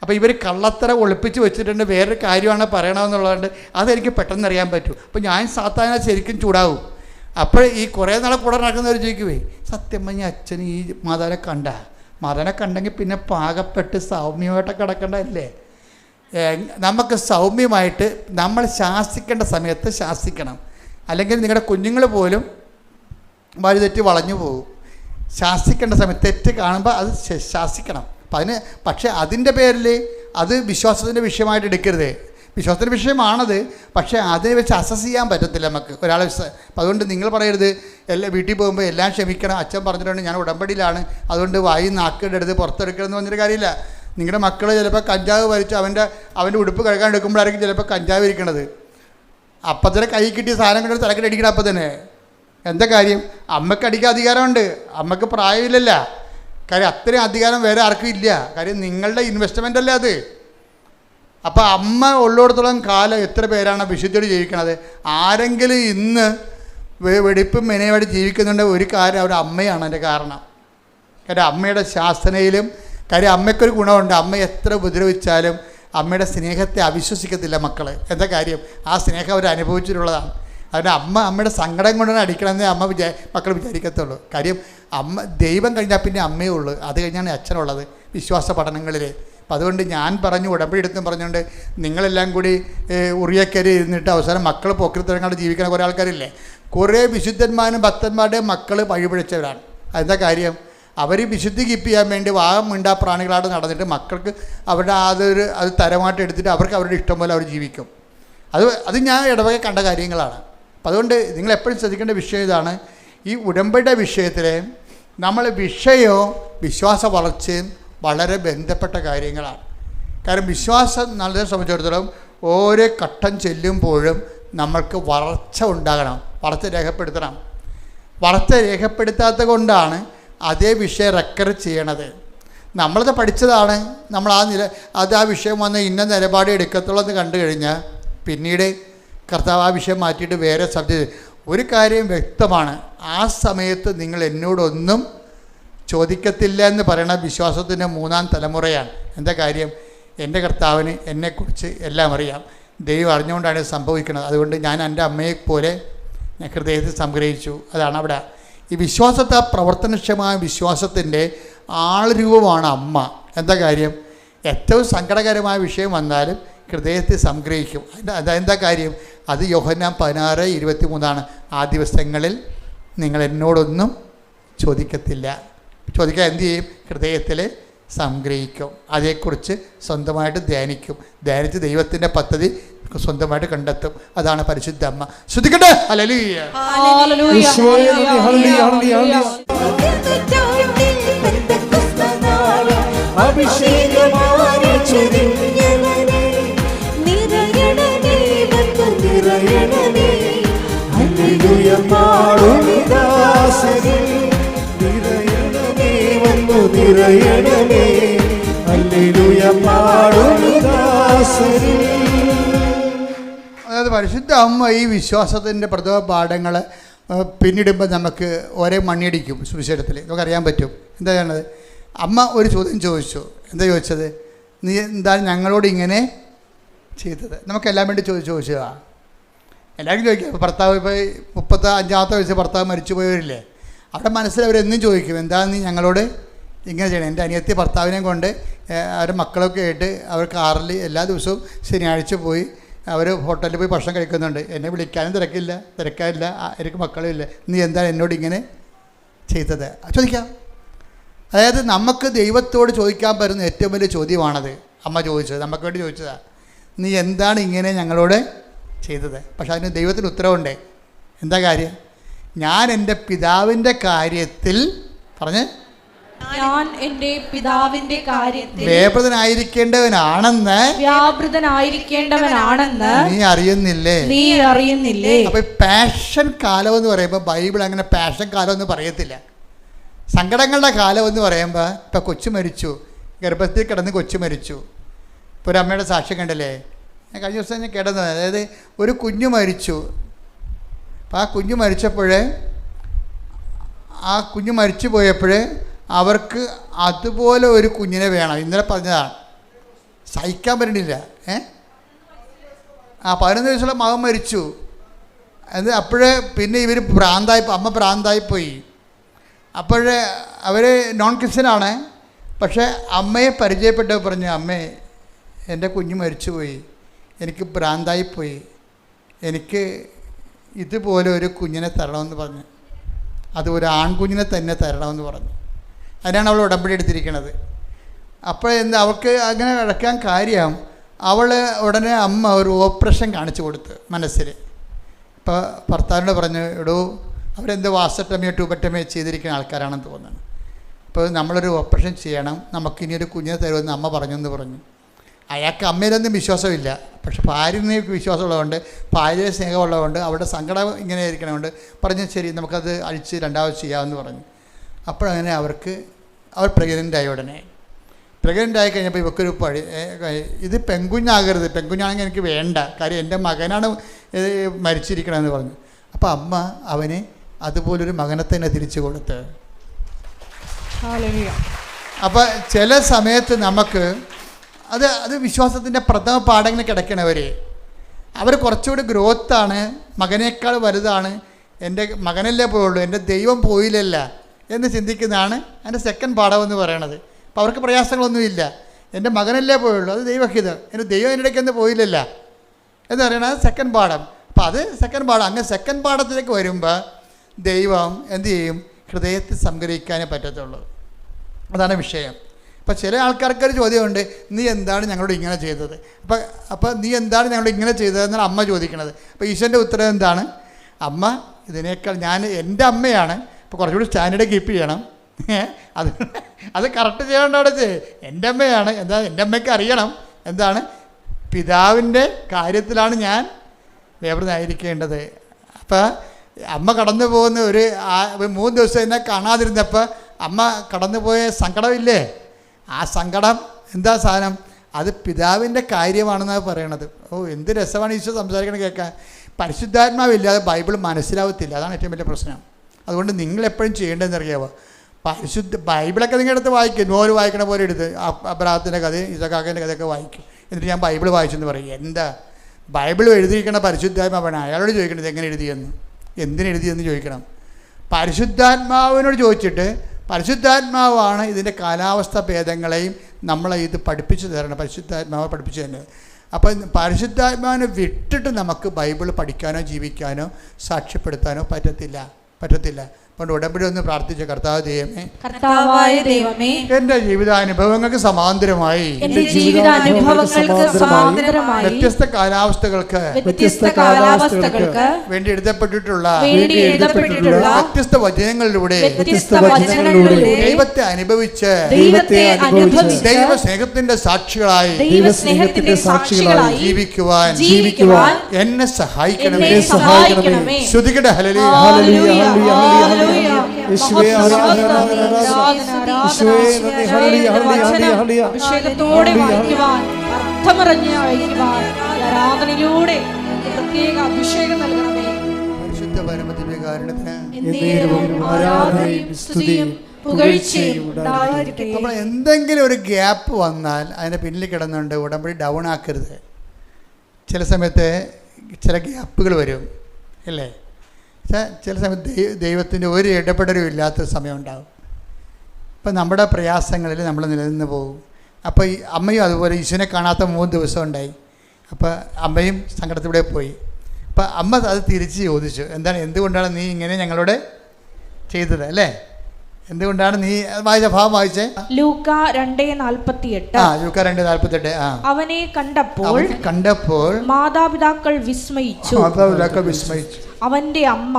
അപ്പോൾ ഇവർ കള്ളത്തര ഒളിപ്പിച്ച് വെച്ചിട്ടുണ്ട്, വേറൊരു കാര്യമാണ് പറയണമെന്നുള്ളതുകൊണ്ട് അതെനിക്ക് പെട്ടെന്ന് അറിയാൻ പറ്റും. അപ്പോൾ ഞാൻ സാധാരണ ശരിക്കും ചൂടാവും. അപ്പോൾ ഈ കുറേ നാളെ കൂടെ നടക്കുന്നവർ ചോദിക്കുവേ, സത്യം പറഞ്ഞ അച്ഛൻ ഈ മാതാവിനെ കണ്ടെങ്കിൽ പിന്നെ പാകപ്പെട്ട് സൗമ്യമായിട്ട് കിടക്കേണ്ടതല്ലേ? നമുക്ക് സൗമ്യമായിട്ട് നമ്മൾ ശാസിക്കേണ്ട സമയത്ത് ശാസിക്കണം. അല്ലെങ്കിൽ നിങ്ങളുടെ കുഞ്ഞുങ്ങൾ പോലും വഴിതെറ്റി വളഞ്ഞു പോകും. ശാസിക്കേണ്ട സമയത്ത് തെറ്റ് കാണുമ്പോൾ അത് ശാസിക്കണം. പക്ഷേ അതിൻ്റെ പേരിൽ അത് വിശ്വാസത്തിൻ്റെ വിഷയമായിട്ട് എടുക്കരുത്. വിശ്വാസത്തിൻ്റെ വിഷയമാണത്, പക്ഷേ അതിനെ വെച്ച് അസസ് ചെയ്യാൻ പറ്റത്തില്ല നമുക്ക് ഒരാളെ. അപ്പം അതുകൊണ്ട് നിങ്ങൾ പറയരുത് വീട്ടിൽ പോകുമ്പോൾ എല്ലാം ക്ഷമിക്കണം, അച്ഛൻ പറഞ്ഞിട്ടുണ്ട് ഞാൻ ഉടമ്പടിയിലാണ്, അതുകൊണ്ട് വായി നാക്കിൻ്റെ അടുത്ത് പുറത്തെടുക്കണം എന്ന് പറഞ്ഞൊരു കാര്യമില്ല. നിങ്ങളുടെ മക്കൾ ചിലപ്പോൾ കഞ്ചാവ് വലിച്ച് അവൻ്റെ ഉടുപ്പ് കഴുകാൻ എടുക്കുമ്പോഴായിരിക്കും ചിലപ്പോൾ കഞ്ചാവ് ഇരിക്കണത്. അപ്പം തന്നെ കൈ കിട്ടിയ സാധനം കണ്ടിട്ട് തലക്കടി അടിക്കണം. അപ്പം തന്നെ എന്താ കാര്യം? അമ്മയ്ക്ക് അടിക്കാൻ അധികാരമുണ്ട്, അമ്മയ്ക്ക് പ്രായമില്ലല്ല. കാര്യം അത്രയും അധികാരം വേറെ ആർക്കും ഇല്ല. കാര്യം നിങ്ങളുടെ ഇൻവെസ്റ്റ്മെൻ്റ് അല്ലേ അത്. അപ്പോൾ അമ്മ ഉള്ളിടത്തോളം കാലം എത്ര പേരാണ് വിശുദ്ധിയോട് ജീവിക്കണത്? ആരെങ്കിലും ഇന്ന് വെടിപ്പും മെനയോടെ ജീവിക്കുന്നുണ്ട്, ഒരു കാര്യം അവർ അമ്മയാണ് അതിൻ്റെ കാരണം. കാര്യം അമ്മയുടെ ശാസനയിലും കാര്യം അമ്മയ്ക്കൊരു ഗുണമുണ്ട്, അമ്മ എത്ര ഉപദ്രവിച്ചാലും അമ്മയുടെ സ്നേഹത്തെ അവിശ്വസിക്കത്തില്ല മക്കൾ. എന്താ കാര്യം? ആ സ്നേഹം അവർ അനുഭവിച്ചിട്ടുള്ളതാണ്. അതിന് അമ്മയുടെ സങ്കടം കൊണ്ടാണ് അടിക്കണമെന്നേ മക്കൾ വിചാരിക്കത്തുള്ളൂ. കാര്യം ദൈവം കഴിഞ്ഞാൽ പിന്നെ അമ്മയേ ഉള്ളൂ, അത് കഴിഞ്ഞാണ് അച്ഛനുള്ളത് വിശ്വാസ പഠനങ്ങളിൽ. അപ്പം അതുകൊണ്ട് ഞാൻ പറഞ്ഞു, ഉടമ്പടി എടുത്തും പറഞ്ഞുകൊണ്ട് നിങ്ങളെല്ലാം കൂടി ഉറിയക്കരി ഇരുന്നിട്ട് അവസാനം മക്കൾ പോക്കൃത്തരങ്ങാണ്ട് ജീവിക്കുന്ന കുറേ ആൾക്കാരില്ലേ. കുറേ വിശുദ്ധന്മാരും ഭക്തന്മാരുടെയും മക്കൾ വഴിപിഴച്ചവരാണ്. അതെന്താ കാര്യം? അവർ വിശുദ്ധി കീപ്പ് ചെയ്യാൻ വേണ്ടി മിണ്ടാ പ്രാണികളായിട്ട് നടന്നിട്ട് മക്കൾക്ക് അവരുടെ അത് തരമായിട്ട് എടുത്തിട്ട് അവർക്ക് അവരുടെ ഇഷ്ടം പോലെ അവർ ജീവിക്കും. അത് ഞാൻ ഇടവക കണ്ട കാര്യങ്ങളാണ്. അപ്പം അതുകൊണ്ട് നിങ്ങളെപ്പോഴും ശ്രദ്ധിക്കേണ്ട വിഷയം ഇതാണ്. ഈ ഉടമ്പടിയുടെ വിഷയത്തിൽ നമ്മൾ വിഷയവും വിശ്വാസ വളർച്ചയും വളരെ ബന്ധപ്പെട്ട കാര്യങ്ങളാണ്. കാരണം വിശ്വാസം നല്ലതിനെ സംബന്ധിച്ചിടത്തോളം ഓരോ ഘട്ടം ചെല്ലുമ്പോഴും നമ്മൾക്ക് വളർച്ച ഉണ്ടാകണം, വളർച്ച രേഖപ്പെടുത്തണം. വളർച്ച രേഖപ്പെടുത്താത്തത് കൊണ്ടാണ് അതേ വിഷയം റെക്കർ ചെയ്യണത്. നമ്മളത് പഠിച്ചതാണ്, നമ്മൾ ആ വിഷയം വന്ന് ഇന്ന നിലപാട് എടുക്കത്തുള്ളൂ എന്ന് കണ്ടു കഴിഞ്ഞാൽ പിന്നീട് കർത്താവ് ആ വിഷയം മാറ്റിയിട്ട് വേറെ സബ്ജക്റ്റ്. ഒരു കാര്യം വ്യക്തമാണ്, ആ സമയത്ത് നിങ്ങൾ എന്നോടൊന്നും ചോദിക്കത്തില്ല എന്ന് പറയുന്ന വിശ്വാസത്തിൻ്റെ 3-ാം തലമുറയാണ്. എന്താ കാര്യം? എൻ്റെ കർത്താവിന് എന്നെക്കുറിച്ച് എല്ലാം അറിയാം, ദൈവം അറിഞ്ഞുകൊണ്ടാണ് സംഭവിക്കുന്നത്. അതുകൊണ്ട് ഞാൻ എൻ്റെ അമ്മയെപ്പോലെ ഞാൻ ഹൃദയത്തിൽ സംഗ്രഹിച്ചു. അതാണ് അവിടെ ഈ വിശ്വാസത്തെ, പ്രവർത്തനക്ഷമമായ വിശ്വാസത്തിൻ്റെ ആൾരൂപമാണ് അമ്മ. എന്താ കാര്യം? ഏറ്റവും സങ്കടകരമായ വിഷയം വന്നാലും ഹൃദയത്തിൽ സംഗ്രഹിക്കും. അതെന്താ കാര്യം? അത് യോഹന്നാൻ 16:23 ആ ദിവസങ്ങളിൽ നിങ്ങൾ എന്നോടൊന്നും ചോദിക്കത്തില്ല. ചോദിക്കാൻ എന്തു ചെയ്യും? ഹൃദയത്തിൽ സംഗ്രഹിക്കും. അതേക്കുറിച്ച് സ്വന്തമായിട്ട് ധ്യാനിക്കും. ധ്യാനിച്ച് ദൈവത്തിൻ്റെ പദ്ധതി സ്വന്തമായിട്ട് കണ്ടെത്തും. അതാണ് പരിശുദ്ധ അമ്മ. ശ്രദ്ധിക്കട്ടെ. ഹല്ലേലൂയ. അതായത് പരിശുദ്ധ അമ്മ ഈ വിശ്വാസത്തിൻ്റെ പ്രഥമ പാഠങ്ങൾ പിന്നിടുമ്പോൾ നമുക്ക് ഒരേ മണ്ണിയടിക്കും. സുവിശേഷത്തിൽ നമുക്കറിയാൻ പറ്റും. എന്താ ചെയ്യണത്? അമ്മ ഒരു ചോദ്യം ചോദിച്ചു. എന്താ ചോദിച്ചത്? നീ എന്താണ് ഞങ്ങളോട് ഇങ്ങനെ ചെയ്തത്? നമുക്കെല്ലാം വേണ്ടി ചോദിച്ചതാണ്. എല്ലാവരും ചോദിക്കുക. ഭർത്താവ് ഇപ്പോൾ 35-ാമത്തെ വയസ്സ് ഭർത്താവ് മരിച്ചു പോയവരില്ലേ, അവിടെ മനസ്സിൽ അവരെന്നും ചോദിക്കും, എന്താണ് നീ ഞങ്ങളോട് ഇങ്ങനെ ചെയ്യണം? എൻ്റെ അനിയത്തി ഭർത്താവിനെ കൊണ്ട് അവരുടെ മക്കളൊക്കെ ആയിട്ട് അവർ കാറിൽ എല്ലാ ദിവസവും ശനിയാഴ്ച പോയി അവർ ഹോട്ടലിൽ പോയി ഭക്ഷണം കഴിക്കുന്നുണ്ട്. എന്നെ വിളിക്കാനും തിരക്കാനില്ല, എനിക്ക് മക്കളുമില്ല. നീ എന്താണ് എന്നോട് ഇങ്ങനെ ചെയ്തത്? ചോദിക്കാം. അതായത് നമുക്ക് ദൈവത്തോട് ചോദിക്കാൻ പറ്റുന്ന ഏറ്റവും വലിയ ചോദ്യമാണത്. അമ്മ ചോദിച്ചത്, നമുക്ക് വേണ്ടി ചോദിച്ചതാണ്. നീ എന്താണ് ഇങ്ങനെ ഞങ്ങളോട് ചെയ്തത്? പക്ഷെ അതിന് ദൈവത്തിന് ഉത്തരവുണ്ട്. എന്താ കാര്യം? ഞാൻ എൻ്റെ പിതാവിൻ്റെ കാര്യത്തിൽ ഞാൻ എൻ്റെ പിതാവിൻ്റെ കാര്യത്തിൽ വ്യാപൃതനായിരിക്കേണ്ടവനാണെന്ന് നീ അറിയുന്നില്ലേ? അപ്പൊ പാഷൻ കാലം എന്ന് പറയുമ്പോൾ ബൈബിൾ അങ്ങനെ പാഷൻ കാലം എന്ന് പറയത്തില്ല. സങ്കടങ്ങളുടെ കാലം എന്ന് പറയുമ്പോൾ ഇപ്പം കൊച്ചു മരിച്ചു, ഗർഭത്തിൽ കിടന്ന് കൊച്ചു മരിച്ചു. ഇപ്പോൾ ഒരു അമ്മയുടെ സാക്ഷ്യം കണ്ടല്ലേ? ഞാൻ കഴിഞ്ഞ ദിവസം ഞാൻ കിടന്നത്, അതായത് ഒരു കുഞ്ഞു മരിച്ചു. അപ്പം ആ കുഞ്ഞു മരിച്ചു പോയപ്പോൾ അവർക്ക് അതുപോലെ ഒരു കുഞ്ഞിനെ വേണം. ഇന്നലെ പറഞ്ഞതാണ്, സഹിക്കാൻ പറ്റണില്ല. 11 വയസ്സുള്ള മകൻ മരിച്ചു. അപ്പോഴേ പിന്നെ ഇവർ അമ്മ ഭ്രാന്തായിപ്പോയി. അപ്പോഴേ അവർ നോൺ ക്രിസ്ത്യനാണ്. പക്ഷേ അമ്മയെ പരിചയപ്പെട്ടപ്പോൾ പറഞ്ഞു, അമ്മേ എൻ്റെ കുഞ്ഞ് മരിച്ചുപോയി, എനിക്ക് ഭ്രാന്തായിപ്പോയി, എനിക്ക് ഇതുപോലെ ഒരു കുഞ്ഞിനെ തരണമെന്ന് പറഞ്ഞു. അത് ഒരു ആൺകുഞ്ഞിനെ തന്നെ തരണമെന്ന് പറഞ്ഞു. അതിനാണ് അവൾ ഉടമ്പടി എടുത്തിരിക്കുന്നത്. അപ്പോൾ അവൾക്ക് അങ്ങനെ കിടക്കാൻ കാര്യം, അവൾ ഉടനെ അമ്മ ഒരു ഓപ്പറേഷൻ കാണിച്ചു കൊടുത്ത് മനസ്സിൽ. ഇപ്പോൾ ഭർത്താവിനോട് പറഞ്ഞു, എടോ അവരെന്ത് വാസട്ടമയോ ട്യൂബറ്റമയോ ചെയ്തിരിക്കുന്ന ആൾക്കാരാണെന്ന് തോന്നുന്നു. അപ്പോൾ നമ്മളൊരു ഓപ്പറേഷൻ ചെയ്യണം, നമുക്കിനിയൊരു കുഞ്ഞിനെ തരുമെന്ന് അമ്മ പറഞ്ഞെന്ന് പറഞ്ഞു. അയാൾക്ക് അമ്മയിലൊന്നും വിശ്വാസമില്ല. പക്ഷെ ഭാര്യനെ വിശ്വാസമുള്ളതുകൊണ്ട്, ഭാര്യയെ സ്നേഹമുള്ളതുകൊണ്ട്, അവരുടെ സങ്കടം ഇങ്ങനെ ഇരിക്കണതുകൊണ്ട് പറഞ്ഞു, ശരി നമുക്കത് അഴിച്ച് രണ്ടാമത് ചെയ്യാമെന്ന് പറഞ്ഞു. അപ്പോഴങ്ങനെ അവർ പ്രഗ്നൻ്റായി. ഉടനെ പ്രഗ്നൻ്റായി കഴിഞ്ഞപ്പോൾ ഇവക്കൊരു ഇത് പെൺകുഞ്ഞാകരുത്, പെൺകുഞ്ഞാണെങ്കിൽ എനിക്ക് വേണ്ട, കാര്യം എൻ്റെ മകനാണ് മരിച്ചിരിക്കണമെന്ന് പറഞ്ഞു. അപ്പോൾ അമ്മ അവന് അതുപോലൊരു മകനെ തന്നെ തിരിച്ചു കൊടുത്ത്. അപ്പോൾ ചില സമയത്ത് നമുക്ക് അത് വിശ്വാസത്തിൻ്റെ പ്രഥമ പാഠങ്ങൾ കിടക്കണവർ അവർ കുറച്ചുകൂടി ഗ്രോത്താണ്, മകനേക്കാൾ വലുതാണ്, എൻ്റെ മകനല്ലേ പോയുള്ളൂ, എൻ്റെ ദൈവം പോയില്ലല്ല എന്ന് ചിന്തിക്കുന്നതാണ് അതിൻ്റെ സെക്കൻഡ് പാഠമെന്ന് പറയണത്. അപ്പോൾ അവർക്ക് പ്രയാസങ്ങളൊന്നുമില്ല. എൻ്റെ മകനല്ലേ പോയുള്ളൂ, അത് ദൈവഹിതം, എൻ്റെ ദൈവം എൻ്റെ ഇടയ്ക്കൊന്നും പോയില്ലല്ല എന്ന് പറയണത് സെക്കൻഡ് പാഠം. അപ്പോൾ അത് സെക്കൻഡ് പാഠം. അങ്ങനെ സെക്കൻഡ് പാഠത്തിലേക്ക് വരുമ്പോൾ ദൈവം എന്ത് ചെയ്യും? ഹൃദയത്തിൽ സംഗ്രഹിക്കാനേ പറ്റത്തുള്ളൂ. അതാണ് വിഷയം. അപ്പോൾ ചില ആൾക്കാർക്കൊരു ചോദ്യമുണ്ട്, നീ എന്താണ് ഞങ്ങളോട് ഇങ്ങനെ ചെയ്തത്? അപ്പോൾ നീ എന്താണ് ഞങ്ങളോട് ഇങ്ങനെ ചെയ്തതെന്നാണ് അമ്മ ചോദിക്കണത്. അപ്പോൾ ഈശോൻ്റെ ഉത്തരം എന്താണ്? അമ്മ ഇതിനേക്കാൾ എൻ്റെ അമ്മയാണ്, അപ്പോൾ കുറച്ചുകൂടി സ്റ്റാൻഡേർഡ് കീപ്പ് ചെയ്യണം. അത് കറക്റ്റ് ചെയ്യേണ്ട അവിടെ എൻ്റെ അമ്മയാണ്. എന്താ എൻ്റെ അമ്മയ്ക്ക് അറിയണം എന്താണ് പിതാവിൻ്റെ കാര്യത്തിലാണ് ഞാൻ വ്യാപൃതനായിരിക്കേണ്ടത്. അപ്പോൾ അമ്മ കടന്നു പോകുന്ന ഒരു 3 ദിവസം എന്നെ കാണാതിരുന്നപ്പോൾ അമ്മ കടന്നുപോയ സങ്കടമില്ലേ? ആ സങ്കടം എന്താ സാധനം? അത് പിതാവിൻ്റെ കാര്യമാണെന്നാണ് പറയണത്. എന്ത് രസമാണ് ഈശോ സംസാരിക്കണം കേൾക്കാൻ. പരിശുദ്ധാത്മാവില്ലാതെ ബൈബിൾ മനസ്സിലാവത്തില്ല. അതാണ് ഏറ്റവും വലിയ പ്രശ്നം. അതുകൊണ്ട് നിങ്ങളെപ്പോഴും ചെയ്യേണ്ടതെന്ന് അറിയാമോ? ബൈബിളൊക്കെ നിങ്ങളുടെ അടുത്ത് വായിക്കും, നോവൽ വായിക്കണ പോലെ എടുത്ത് അബ്രാഹത്തിൻ്റെ കഥ, ഇസഹാക്കിൻ്റെ കഥയൊക്കെ വായിക്കും. എന്നിട്ട് ഞാൻ ബൈബിൾ വായിച്ചെന്ന് പറയും. എന്താ ബൈബിൾ എഴുതിയിരിക്കണ പരിശുദ്ധാത്മാവാണ്. അയാളോട് ചോദിക്കണത് എങ്ങനെ എഴുതിയെന്ന്, എന്തിനെഴുതിയെന്ന് ചോദിക്കണം. പരിശുദ്ധാത്മാവിനോട് ചോദിച്ചിട്ട് പരിശുദ്ധാത്മാവാണ് ഇതിൻ്റെ കാലാവസ്ഥ ഭേദങ്ങളെയും നമ്മളെ ഇത് പഠിപ്പിച്ചു തരണം. പരിശുദ്ധാത്മാവ് പഠിപ്പിച്ചു തരുന്നത്. അപ്പം പരിശുദ്ധാത്മാവിനെ വിട്ടിട്ട് നമുക്ക് ബൈബിൾ പഠിക്കാനോ ജീവിക്കാനോ സാക്ഷ്യപ്പെടുത്താനോ പറ്റത്തില്ല. അതുകൊണ്ട് ഉടമ്പടി ഒന്ന് പ്രാർത്ഥിച്ച കർത്താവ് ദൈവമേ, കർത്താവായ ദൈവമേ, എൻ്റെ ജീവിതാനുഭവങ്ങൾക്ക് സമാന്തരമായി വ്യത്യസ്ത കാലാവസ്ഥകൾക്ക് വേണ്ടി എഴുതപ്പെട്ടിട്ടുള്ള വ്യത്യസ്ത വചനങ്ങളിലൂടെ ദൈവത്തെ അനുഭവിച്ച് ദൈവസ്നേഹത്തിന്റെ സാക്ഷികളായി ജീവിക്കുവാൻ എന്നെ സഹായിക്കണമേ. ശ്രുതികടെ ഹല്ലേലൂയ. അഭിഷേകത്തോടെ വായിക്കുവാൻ, അർത്ഥമറിഞ്ഞ് വായിക്കുവാൻ ആരാധനയിലൂടെ പ്രത്യേക അഭിഷേകം നൽകണമേ. പരിശുദ്ധ പരമദിവ്യകാരുണ്യത്തിന് നമ്മൾ എന്തെങ്കിലും ഒരു ഗ്യാപ്പ് വന്നാൽ അതിൻ്റെ പിന്നിൽ കിടന്നുകൊണ്ട് ഉടമ്പടി ഡൗൺ ആക്കരുത്. ചില സമയത്ത് ചില ഗ്യാപ്പുകൾ വരും അല്ലേ? ചില സമയത്ത് ദൈവത്തിൻ്റെ ഒരു ഇടപെടലും ഇല്ലാത്ത സമയം ഉണ്ടാകും. അപ്പം നമ്മുടെ പ്രയാസങ്ങളിൽ നമ്മൾ നിലനിന്ന് പോകും. അപ്പോൾ ഈ അമ്മയും അതുപോലെ ഈശോനെ കാണാത്ത 3 ദിവസം ഉണ്ടായി. അപ്പോൾ അമ്മയും സങ്കടത്തിലൂടെ പോയി. അപ്പം അമ്മ അത് തിരിച്ച് ചോദിച്ചു, എന്തുകൊണ്ടാണ് നീ ഇങ്ങനെ ഞങ്ങളോട് ചെയ്തത് അല്ലേ? എന്തുകൊണ്ടാണ് നീ വായിച്ച ഭാവം വായിച്ചേ? ലൂക്ക 2:48. ലൂക്ക 2:48. അവനെ കണ്ടപ്പോൾ മാതാപിതാക്കൾ വിസ്മയിച്ചു. അവന്റെ അമ്മ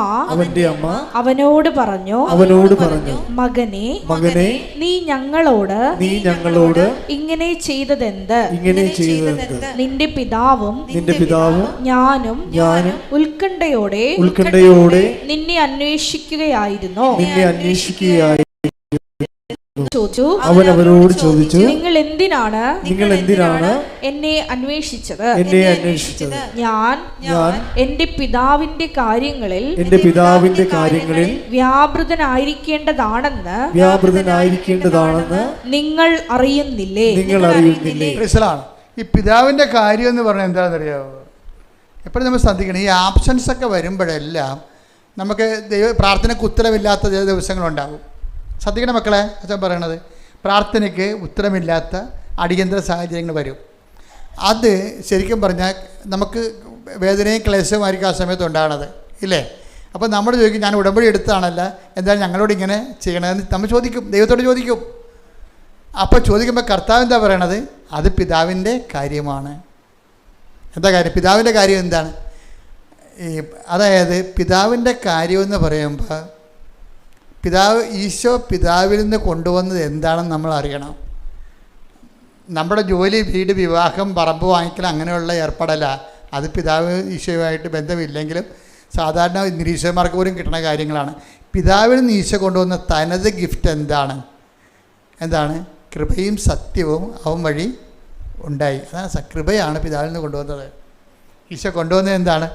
അവനോട് പറഞ്ഞു, മകനെ നീ ഞങ്ങളോട് ഇങ്ങനെ ചെയ്തതെന്ത്? നിന്റെ പിതാവും ഞാനും ഉത്കണ്ഠയോടെ നിന്നെ അന്വേഷിക്കുകയായിരുന്നു. അവൻ അവരോട് ചോദിച്ചു, നിങ്ങൾ എന്തിനാണ് എന്നെ അന്വേഷിച്ചത്? ഞാൻ എന്റെ പിതാവിന്റെ കാര്യങ്ങളിൽ വ്യാപൃതനായിരിക്കേണ്ടതാണെന്ന് നിങ്ങൾ അറിയുന്നില്ലേ? ഈ പിതാവിന്റെ കാര്യം എന്ന് പറഞ്ഞാൽ എന്താണെന്നറിയാമോ? എപ്പോഴും നമ്മൾ ശ്രദ്ധിക്കണം. ഈ ആബ്സൻസ് ഒക്കെ വരുമ്പോഴെല്ലാം നമുക്ക് പ്രാർത്ഥനയ്ക്ക് ഉത്തരവില്ലാത്ത ദിവസങ്ങളുണ്ടാകും. ശ്രദ്ധിക്കണം മക്കളെ, അച്ഛൻ പറയണത്. പ്രാർത്ഥനയ്ക്ക് ഉത്തരമില്ലാത്ത അടിയന്തര സാഹചര്യങ്ങൾ വരും. അത് ശരിക്കും പറഞ്ഞാൽ നമുക്ക് വേദനയും ക്ലേശവുമായിരിക്കും ആ സമയത്ത് ഉണ്ടാകണത് ഇല്ലേ? അപ്പോൾ നമ്മൾ ചോദിക്കും, ഞാൻ ഉടമ്പടി എടുത്താണല്ല, എന്തായാലും ഞങ്ങളോട് ഇങ്ങനെ ചെയ്യണമെന്ന് നമ്മൾ ചോദിക്കും, ദൈവത്തോട് ചോദിക്കും. അപ്പോൾ ചോദിക്കുമ്പോൾ കർത്താവ് എന്താ പറയണത്? അത് പിതാവിൻ്റെ കാര്യമാണ്. എന്താ കാര്യം? പിതാവിൻ്റെ കാര്യം എന്താണ്? അതായത് പിതാവിൻ്റെ കാര്യമെന്ന് പറയുമ്പോൾ ഈശോ പിതാവിൽ നിന്ന് കൊണ്ടുവന്നത് എന്താണെന്ന് നമ്മൾ അറിയണം. നമ്മുടെ ജോലി, വീട്, വിവാഹം, പറമ്പ് വാങ്ങിക്കൽ അങ്ങനെയുള്ള ഏർപ്പെടല, അത് പിതാവ് ഈശോയുമായിട്ട് ബന്ധമില്ലെങ്കിലും സാധാരണ നിരീശ്വരന്മാർക്ക് പോലും കിട്ടുന്ന കാര്യങ്ങളാണ്. പിതാവിൽ നിന്ന് ഈശോ കൊണ്ടുവന്ന തനത് ഗിഫ്റ്റ് എന്താണ്? കൃപയും സത്യവും അവൻ വഴി ഉണ്ടായി. അതാണ് കൃപയാണ് പിതാവിൽ നിന്ന് കൊണ്ടുവന്നത്. ഈശോ കൊണ്ടുവന്നത് എന്താണ്?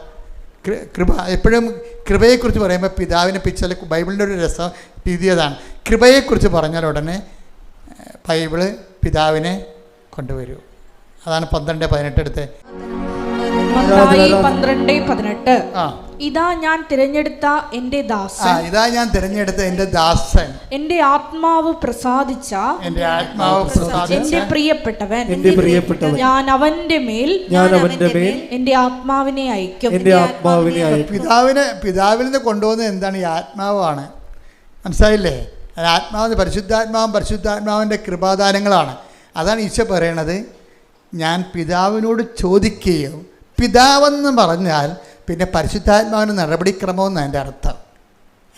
കൃപ. എപ്പോഴും കൃപയെക്കുറിച്ച് പറയുമ്പോൾ പിതാവിനെ പിക്ചറിൽ ബൈബിളിൻ്റെ ഒരു രസം രീതി അതാണ്. കൃപയെക്കുറിച്ച് പറഞ്ഞാൽ ഉടനെ ബൈബിള് പിതാവിനെ കൊണ്ടുവരൂ. അതാണ് 12:18 എടുത്തേ. മത്തായി 12:18. ആ, ഇതാ ഞാൻ തിരഞ്ഞെടുത്ത എന്റെ ദാസൻ, ഇതാ ഞാൻ തിരഞ്ഞെടുത്ത എന്റെ ദാസൻ, എന്റെ ആത്മാവ് പ്രസാദിച്ച എന്റെ ആത്മാവ് പ്രസാദിച്ച എന്റെ പ്രിയപ്പെട്ടവൻ, എന്റെ പ്രിയപ്പെട്ടവൻ, ഞാൻ അവന്റെ മേൽ എന്റെ ആത്മാവിനെ അയക്കും. പിതാവിൽ നിന്ന് കൊണ്ടുപോകുന്നത് എന്താണ്? ഈ ആത്മാവാണ്. മനസ്സിലായില്ലേ? ആത്മാവ് പരിശുദ്ധാത്മാവിൻ്റെ കൃപാദാനങ്ങളാണ്. അതാണ് ഈശോ പറയണത്, ഞാൻ പിതാവിനോട് ചോദിക്കുകയും, പിതാവെന്ന് പറഞ്ഞാൽ പിന്നെ പരിശുദ്ധാത്മാവിന് നടപടിക്രമമെന്ന് എൻ്റെ അർത്ഥം.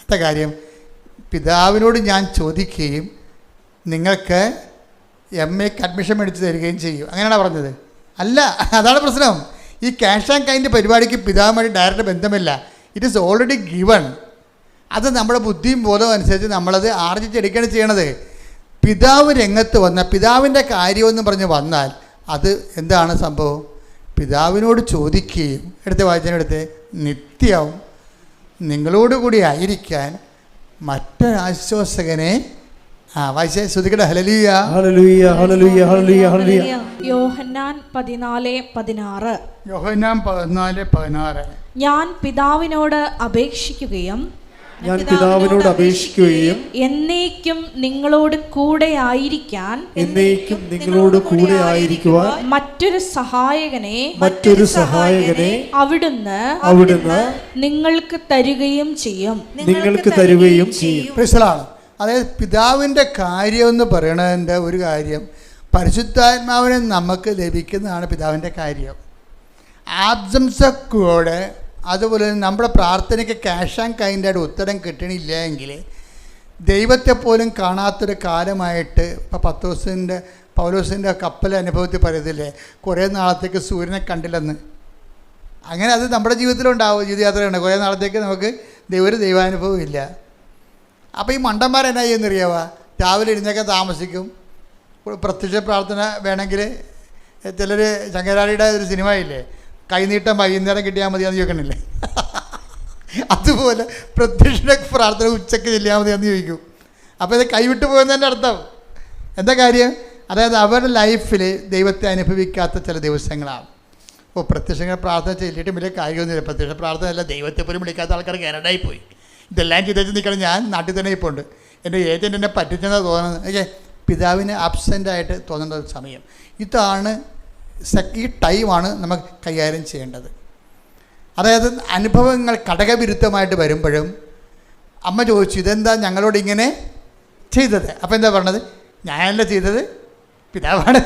എന്താ കാര്യം? പിതാവിനോട് ഞാൻ ചോദിക്കുകയും നിങ്ങൾക്ക് MAക്ക് അഡ്മിഷൻ മേടിച്ച് തരികയും ചെയ്യും, അങ്ങനെയാണ് പറഞ്ഞത്. അല്ല, അതാണ് പ്രശ്നം. ഈ ക്യാഷ് ആൻഡ് കൈൻഡ് പരിപാടിക്ക് പിതാവുമായി ഡയറക്റ്റ് ബന്ധമില്ല. It is already given. അത് നമ്മുടെ ബുദ്ധിയും ബോധവും അനുസരിച്ച് നമ്മളത് ആർജിച്ചെടുക്കുകയാണ് ചെയ്യണത്. പിതാവ് രംഗത്ത് വന്ന പിതാവിൻ്റെ കാര്യമെന്ന് പറഞ്ഞ് വന്നാൽ അത് എന്താണ് സംഭവം? പിതാവിനോട് ചോദിക്കുകയും, എടുത്ത് വായിച്ചതിനടുത്ത്, നിത്യവും നിങ്ങളോടുകൂടി ആയിരിക്കാൻ മറ്റൊരാശ്വാസകനെ വായിച്ചേ, ശ്രുതിക്കട്ടെ. Hallelujah, hallelujah, hallelujah, hallelujah, hallelujah. Yohannan 14:16. Yohannan 14:16. ഞാൻ പിതാവിനോട് അപേക്ഷിക്കുകയും എന്നേക്കും നിങ്ങളോട് കൂടെ ആയിരിക്കാൻ മറ്റൊരു സഹായകനെ അവിടുന്ന് നിങ്ങൾക്ക് തരുകയും ചെയ്യും. അതായത് പിതാവിൻ്റെ കാര്യം എന്ന് പറയണതിൻ്റെ ഒരു കാര്യം, പരിശുദ്ധാത്മാവിനെ നമുക്ക് ലഭിക്കുന്നതാണ് പിതാവിൻ്റെ കാര്യം. ആബ്സംസക്കൂടെ അതുപോലെ നമ്മുടെ പ്രാർത്ഥനയ്ക്ക് ക്യാഷ് ആൻഡ് കൈൻഡായിട്ട് ഉത്തരം കിട്ടണില്ല എങ്കിൽ ദൈവത്തെ പോലും കാണാത്തൊരു കാലമായിട്ട്, ഇപ്പോൾ പൗലോസിൻ്റെ കപ്പൽ അനുഭവത്തിൽ പറയത്തില്ലേ, കുറേ നാളത്തേക്ക് സൂര്യനെ കണ്ടില്ലെന്ന്. അങ്ങനെ അത് നമ്മുടെ ജീവിതത്തിലുണ്ടാവും. ജീവിതയാത്രയുണ്ട്, കുറേ നാളത്തേക്ക് നമുക്ക് ഒരു ദൈവാനുഭവം ഇല്ല. അപ്പോൾ ഈ മണ്ടന്മാരെന്നാ ചെയ്യുന്നറിയാവാ, രാവിലെ എഴുന്നേക്കാൻ താമസിക്കും. പ്രത്യക്ഷ പ്രാർത്ഥന വേണമെങ്കിൽ ചിലർ, ശങ്കരാടിയുടെ ഒരു സിനിമ ഇല്ലേ, കൈനീട്ടം വൈകുന്നേരം കിട്ടിയാൽ മതിയാന്ന് ചോദിക്കണില്ലേ, അതുപോലെ പ്രത്യക്ഷ പ്രാർത്ഥന ഉച്ചയ്ക്ക് ചെല്ലിയാൽ മതിയാന്ന് ചോദിക്കും. അപ്പോൾ ഇത് കൈവിട്ട് പോകുന്നതിൻ്റെ അർത്ഥം എന്താ കാര്യം? അതായത് അവരുടെ ലൈഫിൽ ദൈവത്തെ അനുഭവിക്കാത്ത ചില ദിവസങ്ങളാണ്. അപ്പോൾ പ്രത്യക്ഷ പ്രാർത്ഥന ചെല്ലിയിട്ടും വലിയ കാര്യമൊന്നുമില്ല. പ്രത്യക്ഷ പ്രാർത്ഥന അല്ല, ദൈവത്തെ പോലും വിളിക്കാത്ത ആൾക്കാർ കാനഡയിൽ പോയി. ഇതെല്ലാം ചെയ്തേച്ച് നിൽക്കണം. ഞാൻ നാട്ടിൽ തന്നെ ഇപ്പോൾ ഉണ്ട്. എൻ്റെ ഏജൻറ്റ് എന്നെ പറ്റിച്ചെന്നാണ് തോന്നുന്നത്. ഓക്കെ, പിതാവിന് ആബ്സെൻ്റായിട്ട് തോന്നേണ്ട സമയം ഇതാണ്. ഈ ടൈമാണ് നമുക്ക് കൈകാര്യം ചെയ്യേണ്ടത്. അതായത് അനുഭവങ്ങൾ ഘടകവിരുദ്ധമായിട്ട് വരുമ്പോഴും അമ്മ ചോദിച്ചു, ഇതെന്താ ഞങ്ങളോട് ഇങ്ങനെ ചെയ്തത്? അപ്പോൾ എന്താ പറഞ്ഞത്? ഞാനല്ല ചെയ്തത്, പിതാവാണ്.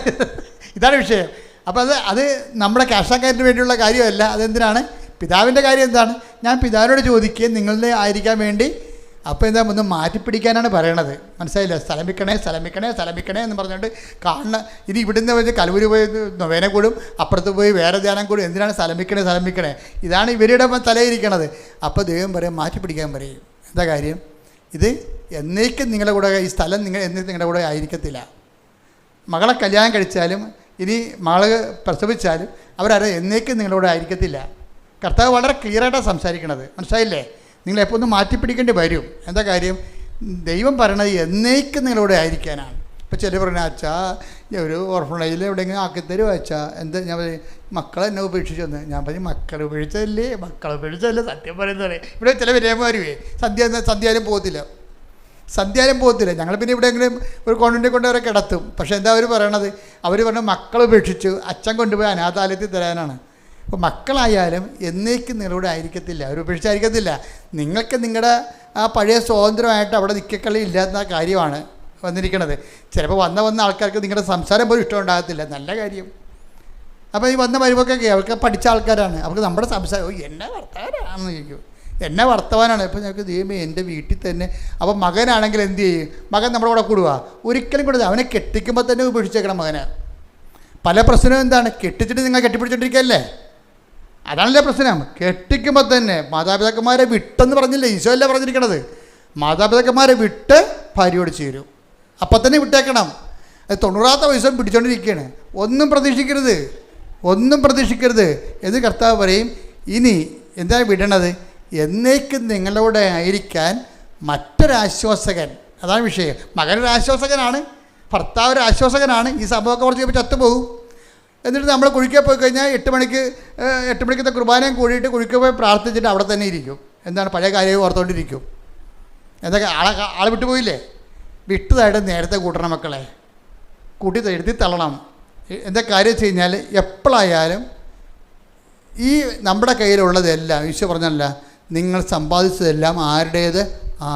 ഇതാണ് വിഷയം. അപ്പോൾ അത് നമ്മുടെ കാശാക്കാരന് വേണ്ടിയുള്ള കാര്യമല്ല. അതെന്തിനാണ്? പിതാവിൻ്റെ കാര്യം എന്താണ്? ഞാൻ പിതാവിനോട് ചോദിക്കുകയും നിങ്ങളുടെ ആയിരിക്കാൻ വേണ്ടി. അപ്പോൾ എന്താ, ഒന്ന് മാറ്റിപ്പിടിക്കാനാണ് പറയണത്. മനസ്സിലായില്ല? സ്ഥലമിക്കണേ എന്ന് പറഞ്ഞുകൊണ്ട് കാണുന്ന ഇത് ഇവിടുന്ന് വെച്ച് കലൂര് പോയി നൊവേന കൂടും, അപ്പുറത്ത് പോയി വേറെ ധ്യാനം കൂടും. എന്തിനാണ് സ്ഥലമിക്കണേ? ഇതാണ് ഇവരുടെ തലയിരിക്കണത്. അപ്പോൾ ദൈവം പറയും, മാറ്റിപ്പിടിക്കാൻ പറയും. എന്താ കാര്യം? ഇത് എന്നേക്കും നിങ്ങളുടെ കൂടെ, ഈ സ്ഥലം എന്നേക്കും നിങ്ങളുടെ കൂടെ ആയിരിക്കത്തില്ല. മകളെ കല്യാണം കഴിച്ചാലും ഇനി മകള് പ്രസവിച്ചാലും അവരാരും എന്നേക്കും നിങ്ങളുടെ കൂടെ ആയിരിക്കത്തില്ല. കർത്താവ് വളരെ ക്ലിയറായിട്ടാണ് സംസാരിക്കണത്. മനസ്സിലായില്ലേ? നിങ്ങളെപ്പോൾ ഒന്ന് മാറ്റിപ്പിടിക്കേണ്ടി വരും. എന്താ കാര്യം? ദൈവം പറയണത് എന്നേക്കും നിങ്ങളോട് ആയിരിക്കാനാണ്. ഇപ്പോൾ ചില പറഞ്ഞ, അച്ഛാ ഒരു ഓർഫണേജിൽ എവിടെയെങ്കിലും ആക്കിത്തരും അച്ഛാ. എന്താ ഞാൻ മക്കളെ എന്നെ ഉപേക്ഷിച്ചു വന്ന്. ഞാൻ പറഞ്ഞു, മക്കളെ ഉപേക്ഷിച്ചതല്ലേ സത്യം പറയുന്നത്. ഇവിടെ ചില വിരയന്മാരുവേ സന്ധ്യാലും പോകത്തില്ല. ഞങ്ങൾ പിന്നെ എവിടെയെങ്കിലും ഒരു കോൺവെൻറ്റിൽ കൊണ്ടുവരെ കിടത്തും. പക്ഷേ എന്താ അവർ പറയണത്? അവർ പറഞ്ഞ മക്കളെ ഉപേക്ഷിച്ചു, അച്ഛൻ കൊണ്ടുപോയി അനാഥാലയത്തിൽ തരാനാണ്. അപ്പോൾ മക്കളായാലും എന്നേക്കും നിങ്ങളോട് ആയിരിക്കത്തില്ല, അവർ ഉപേക്ഷിച്ചായിരിക്കത്തില്ല. നിങ്ങൾക്ക് നിങ്ങളുടെ ആ പഴയ സ്വാതന്ത്ര്യമായിട്ട് അവിടെ നിൽക്കക്കളി ഇല്ലാത്ത കാര്യമാണ് വന്നിരിക്കണത്. ചിലപ്പോൾ വന്ന ആൾക്കാർക്ക് നിങ്ങളുടെ സംസാരം പോലും ഇഷ്ടമുണ്ടാകത്തില്ല. നല്ല കാര്യം. അപ്പോൾ ഈ വരുമ്പോഴൊക്കെ അവർക്ക് പഠിച്ച ആൾക്കാരാണ്. അവർക്ക് നമ്മുടെ സംസാരം എന്നെ വർത്തമാനാണെന്ന് ചോദിക്കും. എന്നെ വർത്തമാനാണ്. ഇപ്പോൾ ഞങ്ങൾക്ക് ദൈവമേ എൻ്റെ വീട്ടിൽ തന്നെ. അപ്പോൾ മകനാണെങ്കിൽ എന്ത് ചെയ്യും? മകൻ നമ്മുടെ കൂടെ കൂടുക? ഒരിക്കലും കൂടെ. അവനെ കെട്ടിക്കുമ്പോൾ തന്നെ ഉപേക്ഷിച്ചേക്കണം മകനെ. പല പ്രശ്നവും എന്താണ്? കെട്ടിച്ചിട്ട് നിങ്ങൾ കെട്ടിപ്പിടിച്ചോണ്ടിരിക്കുകയല്ലേ? അതാണല്ലേ പ്രശ്നം. കെട്ടിക്കുമ്പോൾ തന്നെ മാതാപിതാക്കന്മാരെ വിട്ടെന്ന് പറഞ്ഞില്ലേ? ഈശോയല്ലേ പറഞ്ഞിരിക്കണത്? മാതാപിതാക്കന്മാരെ വിട്ട് ഭാര്യയോട് ചേരും. അപ്പം തന്നെ വിട്ടേക്കണം. അത് 90ാമത്തെ വയസ്സും പിടിച്ചോണ്ടിരിക്കുകയാണ്. ഒന്നും പ്രതീക്ഷിക്കരുത് എന്ന് കർത്താവ് പറയും. ഇനി എന്താ വിടണത്? എന്നേക്കും നിങ്ങളോട് ആയിരിക്കാൻ മറ്റൊരാശ്വാസകൻ. അതാണ് വിഷയം. മകനൊരു ആശ്വാസകനാണ്, ഭർത്താവ് ഒരു ആശ്വാസകനാണ്. ഈ സംഭവമൊക്കെ കുറച്ച് കഴിയുമ്പോൾ ചത്തുപോകും. എന്നിട്ട് നമ്മൾ കുഴിക്കാൻ പോയി കഴിഞ്ഞാൽ 8 മണിക്കത്തെ കുർബാനയും കൂടിയിട്ട് കുഴിക്കാൻ പോയി പ്രാർത്ഥിച്ചിട്ട് അവിടെ തന്നെ ഇരിക്കും. എന്താണ് പഴയ കാര്യം ഓർത്തുകൊണ്ടിരിക്കും. എന്തൊക്കെ ആളെ വിട്ടുപോയില്ലേ? വിട്ടതായിട്ട് നേരത്തെ കൂട്ടണം മക്കളെ, കൂട്ടി എഴുതി തള്ളണം. എന്താ കാര്യം വെച്ച് കഴിഞ്ഞാൽ എപ്പോഴായാലും ഈ നമ്മുടെ കയ്യിലുള്ളതെല്ലാം ഈശോ പറഞ്ഞല്ല, നിങ്ങൾ സമ്പാദിച്ചതെല്ലാം ആരുടേത്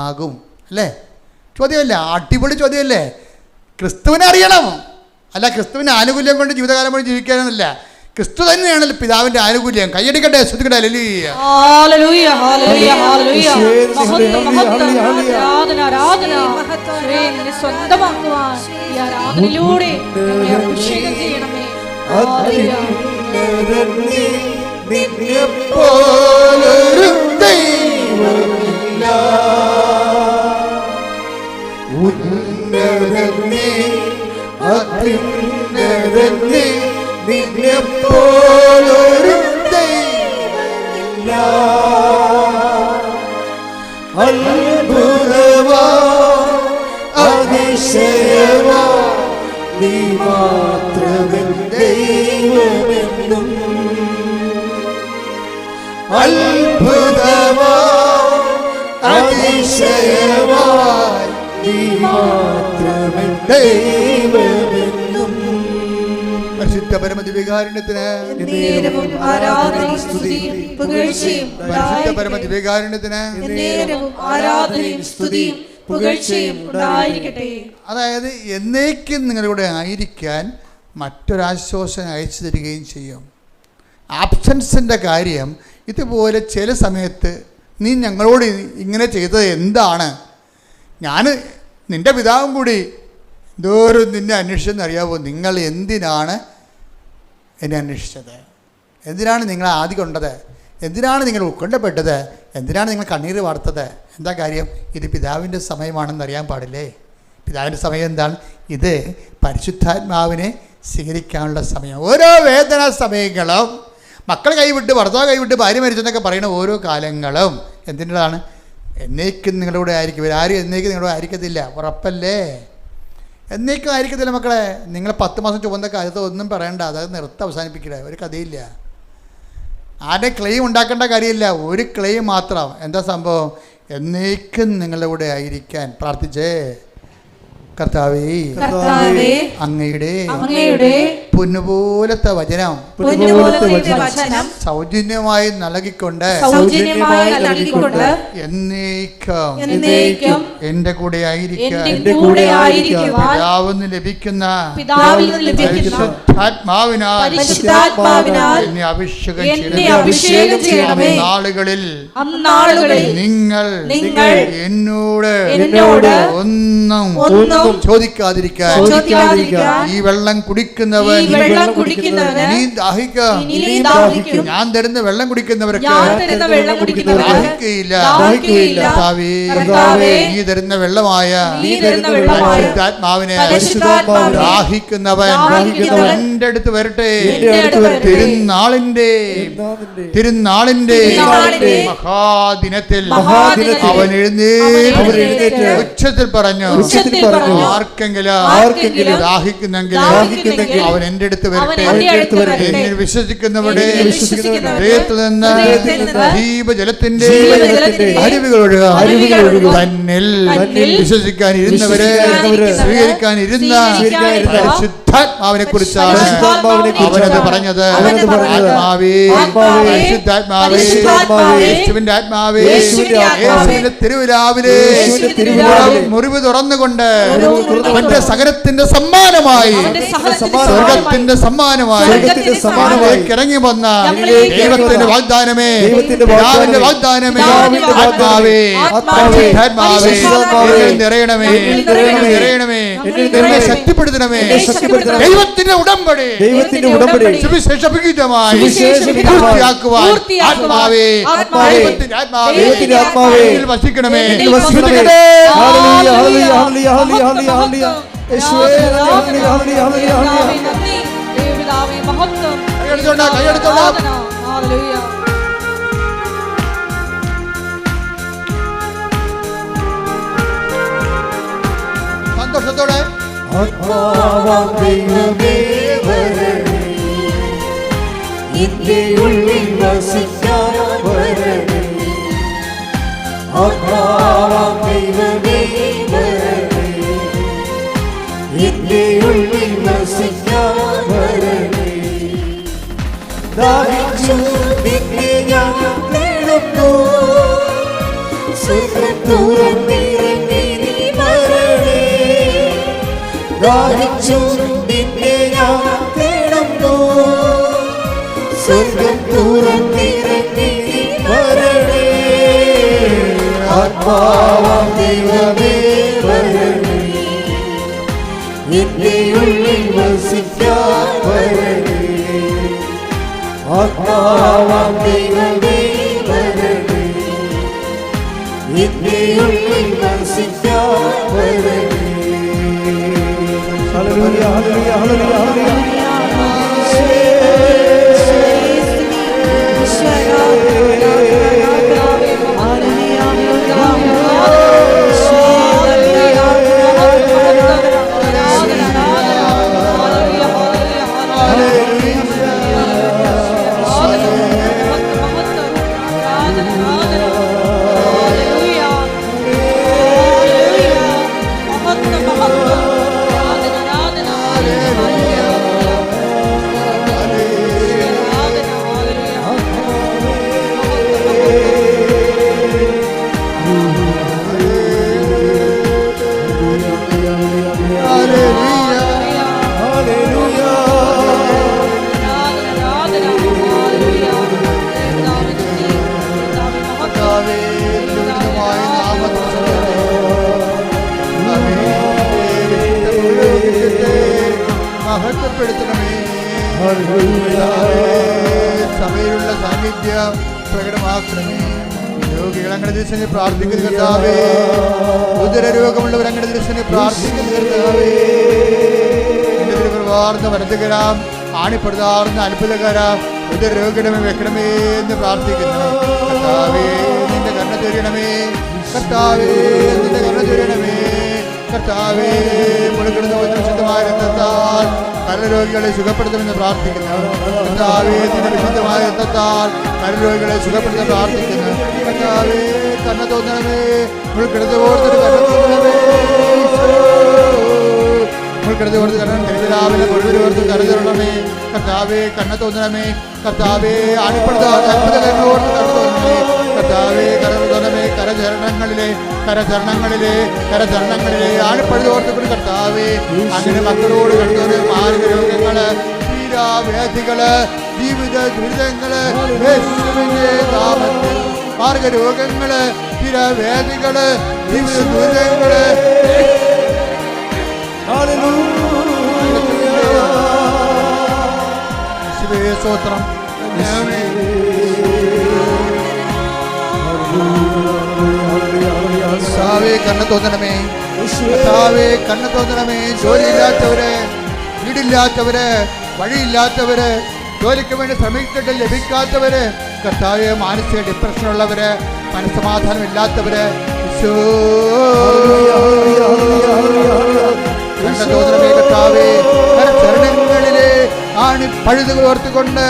ആകും അല്ലേ? ചോദ്യമല്ല, അടിപൊളി ചോദ്യമല്ലേ? ക്രിസ്തുവിനെ അറിയണം, അല്ല ക്രിസ്തുവിൻ്റെ ആനുകൂല്യം കൊണ്ട് ജീവിതകാലം കൊണ്ട് ജീവിക്കാനല്ല, ക്രിസ്തു തന്നെയാണല്ലോ പിതാവിൻ്റെ ആനുകൂല്യം. കൈയടിക്കട്ടെ, ശ്രദ്ധിക്കട്ടെ. Hallelujah, hallelujah, hallelujah. ആരാധന, ആരാധന. യേശുവേ, സ്വന്തമാക്കുവാൻ ഈ ആരാധനയിലൂടെ ഞങ്ങളെ അഭിഷേകം ചെയ്യണമേ. ഹല്ലേലൂയ. നിന്നെപ്പോലൊരു ദൈവമില്ല, ഉന്നതനേ അത്യുന്നതനേ, നിന്നെപ്പോലൊരു ദൈവമില്ല. അത്ഭുതമാ അതിശയമാ നീ മാത്രമേ ദൈവമെന്നും, അത്ഭുതമാ അതിശയമാ നീ മാത്രമേ ദൈവമെന്നും. പരിശുദ്ധ പരമദിവ്യകാരുണ്യത്തിന് എന്നേരവും ആരാധനയും സ്തുതിയും പുകഴ്ചയും പരിശുദ്ധ പരമദിവ്യകാരുണ്യത്തിന് എന്നേരവും ആരാധനയും സ്തുതിയും പുകഴ്ചയും ഉണ്ടായിരിക്കട്ടെ. അതായത് എന്നേക്കും നിങ്ങളുടെ ആയിരിക്കാൻ മറ്റൊരാശ്വാസം അയച്ചു തരികയും ചെയ്യും. ആബ്സൻസിൻ്റെ കാര്യം ഇതുപോലെ ചില സമയത്ത് നീ ഞങ്ങളോട് ഇങ്ങനെ ചെയ്തത് എന്താണ്, ഞാൻ നിൻ്റെ പിതാവും കൂടി എന്തോരം നിന്നെ അന്വേഷിച്ചെന്നറിയാവോ? നിങ്ങൾ എന്തിനാണ് എന്നെ അന്വേഷിച്ചത്? എന്തിനാണ് നിങ്ങൾ ആദി കൊണ്ടത്? എന്തിനാണ് നിങ്ങൾ ഉത്കണ്ഠപ്പെട്ടത്? എന്തിനാണ് നിങ്ങൾ കണ്ണീർ വാർത്തത്? എന്താ കാര്യം? ഇത് പിതാവിൻ്റെ സമയമാണെന്ന് അറിയാൻ പാടില്ലേ? പിതാവിൻ്റെ സമയം എന്താണ്? ഇത് പരിശുദ്ധാത്മാവിനെ സ്വീകരിക്കാനുള്ള സമയം. ഓരോ വേദന സമയങ്ങളും, മക്കൾ കൈവിട്ട്, ഭർത്താവ് കൈവിട്ട്, ഭാര്യ മരിച്ചെന്നൊക്കെ പറയുന്ന ഓരോ കാലങ്ങളും എന്തിൻ്റെതാണ്? എന്നേക്കും നിങ്ങളുടെ കൂടെ ആയിരിക്കും. ഇവരാരും എന്നേക്കും നിങ്ങളുടെ ആയിരിക്കത്തില്ല, ഉറപ്പല്ലേ? എന്നേക്കും ആയിരിക്കത്തില്ല മക്കളെ. നിങ്ങൾ 10 മാസം ചുവന്ന കാലത്ത് ഒന്നും പറയണ്ട, അതായത് നിർത്തി അവസാനിപ്പിക്കുക, ഒരു കഥയില്ല. ആരുടെ ക്ലെയിം ഉണ്ടാക്കേണ്ട കാര്യമില്ല, ഒരു ക്ലെയിം മാത്രം. എന്താ സംഭവം? എന്നേക്കും നിങ്ങളുടെ കൂടെ ആയിരിക്കാൻ പ്രാർത്ഥിച്ചേ. കർത്താവേ, അങ്ങയുടെ പൊന്നുപോലത്തെ വചനം സൗജന്യമായി നൽകിക്കൊണ്ട് എന്നേക്കും എന്റെ കൂടെ ആയിരിക്കാൻ പിതാവിന് ലഭിക്കുന്ന പരിശുദ്ധാത്മാവിനാൽ എന്നെ അഭിഷേകം ചെയ്യണമേ. നാളുകളിൽ നിങ്ങൾ എന്നോട് ഒന്നും ചോദിക്കാതിരിക്കാൻ ഈ വെള്ളം കുടിക്കുന്നവൻ ഇനി ദാഹിക്കും. ഞാൻ തരുന്ന വെള്ളം കുടിക്കുന്നവർക്ക് ദാഹിക്കുകയില്ല. നീ തരുന്ന വെള്ളമായ പരിശുദ്ധാത്മാവിനെ ദാഹിക്കുന്നവൻ എൻ്റെ അടുത്ത് വരട്ടെ. തിരുനാളിന്റെ മഹാദിനത്തിൽ അവൻ എഴുന്നേറ്റ് ഉച്ചത്തിൽ പറഞ്ഞു, ആർക്കെങ്കിലും ദാഹിക്കുന്നെങ്കിൽ അവൻ എൻ്റെ അടുത്ത് വരട്ടെ. എന്നിൽ വിശ്വസിക്കുന്നവരുടെ ഹൃദയത്തിൽ നിന്ന് ജീവജലത്തിന്റെ അരുവികൾ ഒഴുകാം. തന്നിൽ വിശ്വസിക്കാനിരുന്നവരെ സ്വീകരിക്കാനിരുന്ന പരിശുദ്ധാത്മാവിനെ കുറിച്ചാണ് അവനത് പറഞ്ഞത്. ആത്മാവേ, പരിശുദ്ധാത്മാവേ, യേശുവിന്റെ ആത്മാവേ, യേശുവിന്റെ തിരുവിലാവിലെ മുറിവ് തുറന്നുകൊണ്ട് അവന്റെ സകലത്തിന്റെ സമ്മാനമായി, സ്വർഗത്തിന്റെ സമ്മാനമായി ഇറങ്ങി വന്ന ദൈവത്തിന്റെ വാഗ്ദാനമേ, പിതാവിന്റെ വാഗ്ദാനമേ, ആത്മാവേ, പരിശുദ്ധാത്മാവേ, നിറയണമേ, നിറയണമേ, എന്നെ ശക്തിപ്പെടുത്തണമേ. ദൈവത്തിന്റെ ഉടമ്പടി സുവിശേഷമായി പൂർത്തിയാക്കുവാൻ ആത്മാവേ, ദൈവത്തിന്റെ ആത്മാവേ വസിക്കണമേ. സന്തോഷത്തോടെ എന്റെ ഉള്ളിൽ വസിക്കാൻ വരണേ. ആത്മാവാം ദൈവമേ വരണേ, എന്റെ ഉള്ളിൽ വസിക്കാൻ വരണേ. ദാഹിച്ചു നിന്നെ ഞാൻ തേടുന്നു, സ്വർഗ്ഗം തുറന്നിറങ്ങി നീ വരണേ. ദാഹിച്ചു നിന്നെ ഞാൻ തേടുന്നു, സ്വർഗ്ഗം തുറന്നിറങ്ങി നീ വരണേ. ആത്മാവാം ദൈവമേ വരണേ, എന്റെ ഉള്ളിൽ വസിക്കാൻ വരണേ. ആത്മാവാം ദൈവമേ വരണേ, എന്റെ ഉള്ളിൽ വസിക്കാൻ വരണേ. Hallelujah hallelujah hallelujah hallelujah. മഹത്വപ്പെടുത്തണമേ. സഭയിലുള്ള സാന്നിധ്യം പ്രകടമാക്കണമേ. രോഗികൾ അങ്ങനെ ദിവസം പ്രാർത്ഥിക്കുന്ന കർത്താവേ, ഉദരരോഗമുള്ളവർ അങ്ങനെ ദിവസം പ്രാർത്ഥിക്കുന്ന കർത്താവേ, വാർന്ന വരതുകരാം ആണിപ്പെടുതാർന്ന അത്ഭുതകരാം ഉദരരോഗിടമേ വെക്കണമേ എന്ന് പ്രാർത്ഥിക്കുന്നു. കർത്താവേ നിന്റെ കരുണ ചൊരിയണമേ, കർത്താവേ നിന്റെ കരുണ ചൊരിയണമേ. കർത്താവേ മുഴുകിടുന്ന വിശുദ്ധമായ രക്തത്താൽ കരരോഗികളെ സുഖപ്പെടുത്തുമെന്ന് പ്രാർത്ഥിക്കുന്നു. കർത്താവേ നിന്റെ വിശുദ്ധമായ രക്തത്താൽ കരരോഗികളെ സുഖപ്പെടുത്താൻ പ്രാർത്ഥിക്കുന്നു. കർത്താവേ കണ്ണ തോന്നണമേ, മുഴുകിടത്തോടൊരു കണ്ണ തോന്നണമേ. മുഴുകിടത്തോടത്ത് കണ്ണൻ രാവിലെ മുഴുവനോർത്ത് കരുതരണമേ. കർത്താവേ കണ്ണ തോന്നണമേ. കർത്താവേ ആണിപ്പെടുത്താൻ അത്ഭുതകരങ്ങളോർത്ത് കണ്ണ തോന്നണമേ. കർത്താവേ കരതോന്നമേ. കരചരണങ്ങളിലെ ആണിപ്പഴുതോർത്തുകൊണ്ട് കർത്താവേ അങ്ങനെ മക്കളോട് കണ്ടൊരു മാർഗരോഗങ്ങള്, തീരാവ്യാധികള്, ജീവിത ദുരിതങ്ങള്, യേശുവിന്റെ നാമത്തിൽ മാർഗരോഗങ്ങള്, തീരാവ്യാധികള്, ജീവിത ദുരിതങ്ങള് സ്തോത്രം. കർത്താവേ കണ്ണ തോന്നണമേ. കർത്താവേ കണ്ണ തോന്നണമേ. ജോലിയില്ലാത്തവര്, വീടില്ലാത്തവര്, വഴിയില്ലാത്തവര്, ജോലിക്ക് വേണ്ടി ശ്രമിച്ചിട്ട് ലഭിക്കാത്തവര്, കർത്താവേ മാനസിക ഡിപ്രഷനുള്ളവര്, മനസ്സമാധാനം ഇല്ലാത്തവര്, കണ്ണ തോന്നണമേ. കർത്താവേ ചരണങ്ങളിലെ ആണി പഴുതുകൾ ഓർത്തുകൊണ്ട്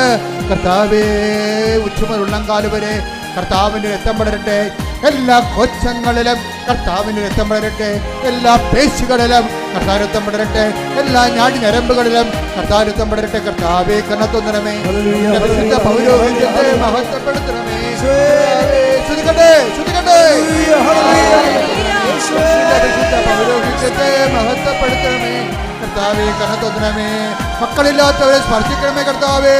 കർത്താവേ ഉച്ചമുതൽ ഉള്ളംകാല് വരെ കർത്താവിൻ്റെ രക്തം പടരട്ടെ. എല്ലാ കൊച്ചങ്ങളിലും കർത്താവിൻ്റെ രക്തം പടരട്ടെ. എല്ലാ പേശികളിലും കർത്താവ് രക്തം പടരട്ടെ. എല്ലാ ഞാടി ഞരമ്പുകളിലും കർത്താവ് രക്തം പടരട്ടെ. കർത്താവേ കണ്ണത്തൊന്നണമേ. വിശുദ്ധ പൗരോഹിത്യത്തെ മഹത്വപ്പെടുത്തണമേ. ശ്രുതികട്ടെ ശ്രുതികട്ടെ. വിശുദ്ധ പൗരോഹിത്യത്തെ മഹത്വപ്പെടുത്തണമേ. കർത്താവേ കണ്ണത്തൊന്നണമേ. മക്കളില്ലാത്തവരെ സ്പർശിക്കണമേ കർത്താവേ.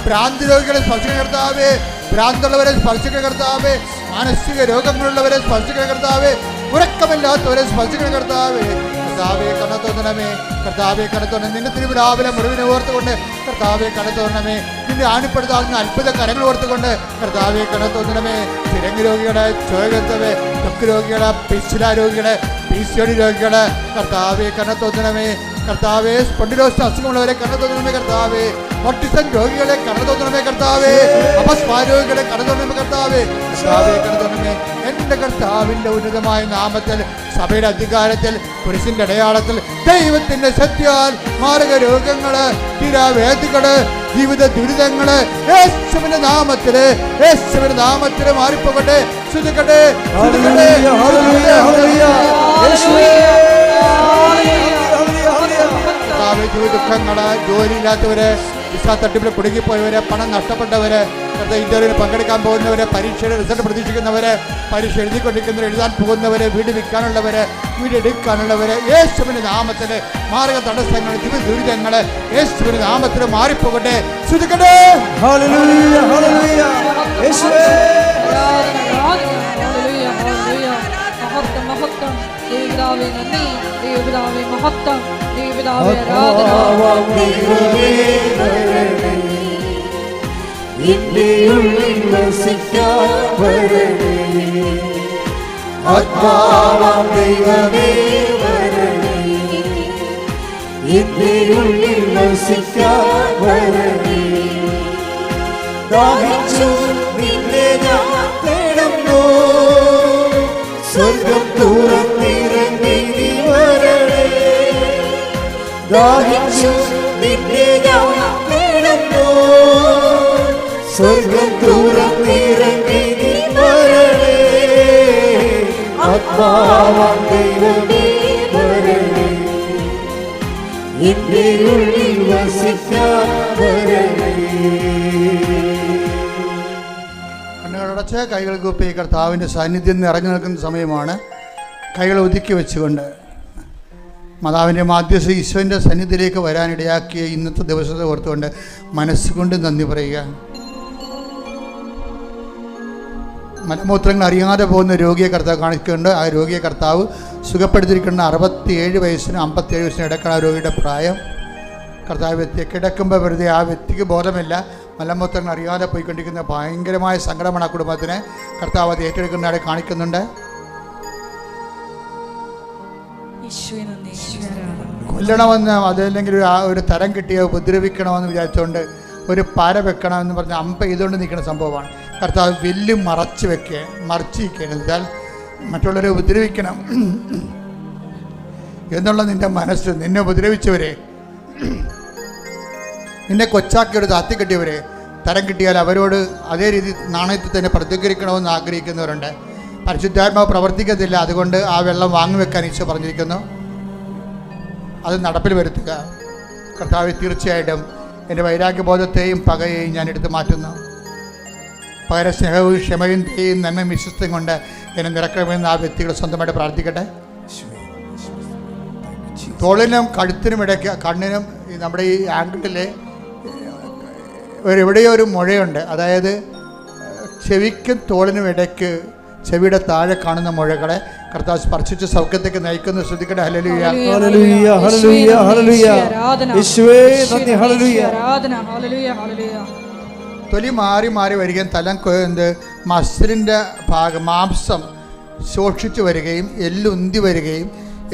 ഭ്രാന്തി രോഗികളെ സ്പർശിക്കണ കർത്താവേ. ഭ്രാന്തുള്ളവരെ സ്പർശിക്കണ കർത്താവേ. മാനസിക രോഗങ്ങളുള്ളവരെ സ്പർശിക്കണ കർത്താവേ. ഉറക്കമില്ലാത്തവരെ സ്പർശിക്കണ കർത്താവേ. കർത്താവേ കണ്ണത്തോന്നണമേ. കർത്താവേ കണ്ണത്തോന്നണമേ. നിന്റെ തിരുവിടാവിലെ മുഴുവനെ ഓർത്തുകൊണ്ട് കർത്താവേ കണ്ണത്തോന്നണമേ. നിന്റെ ആണിപ്പെടുത്താവുന്ന അത്ഭുത കരങ്ങൾ ഓർത്തുകൊണ്ട് കർത്താവേ കണ്ണത്തോന്നണമേ. ചിരങ്ങ് രോഗികളെ, ചോരത്തവേ, ത്വക്ക് രോഗികളെ, പിച്ചില രോഗികളെ, PCOD രോഗികളെ കർത്താവേ കണ്ണത്തോന്നണമേ. കർത്താവേ സ്പോണ്ടിലോസിസ് അസുഖമുള്ളവരെ കണ്ണത്തോന്നണമേ കർത്താവേ. ഓട്ടിസം രോഗികളെ കണ്ണത്തോന്നണമേ കർത്താവേ. അപസ്മാര രോഗികളെ കണ്ണത്തോന്നണമേ കർത്താവേ. കർത്താവേ കണ്ണത്തോന്നണമേ. എൻ്റെ കർത്താവിൻ്റെ ഉന്നതമായ നാമത്തിൽ, സഭയുടെ അധികാരത്തിൽ, കുരിശിൻ്റെ അടയാളത്തിൽ, ദൈവത്തിൻ്റെ ശക്തിയാൽ മാരക രോഗങ്ങള്, തീരാവേദികള്, ജീവിത ദുരിതങ്ങള് യേശുവിന്റെ നാമത്തില് മാറിപ്പോകട്ടെ. ശ്രദ്ധിക്കട്ടെ, ദുഃഖങ്ങള്, ജോലിയില്ലാത്തവര്, വിസ തട്ടിപ്പിൽ കുടുങ്ങിപ്പോയവര്, പണം നഷ്ടപ്പെട്ടവര്, ഇന്റർവ്യൂവിൽ പങ്കെടുക്കാൻ പോകുന്നവര്, പരീക്ഷയുടെ റിസൾട്ട് പ്രതീക്ഷിക്കുന്നവര്, പരീക്ഷ എഴുതിക്കൊണ്ടിരിക്കുന്നവർ, എഴുതാൻ പോകുന്നവര്, വീട് വിൽക്കാനുള്ളവര്, വീട് എടുക്കാനുള്ളവര്, യേശുവിന്റെ നാമത്തില് മാർഗ തടസ്സങ്ങൾ, ജീവിത ദുരിതങ്ങള് യേശുവിന്റെ നാമത്തില് മാറിപ്പോകട്ടെ. ശ്രദ്ധിക്കട്ടെ. ആത്മാവാം ദൈവമേ വരണേ, എന്റെ ഉള്ളിൽ വസിക്കാൻ വരണേ. ദാഹിച്ചു നിന്നെ ഞാൻ തേടുന്നു, സ്വർഗം തുറന്നിറങ്ങി നീ വരണേ. ദാഹിച്ചു നിന്നെ ഞാൻ തേടുന്നു, സ്വർഗം തുറന്നിറങ്ങി നീ വരണേ. ആത്മാവാം ദൈവമേ വരണേ, എന്റെ ഉള്ളിൽ വസിക്കാൻ വരണേ. കണ്ണുകളടച്ച് കൈകൾ കൂപ്പി കർത്താവിൻ്റെ സാന്നിധ്യം നിറഞ്ഞു നിൽക്കുന്ന സമയമാണ്. കൈകൾ ഒതുക്കി വെച്ചുകൊണ്ട് മാതാവിൻ്റെ മാധ്യസ്ഥ ഈശോൻ്റെ സന്നിധിയിലേക്ക് വരാനിടയാക്കിയ ഇന്നത്തെ ദിവസത്തെ ഓർത്തുകൊണ്ട് മനസ്സുകൊണ്ട് നന്ദി പറയുക. മലമൂത്രങ്ങൾ അറിയാതെ പോകുന്ന രോഗിയെ കർത്താവ് കാണിക്കുന്നുണ്ട്. ആ രോഗിയെ കർത്താവ് സുഖപ്പെടുത്തിയിരിക്കുന്ന 67 വയസ്സിനും 57 വയസ്സിനും ഇടയ്ക്കാണ് ആ രോഗിയുടെ പ്രായം. കർത്താവ് വ്യക്തിയെ കിടക്കുമ്പോൾ വെറുതെ ആ വ്യക്തിക്ക് ബോധമില്ല, മലമൂത്രങ്ങൾ അറിയാതെ പോയിക്കൊണ്ടിരിക്കുന്ന ഭയങ്കരമായ സങ്കടമാണ് ആ കുടുംബത്തിന്. കർത്താവ് അത് ഏറ്റെടുക്കുന്നയാളെ കാണിക്കുന്നുണ്ട്. കൊല്ലണമെന്ന് അതല്ലെങ്കിൽ ഒരു തരം കിട്ടിയോ ഉപദ്രവിക്കണമെന്ന് വിചാരിച്ചുകൊണ്ട് ഒരു പാര വെക്കണമെന്ന് പറഞ്ഞ് അമ്പ ചെയ്തുകൊണ്ട് നിൽക്കുന്ന സംഭവമാണ്. കർത്താവ് വെല്ലു മറച്ച് വയ്ക്കുകയാണ്. വെച്ചാൽ മറ്റുള്ളവരെ ഉപദ്രവിക്കണം എന്നുള്ള നിൻ്റെ മനസ്സ്, നിന്നെ ഉപദ്രവിച്ചവരെ, നിന്നെ കൊച്ചാക്കിയൊരു താത്തി കെട്ടിയവരെ തരം കിട്ടിയാൽ അവരോട് അതേ രീതി നാണയത്തിൽ തന്നെ പ്രതികരിക്കണമെന്ന് ആഗ്രഹിക്കുന്നവരുണ്ട്. പരിശുദ്ധാത്മാവ് പ്രവർത്തിക്കത്തില്ല, അതുകൊണ്ട് ആ വെള്ളം വാങ്ങിവെക്കാൻ ഈശോ പറഞ്ഞിരിക്കുന്നു. അത് നടപ്പിൽ വരുത്തുക. കർത്താവ് തീർച്ചയായിട്ടും എൻ്റെ വൈരാഗ്യബോധത്തെയും പകയെയും ഞാൻ എടുത്തു മാറ്റുന്നു. പകരം സ്നേഹവും ക്ഷമയും ദയയും നന്മയും വിശ്വസ്തയും കൊണ്ട് എന്നെ നിറക്കണമെന്ന് ആ വ്യക്തികൾ സ്വന്തമായിട്ട് പ്രാർത്ഥിക്കട്ടെ. തോളിനും കഴുത്തിനും ഇടയ്ക്ക്, കണ്ണിനും നമ്മുടെ ഈ ആംഗിളിൽ എവിടെയോ ഒരു മുഴയുണ്ട്. അതായത് ചെവിക്കും തോളിനും ഇടയ്ക്ക് ചെവിയുടെ താഴെ കാണുന്ന മുഴകളെ കർത്താവ് സ്പർശിച്ച് സൗഖ്യത്തേക്ക് നയിക്കുന്നു. ശ്രദ്ധിക്കട്ടെ. Hallelujah, hallelujah, hallelujah, hallelujah. യേശുവേ നന്ദി. ഹല്ലേലൂയ. തൊലി മാറി മാറി വരികയും തലം മസിലിൻ്റെ ഭാഗം മാംസം ശോഷിച്ചു വരികയും എല്ലുന്തി വരികയും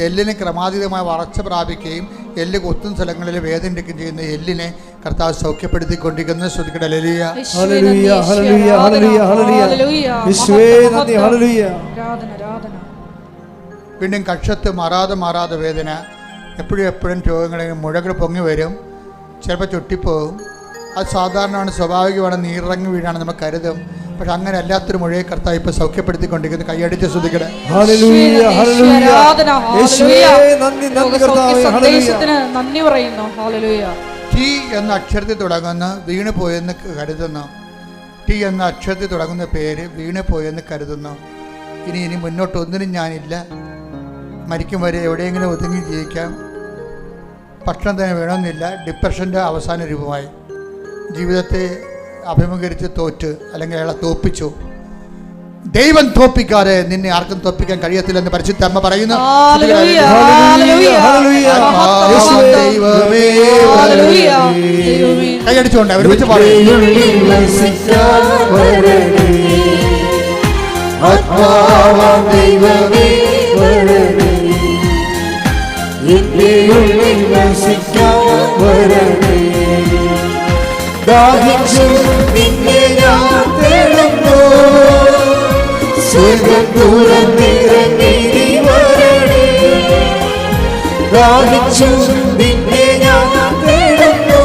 എല്ലിന് ക്രമാതീതമായ വളർച്ച പ്രാപിക്കുകയും എല്ല് കൊത്തുന്ന സ്ഥലങ്ങളിൽ വേദനിക്കുകയും ചെയ്യുന്ന എല്ലിനെ കർത്താവ് സൗഖ്യപ്പെടുത്തിക്കൊണ്ടിരിക്കുന്നത്. ശ്രദ്ധിക്കട്ടെ. Hallelujah, hallelujah, hallelujah, hallelujah, hallelujah. യേശുവേ നന്ദി. ഹല്ലേലൂയ. വീണ്ടും കക്ഷത്ത് മാറാതെ വേദന, എപ്പോഴും രോഗങ്ങളിൽ മുഴകൾ പൊങ്ങി വരും, ചിലപ്പോൾ ചുട്ടിപ്പോകും. അത് സാധാരണമാണ്, സ്വാഭാവികമാണ്, നീറിറങ്ങി വീഴാണ് നമുക്ക് കരുതും. പക്ഷെ അങ്ങനെ അല്ലാത്തൊരു മുഴയെ കർത്താവ് ഇപ്പോൾ സൗഖ്യപ്പെടുത്തിക്കൊണ്ടിരിക്കുന്നത്. കൈയടിച്ച് ശ്രദ്ധിക്കട്ടെ. Hallelujah, hallelujah. യേശുവേ നന്ദി, നന്ദി കർത്താവേ. നന്ദി പറയുന്നു. ഹല്ലേലൂയ. ടി എന്ന അക്ഷരത്തിൽ തുടങ്ങുന്ന വീണ് പോയെന്ന് കരുതുന്നു. ടി എന്ന അക്ഷരത്തിൽ തുടങ്ങുന്ന പേര് വീണ് പോയെന്ന് കരുതുന്നു. ഇനി മുന്നോട്ട് ഒന്നിനും ഞാനില്ല, മരിക്കും വരെ എവിടെയെങ്കിലും ഒതുങ്ങി ജീവിക്കാം, ഭക്ഷണം തന്നെ വേണമെന്നില്ല. ഡിപ്രഷൻ്റെ അവസാന രൂപമായി ജീവിതത്തെ അഭിമുഖീകരിച്ച് തോറ്റ്, അല്ലെങ്കിൽ അയാളെ തോപ്പിച്ചു. ദൈവം തോപ്പിക്കാതെ നിന്നെ ആർക്കും തോപ്പിക്കാൻ കഴിയത്തില്ലെന്ന് പരിശുദ്ധ അമ്മ പറയുന്നു. കൈയടിച്ചുകൊണ്ട് അവർ വെച്ച് പറയും. ദാഹിച്ചു നിന്നെ ഞാൻ തേടുന്നു, സ്വർഗ്ഗം തുറന്നിറങ്ങി നീ വരണേ. ദാഹിച്ചു നിന്നെ ഞാൻ തേടുന്നു,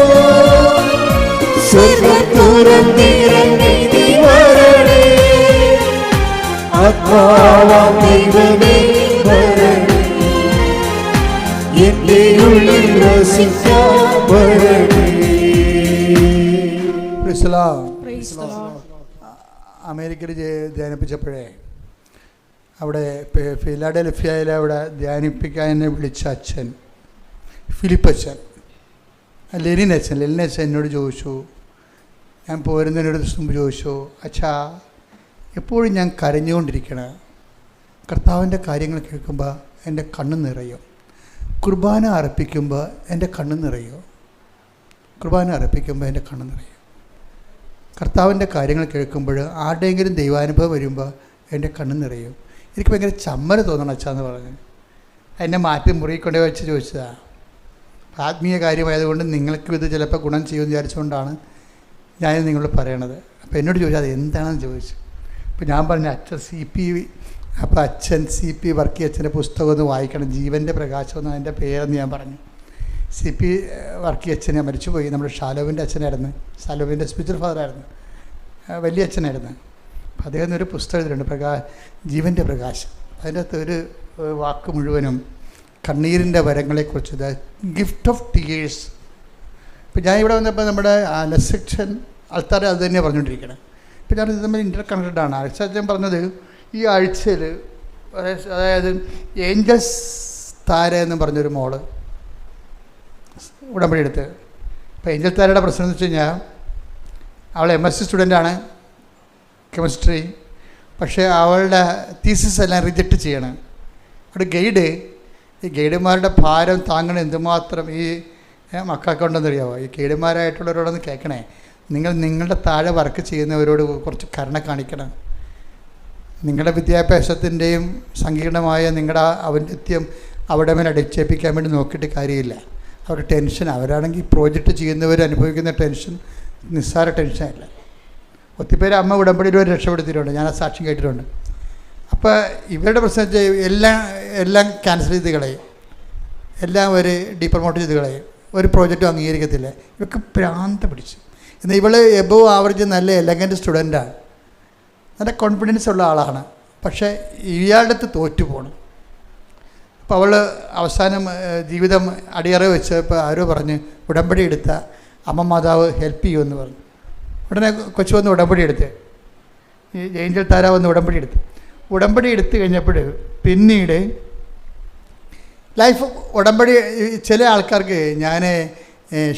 സ്വർഗം തുറന്നിറങ്ങി നീ വരണേ ആത്മാവാം ദൈവമേ വരണേ എന്റെ ഉള്ളിൽ വസിക്കാൻ വരണേ. Praise the Lord. അമേരിക്കയിൽ ധ്യാനിപ്പിച്ചപ്പോഴേ അവിടെ ഫിലാഡൽഫിയയിൽ അവിടെ ധ്യാനിപ്പിക്കാൻ എന്നെ വിളിച്ച അച്ഛൻ ഫിലിപ്പച്ചൻ, ലെനിൻ അച്ഛൻ എന്നോട് ചോദിച്ചു, ഞാൻ പോരുന്നതിനോട് മുമ്പ് ചോദിച്ചു, അച്ഛാ എപ്പോഴും ഞാൻ കരഞ്ഞുകൊണ്ടിരിക്കണം, കർത്താവിൻ്റെ കാര്യങ്ങൾ കേൾക്കുമ്പോൾ എൻ്റെ കണ്ണ് നിറയും, കുർബാന അർപ്പിക്കുമ്പോൾ എൻ്റെ കണ്ണ് നിറയും, കുർബാന അർപ്പിക്കുമ്പോൾ എൻ്റെ കണ്ണ് നിറയും, കർത്താവിൻ്റെ കാര്യങ്ങൾ കേൾക്കുമ്പോൾ ആരുടെയെങ്കിലും ദൈവാനുഭവം വരുമ്പോൾ എൻ്റെ കണ്ണ് നിറയും, എനിക്ക് ഭയങ്കര ചമ്മൽ തോന്നണം അച്ഛാന്ന് പറഞ്ഞു. എന്നെ മാറ്റി മുറിയിൽ കൊണ്ടു വെച്ച് ചോദിച്ചതാണ്. ആത്മീയ കാര്യമായതുകൊണ്ട് നിങ്ങൾക്കും ഇത് ചിലപ്പോൾ ഗുണം ചെയ്യുമെന്ന് വിചാരിച്ചുകൊണ്ടാണ് ഞാൻ നിങ്ങളോട് പറയണത്. അപ്പോൾ എന്നോട് ചോദിച്ചാൽ അത് എന്താണെന്ന് ചോദിച്ചു. അപ്പോൾ ഞാൻ പറഞ്ഞു അച്ഛൻ അപ്പോൾ അച്ഛൻ CP വർക്കി അച്ഛൻ്റെ പുസ്തകം ഒന്ന് വായിക്കണം, ജീവൻ്റെ പ്രകാശം എന്ന് അതിൻ്റെ പേരെന്ന് ഞാൻ പറഞ്ഞു. CP വർക്കി അച്ഛനെ മരിച്ചുപോയി, നമ്മുടെ ഷാലോവിൻ്റെ അച്ഛനായിരുന്നു, ഷാലോവിൻ്റെ സ്പിരിച്വൽ ഫാദറായിരുന്നു, വലിയ അച്ഛനായിരുന്നു. അപ്പോൾ അദ്ദേഹം ഒരു പുസ്തകം എഴുതിയിട്ടുണ്ട്, ജീവൻ്റെ പ്രകാശം. അതിൻ്റെ അകത്ത് ഒരു വാക്ക് മുഴുവനും കണ്ണീരിൻ്റെ വരങ്ങളെക്കുറിച്ച്, ദ ഗിഫ്റ്റ് ഓഫ് ടീയേഴ്സ്. ഇപ്പോൾ ഞാൻ ഇവിടെ വന്നപ്പോൾ നമ്മുടെ സെക്ഷൻ ആൾക്കാരെ അത് തന്നെയാണ് പറഞ്ഞുകൊണ്ടിരിക്കണം. ഇപ്പോൾ ഞാൻ ഇത് തമ്മിൽ ഇൻ്റർ കണക്റ്റഡാണ്. അച്ഛൻ പറഞ്ഞത് ഈ ആഴ്ചയിൽ, അതായത് ഏഞ്ചൽസ് താര എന്ന് പറഞ്ഞൊരു മോള് ഉടമ്പടി എടുത്ത്. ഇപ്പോൾ ഏഞ്ചൽ താരയുടെ പ്രശ്നം എന്ന് വെച്ച് കഴിഞ്ഞാൽ അവൾ MSc സ്റ്റുഡൻ്റാണ്, കെമിസ്ട്രി. പക്ഷേ അവളുടെ തീസിസ് എല്ലാം റിജക്റ്റ് ചെയ്യണം. അവിടെ ഈ ഗൈഡുമാരുടെ ഭാരം താങ്ങണം എന്തുമാത്രം ഈ മക്കൾക്ക് ഉണ്ടെന്നറിയാമോ? ഈ ഗൈഡുമാരായിട്ടുള്ളവരോടൊന്ന് കേൾക്കണേ, നിങ്ങളുടെ താഴെ വർക്ക് ചെയ്യുന്നവരോട് കുറച്ച് കരുണ കാണിക്കണം. നിങ്ങളുടെ വിദ്യാഭ്യാസത്തിൻ്റെയും സങ്കീർണമായ നിങ്ങളുടെ ഔന്നത്യം അവിടെ മേലെ അടിച്ചേൽപ്പിക്കാൻ വേണ്ടി നോക്കിയിട്ട് കാര്യമില്ല. അവരുടെ ടെൻഷൻ, അവരാണെങ്കിൽ പ്രോജക്റ്റ് ചെയ്യുന്നവർ അനുഭവിക്കുന്ന ടെൻഷൻ നിസ്സാര ടെൻഷനല്ല. ഒത്തിരി പേര് അമ്മ ഉടമ്പടിയിൽ രക്ഷപ്പെടുത്തിയിട്ടുണ്ട്, ഞാൻ ആ സാക്ഷ്യം കേട്ടിട്ടുണ്ട്. അപ്പോൾ ഇവരുടെ പ്രശ്നം എല്ലാം ക്യാൻസൽ ചെയ്ത് കളയും, എല്ലാം ഒരു ഡീപ്രമോട്ട് ചെയ്ത് കളയും, ഒരു പ്രോജക്റ്റും അംഗീകരിക്കത്തില്ല. ഇവർക്ക് ഭ്രാന്ത് പിടിച്ചു. എന്നാൽ ഇവൾ എബോവ് ആവറേജ് നല്ല എലഗൻറ്റ് സ്റ്റുഡൻ്റാണ്, നല്ല കോൺഫിഡൻസ് ഉള്ള ആളാണ്. പക്ഷേ ഇയാളുടെ അടുത്ത് തോറ്റു പോകണം. അപ്പോൾ അവൾ അവസാനം ജീവിതം അടിയറ വെച്ച് ഇപ്പോൾ ആരോ പറഞ്ഞ് ഉടമ്പടി എടുത്ത അമ്മ മാതാവ് ഹെൽപ്പ് ചെയ്യുമെന്ന് പറഞ്ഞു. ഉടനെ കൊച്ചു വന്ന് ഉടമ്പടി എടുത്ത്, ഈ ഏഞ്ചൽ താര വന്ന് ഉടമ്പടി എടുത്ത് കഴിഞ്ഞപ്പോൾ പിന്നീട് ലൈഫ് ഉടമ്പടി ചില ആൾക്കാർക്ക് ഞാൻ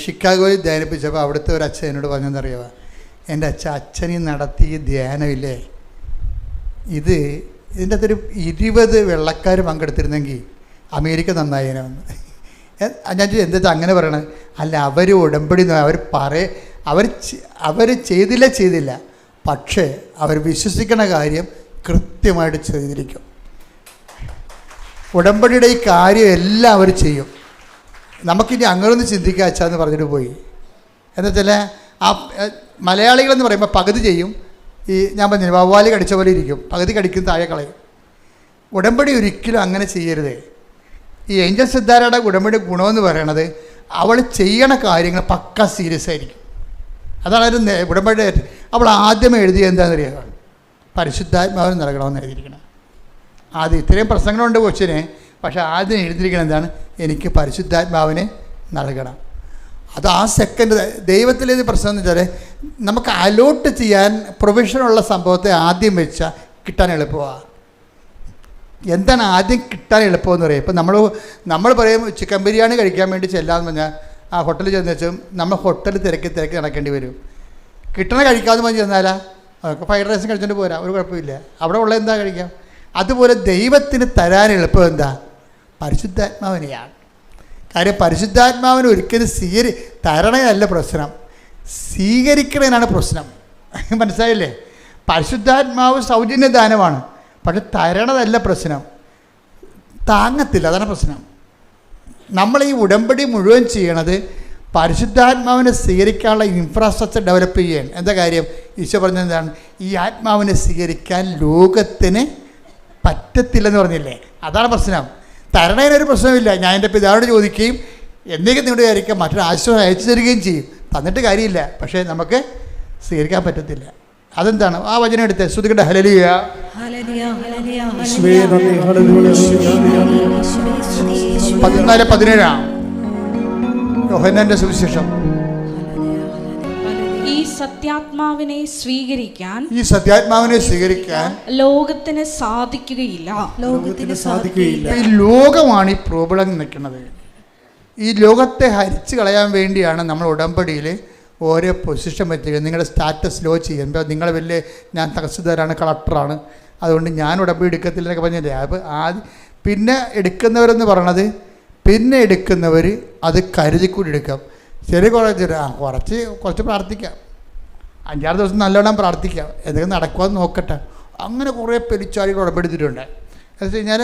ഷിക്കാഗോയിൽ ധ്യാനിപ്പിച്ചപ്പോൾ അവിടുത്തെ ഒരു അച്ഛൻ എന്നോട് പറഞ്ഞെന്നറിയാമോ, എൻ്റെ അച്ഛനീ നടത്തിയ ധ്യാനമില്ലേ, ഇതിൻ്റെ അകത്തൊരു 20 വെള്ളക്കാർ പങ്കെടുത്തിരുന്നെങ്കിൽ അമേരിക്ക നന്നായേനെന്ന്. ഞാൻ എന്താ അങ്ങനെ പറയണത്? അല്ല, അവർ ഉടമ്പടി അവർ ചെയ്തില്ല, പക്ഷേ അവർ വിശ്വസിക്കുന്ന കാര്യം കൃത്യമായിട്ട് ചെയ്തിരിക്കും. ഉടമ്പടിയുടെ ഈ കാര്യം എല്ലാം അവർ ചെയ്യും. നമുക്കിനി അങ്ങനൊന്ന് ചിന്തിക്കുക അച്ഛാന്ന് പറഞ്ഞിട്ട് പോയി. എന്നുവെച്ചാൽ ആ മലയാളികളെന്ന് പറയുമ്പോൾ പകുതി ചെയ്യും, ഈ ഞാൻ പറഞ്ഞു വവ്വാല് കടിച്ച പോലെ ഇരിക്കും, പകുതി കടിക്കും, താഴെ കളയും. ഉടമ്പടി ഒരിക്കലും അങ്ങനെ ചെയ്യരുത്. ഈ ഏഞ്ചൽ സിദ്ധാരയുടെ ഉടമ്പടി ഗുണമെന്ന് പറയണത് അവൾ ചെയ്യണ കാര്യങ്ങൾ പക്ക സീരിയസ് ആയിരിക്കും. അതാണ് ഒരു ഉടമ്പടി. അവൾ ആദ്യമേ എഴുതിയത് എന്താണെന്നറിയാം, പരിശുദ്ധാത്മാവിന് നൽകണമെന്ന് എഴുതിയിരിക്കണം. ആദ്യം ഇത്രയും പ്രശ്നങ്ങളുണ്ട് കൊച്ചിന്, പക്ഷേ ആദ്യം എഴുതിയിരിക്കണം എന്താണ്, എനിക്ക് പരിശുദ്ധാത്മാവിനെ നൽകണം. അത് ആ സെക്കൻഡ്. ദൈവത്തിലേത് പ്രശ്നം എന്ന് വെച്ചാൽ നമുക്ക് അലോട്ട് ചെയ്യാൻ പ്രൊവിഷനുള്ള സംഭവത്തെ ആദ്യം വെച്ചാൽ കിട്ടാൻ എളുപ്പമാണ്. എന്താണ് ആദ്യം കിട്ടാൻ എളുപ്പമെന്ന് പറയും. ഇപ്പം നമ്മൾ പറയും ചിക്കൻ ബിരിയാണി കഴിക്കാൻ വേണ്ടി ചെല്ലാമെന്ന് പറഞ്ഞാൽ ആ ഹോട്ടലിൽ ചെന്ന് വെച്ചും നമ്മൾ ഹോട്ടൽ തിരക്കി നടക്കേണ്ടി വരും. കിട്ടണ കഴിക്കാമെന്ന് പറഞ്ഞ് ചെന്നാലാ അതൊക്കെ ഫ്രൈഡ് റൈസും കഴിച്ചിട്ട് പോരാ, ഒരു കുഴപ്പമില്ല, അവിടെ ഉള്ള എന്താ കഴിക്കാം. അതുപോലെ ദൈവത്തിന് തരാൻ എളുപ്പം എന്താ, പരിശുദ്ധാത്മാവിനെയാണ്. കാര്യം പരിശുദ്ധാത്മാവിന് ഒരിക്കലും തരണയല്ല പ്രശ്നം, സ്വീകരിക്കണതിനാണ് പ്രശ്നം. മനസ്സിലായില്ലേ? പരിശുദ്ധാത്മാവ് സൗജന്യ ദാനമാണ്, പക്ഷെ തരണതല്ല പ്രശ്നം, താങ്ങത്തില്ല, അതാണ് പ്രശ്നം. നമ്മൾ ഈ ഉടമ്പടി മുഴുവൻ ചെയ്യണത് പരിശുദ്ധാത്മാവിനെ സ്വീകരിക്കാനുള്ള ഇൻഫ്രാസ്ട്രക്ചർ ഡെവലപ്പ് ചെയ്യാൻ. എന്താ കാര്യം? ഈശോ പറഞ്ഞത് എന്താണ്, ഈ ആത്മാവിനെ സ്വീകരിക്കാൻ ലോകത്തിന് പറ്റത്തില്ലെന്ന് പറഞ്ഞില്ലേ, അതാണ് പ്രശ്നം. തരണതിനൊരു പ്രശ്നമില്ല, ഞാൻ എൻ്റെ പിതാവിനോട് ചോദിക്കുകയും എന്തെങ്കിലും നിങ്ങളുടെ വിചാരിക്കാം മറ്റൊരു ആശ്വാസം അയച്ചു തരികയും ചെയ്യും. തന്നിട്ട് കാര്യമില്ല, പക്ഷേ നമുക്ക് സ്വീകരിക്കാൻ പറ്റത്തില്ല. അതെന്താണ്? ആ വചനം എടുത്ത് ശ്രുതികട്ടെ. ഹല്ലേലൂയ. യേശുവേ നന്ദി. ഹല്ലേലൂയ. 14:17 യോഹന്നാന്റെ സുവിശേഷം. ഈ സത്യാത്മാവിനെ സ്വീകരിക്കാൻ ലോകത്തിന് സാധിക്കുകയില്ല. ഈ ലോകമാണ് ഈ പ്രോബ്ലം നിൽക്കുന്നത്. ഈ ലോകത്തെ ഹരിച്ചു കളയാൻ വേണ്ടിയാണ് നമ്മൾ ഉടമ്പടിയിൽ ഓരോ പൊസിഷൻ വെച്ച് നിങ്ങളുടെ സ്റ്റാറ്റസ് ലോ ചെയ്യുമ്പോൾ നിങ്ങൾ വലിയ ഞാൻ തഹസിൽദാരാണ്, കളക്ടറാണ്, അതുകൊണ്ട് ഞാൻ ഉടമ്പടി എടുക്കത്തില്ല എന്നൊക്കെ പറഞ്ഞില്ലേ. അപ്പോൾ പിന്നെ എടുക്കുന്നവരെന്ന് പറയണത്, പിന്നെ എടുക്കുന്നവർ അത് കരുതിക്കൂടി എടുക്കാം. ശരി, കുറച്ച് പ്രാർത്ഥിക്കാം, 5-6 ദിവസം നല്ലോണം പ്രാർത്ഥിക്കാം, എന്തെങ്കിലും നടക്കുമെന്ന് നോക്കട്ടെ. അങ്ങനെ കുറേ പെരിച്ചാളികൾ ഉടമ്പെടുത്തിട്ടുണ്ട്. എന്ന് വെച്ച് കഴിഞ്ഞാൽ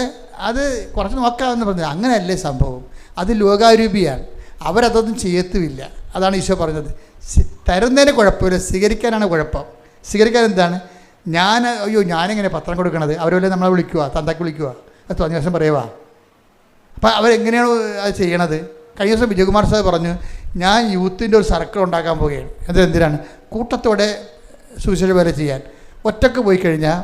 അത് കുറച്ച് നോക്കാമെന്ന് പറഞ്ഞത് അങ്ങനെയല്ലേ സംഭവം. അത് ലോകാരൂപിയാണ്, അവരതൊന്നും ചെയ്യത്തുമില്ല. അതാണ് ഈശോ പറഞ്ഞത്. തരുന്നതിന് കുഴപ്പമില്ല, സ്വീകരിക്കാനാണ് കുഴപ്പം. സ്വീകരിക്കാൻ എന്താണ്? ഞാനെങ്ങനെ പത്രം കൊടുക്കണത്? അവരല്ലേ നമ്മളെ വിളിക്കുക, തന്തക്ക് വിളിക്കുക, അത് തോന്നിയ ദിവസം പറയുക. അപ്പം അവരെങ്ങനെയാണ് അത് ചെയ്യണത്? കഴിഞ്ഞ ദിവസം വിജയകുമാർ സാർ പറഞ്ഞു, ഞാൻ യൂത്തിൻ്റെ ഒരു സർക്കിൾ ഉണ്ടാക്കാൻ പോവുകയാണ്. എന്തിനാണ്? കൂട്ടത്തോടെ സുവിശേഷ വേല ചെയ്യാൻ. ഒറ്റക്ക് പോയി കഴിഞ്ഞാൽ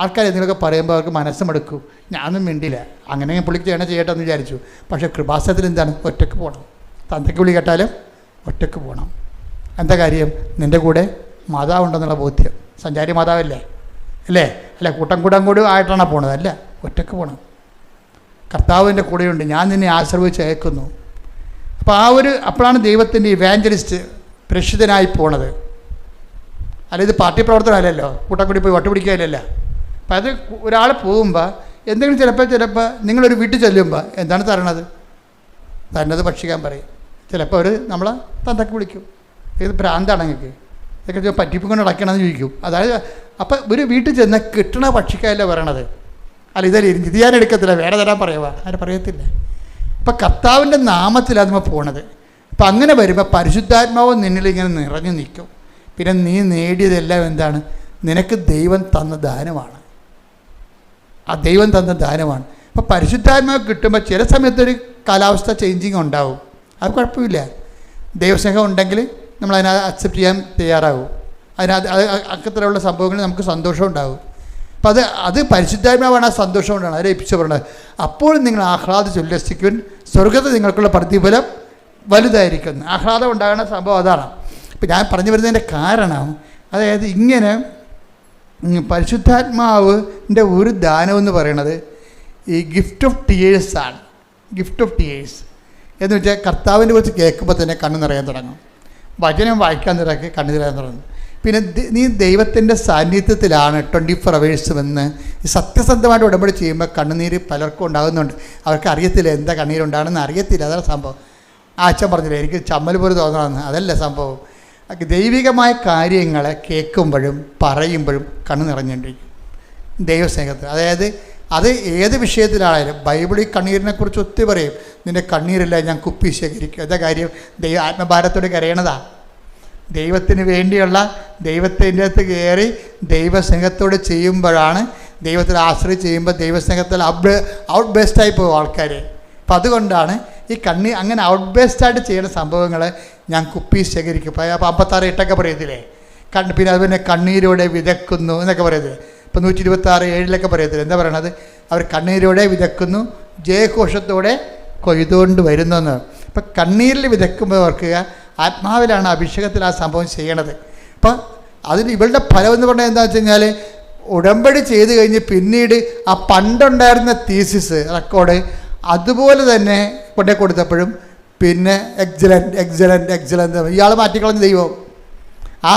ആൾക്കാർ എന്തെങ്കിലുമൊക്കെ പറയുമ്പോൾ അവർക്ക് മനസ്സുമെടുക്കും. ഞാനൊന്നും മിണ്ടില്ല, അങ്ങനെ പുള്ളിക്ക് ചെയ്യട്ടെ എന്ന് വിചാരിച്ചു. പക്ഷേ കൃപാസനത്തിൽ എന്താണ്? ഒറ്റക്ക് പോകണം. തന്തയ്ക്ക് വിളി കേട്ടാലും ഒറ്റക്ക് പോകണം. എന്താ കാര്യം? നിൻ്റെ കൂടെ മാതാവുണ്ടെന്നുള്ള ബോധ്യം. സഞ്ചാരി മാതാവല്ലേ അല്ലേ? അല്ല കൂട്ടം ആയിട്ടാണ് പോണത്? അല്ല, ഒറ്റക്ക് പോകണം. കർത്താവിൻ്റെ കൂടെയുണ്ട്, ഞാൻ നിന്നെ ആശ്രയിച്ച് അയക്കുന്നു. അപ്പോൾ അപ്പോഴാണ് ദൈവത്തിൻ്റെ ഇവാഞ്ചലിസ്റ്റ് പ്രേക്ഷിതനായി പോണത്. അല്ല, ഇത് പാർട്ടി പ്രവർത്തനമല്ലല്ലോ, കൂട്ടം പോയി വട്ട് പിടിക്കുകയല്ലല്ലോ. അപ്പം അത് ഒരാൾ പോകുമ്പോൾ എന്തെങ്കിലും ചിലപ്പോൾ നിങ്ങളൊരു വീട്ടിൽ ചെല്ലുമ്പോൾ എന്താണ് തരണത് ഭക്ഷിക്കാൻ പറയും. ചിലപ്പോൾ അവർ നമ്മളെ തന്തക്ക് വിളിക്കും. ഇത് ഭ്രാന്താണ് നിങ്ങൾക്ക്, ഇതൊക്കെ പറ്റിപ്പിക്കൊണ്ട് നടക്കണമെന്ന് ചോദിക്കും. അതായത് അപ്പം ഒരു വീട്ടിൽ ചെന്നാൽ കിട്ടണ ഭക്ഷിക്കാനല്ലേ പറയണത്. അല്ല, ഇത് ഞാൻ എടുക്കത്തില്ല, വേറെ തരാൻ പറയുക, ആരും പറയത്തില്ല. അപ്പം കർത്താവിൻ്റെ നാമത്തിലാണ് നമ്മൾ പോണത്. അപ്പം അങ്ങനെ വരുമ്പോൾ പരിശുദ്ധാത്മാവ് നിന്നിലിങ്ങനെ നിറഞ്ഞു നിൽക്കും. പിന്നെ നീ നേടിയതെല്ലാം എന്താണ്? നിനക്ക് ദൈവം തന്ന ദാനമാണ്. ആ ദൈവം തന്ന ദാനമാണ്. അപ്പോൾ പരിശുദ്ധാത്മാവ് കിട്ടുമ്പോൾ ചില സമയത്തൊരു കാലാവസ്ഥ ചേഞ്ചിങ് ഉണ്ടാവും. അത് കുഴപ്പമില്ല. ദൈവസ്നേഹം ഉണ്ടെങ്കിൽ നമ്മളതിനെ അക്സെപ്റ്റ് ചെയ്യാൻ തയ്യാറാകും. അത്തരമുള്ള സംഭവങ്ങളിൽ നമുക്ക് സന്തോഷം ഉണ്ടാകും. അപ്പം അത് പരിശുദ്ധാത്മാവാണ്. ആ സന്തോഷം കൊണ്ടാണ് അതിനെ എപ്പിച്ചു പറയുന്നത്. അപ്പോൾ നിങ്ങൾ ആഹ്ലാദിച്ച് ഉല്ലസിക്കുവാൻ സ്വർഗത്തിൽ നിങ്ങൾക്കുള്ള പ്രതിഫലം വലുതായിരിക്കുന്നു. ആഹ്ലാദം ഉണ്ടാകുന്ന സംഭവം അതാണ്. ഇപ്പം ഞാൻ പറഞ്ഞു വരുന്നതിൻ്റെ കാരണം, അതായത് ഇങ്ങനെ പരിശുദ്ധാത്മാവിൻ്റെ ഒരു ദാനമെന്ന് പറയണത് ഈ ഗിഫ്റ്റ് ഓഫ് ടിയേഴ്സാണ്. ഗിഫ്റ്റ് ഓഫ് ടിയേഴ്സ് എന്ന് വെച്ചാൽ കർത്താവിനെ കുറിച്ച് കേൾക്കുമ്പോൾ തന്നെ കണ്ണ് നിറയാൻ തുടങ്ങും. വചനം വായിക്കാൻ നിറയ്ക്ക് കണ്ണ് നിറയാൻ തുടങ്ങും. പിന്നെ നീ ദൈവത്തിൻ്റെ സാന്നിധ്യത്തിലാണ് 24 hours എന്ന് സത്യസന്ധമായിട്ട് ഉടമ്പടി ചെയ്യുമ്പോൾ കണ്ണുനീര് പലർക്കും ഉണ്ടാകുന്നുണ്ട്. അവർക്ക് അറിയത്തില്ല എന്താ കണ്ണീരുണ്ടാകണമെന്ന് അറിയത്തില്ല. അതാണ് സംഭവം. ആ അച്ഛൻ പറഞ്ഞില്ല എനിക്ക് ചമ്മൽ പോലെ തോന്നണമെന്ന്. അതല്ല സംഭവം. ദൈവികമായ കാര്യങ്ങളെ കേൾക്കുമ്പോഴും പറയുമ്പോഴും കണ്ണ് നിറഞ്ഞുകൊണ്ടിരിക്കും ദൈവസ്നേഹത്തിൽ. അതായത് അത് ഏത് വിഷയത്തിലായാലും ബൈബിളിൽ കണ്ണീരിനെക്കുറിച്ച് ഒത്തിരി പറയും. നിൻ്റെ കണ്ണീരില്ല ഞാൻ കുപ്പി ശേഖരിക്കും. എന്താ കാര്യം? ആത്മഭാരത്തോടെ കരയണതാ. ദൈവത്തിന് വേണ്ടിയുള്ള ദൈവത്തിൻ്റെ അകത്ത് കയറി ദൈവസ്നേഹത്തോട് ചെയ്യുമ്പോഴാണ്, ദൈവത്തിൽ ആശ്രയിച്ച് ചെയ്യുമ്പോൾ ദൈവസ്നേഹത്തിൽ ഔട്ട് ബേസ്ഡായി പോകും ആൾക്കാർ. അപ്പം അതുകൊണ്ടാണ് ഈ അങ്ങനെ ഔട്ട് ബേസ്ഡായിട്ട് ചെയ്യുന്ന സംഭവങ്ങൾ ഞാൻ കുപ്പി ശേഖരിക്കും. അപ്പോൾ 56:8 പറയത്തില്ലേ? പിന്നെ അതുപോലെ കണ്ണീരോടെ വിതക്കുന്നു എന്നൊക്കെ പറയത്തില്ലേ? ഇപ്പം 126:7 പറയത്തില്ല. എന്താ പറയണത്? അവർ കണ്ണീരോടെ വിതക്കുന്നു, ജയഘോഷത്തോടെ കൊയ്തുകൊണ്ട് വരുന്നെന്ന്. ഇപ്പം കണ്ണീരിൽ വിതക്കുമ്പോൾ ഓർക്കുക, ആത്മാവിലാണ് അഭിഷേകത്തിൽ ആ സംഭവം ചെയ്യണത്. അപ്പം അതിന് ഇവളുടെ ഫലം എന്ന് പറഞ്ഞാൽ എന്താണെന്ന് വെച്ച് കഴിഞ്ഞാൽ, ഉടമ്പടി ചെയ്ത് കഴിഞ്ഞ് പിന്നീട് ആ പണ്ടുണ്ടായിരുന്ന തീസിസ് റെക്കോർഡ് അതുപോലെ തന്നെ കൊണ്ടേ കൊടുത്തപ്പോഴും പിന്നെ എക്സലൻ്റ് ഇയാൾ മാറ്റിക്കളഞ്ഞ ദൈവം. ആ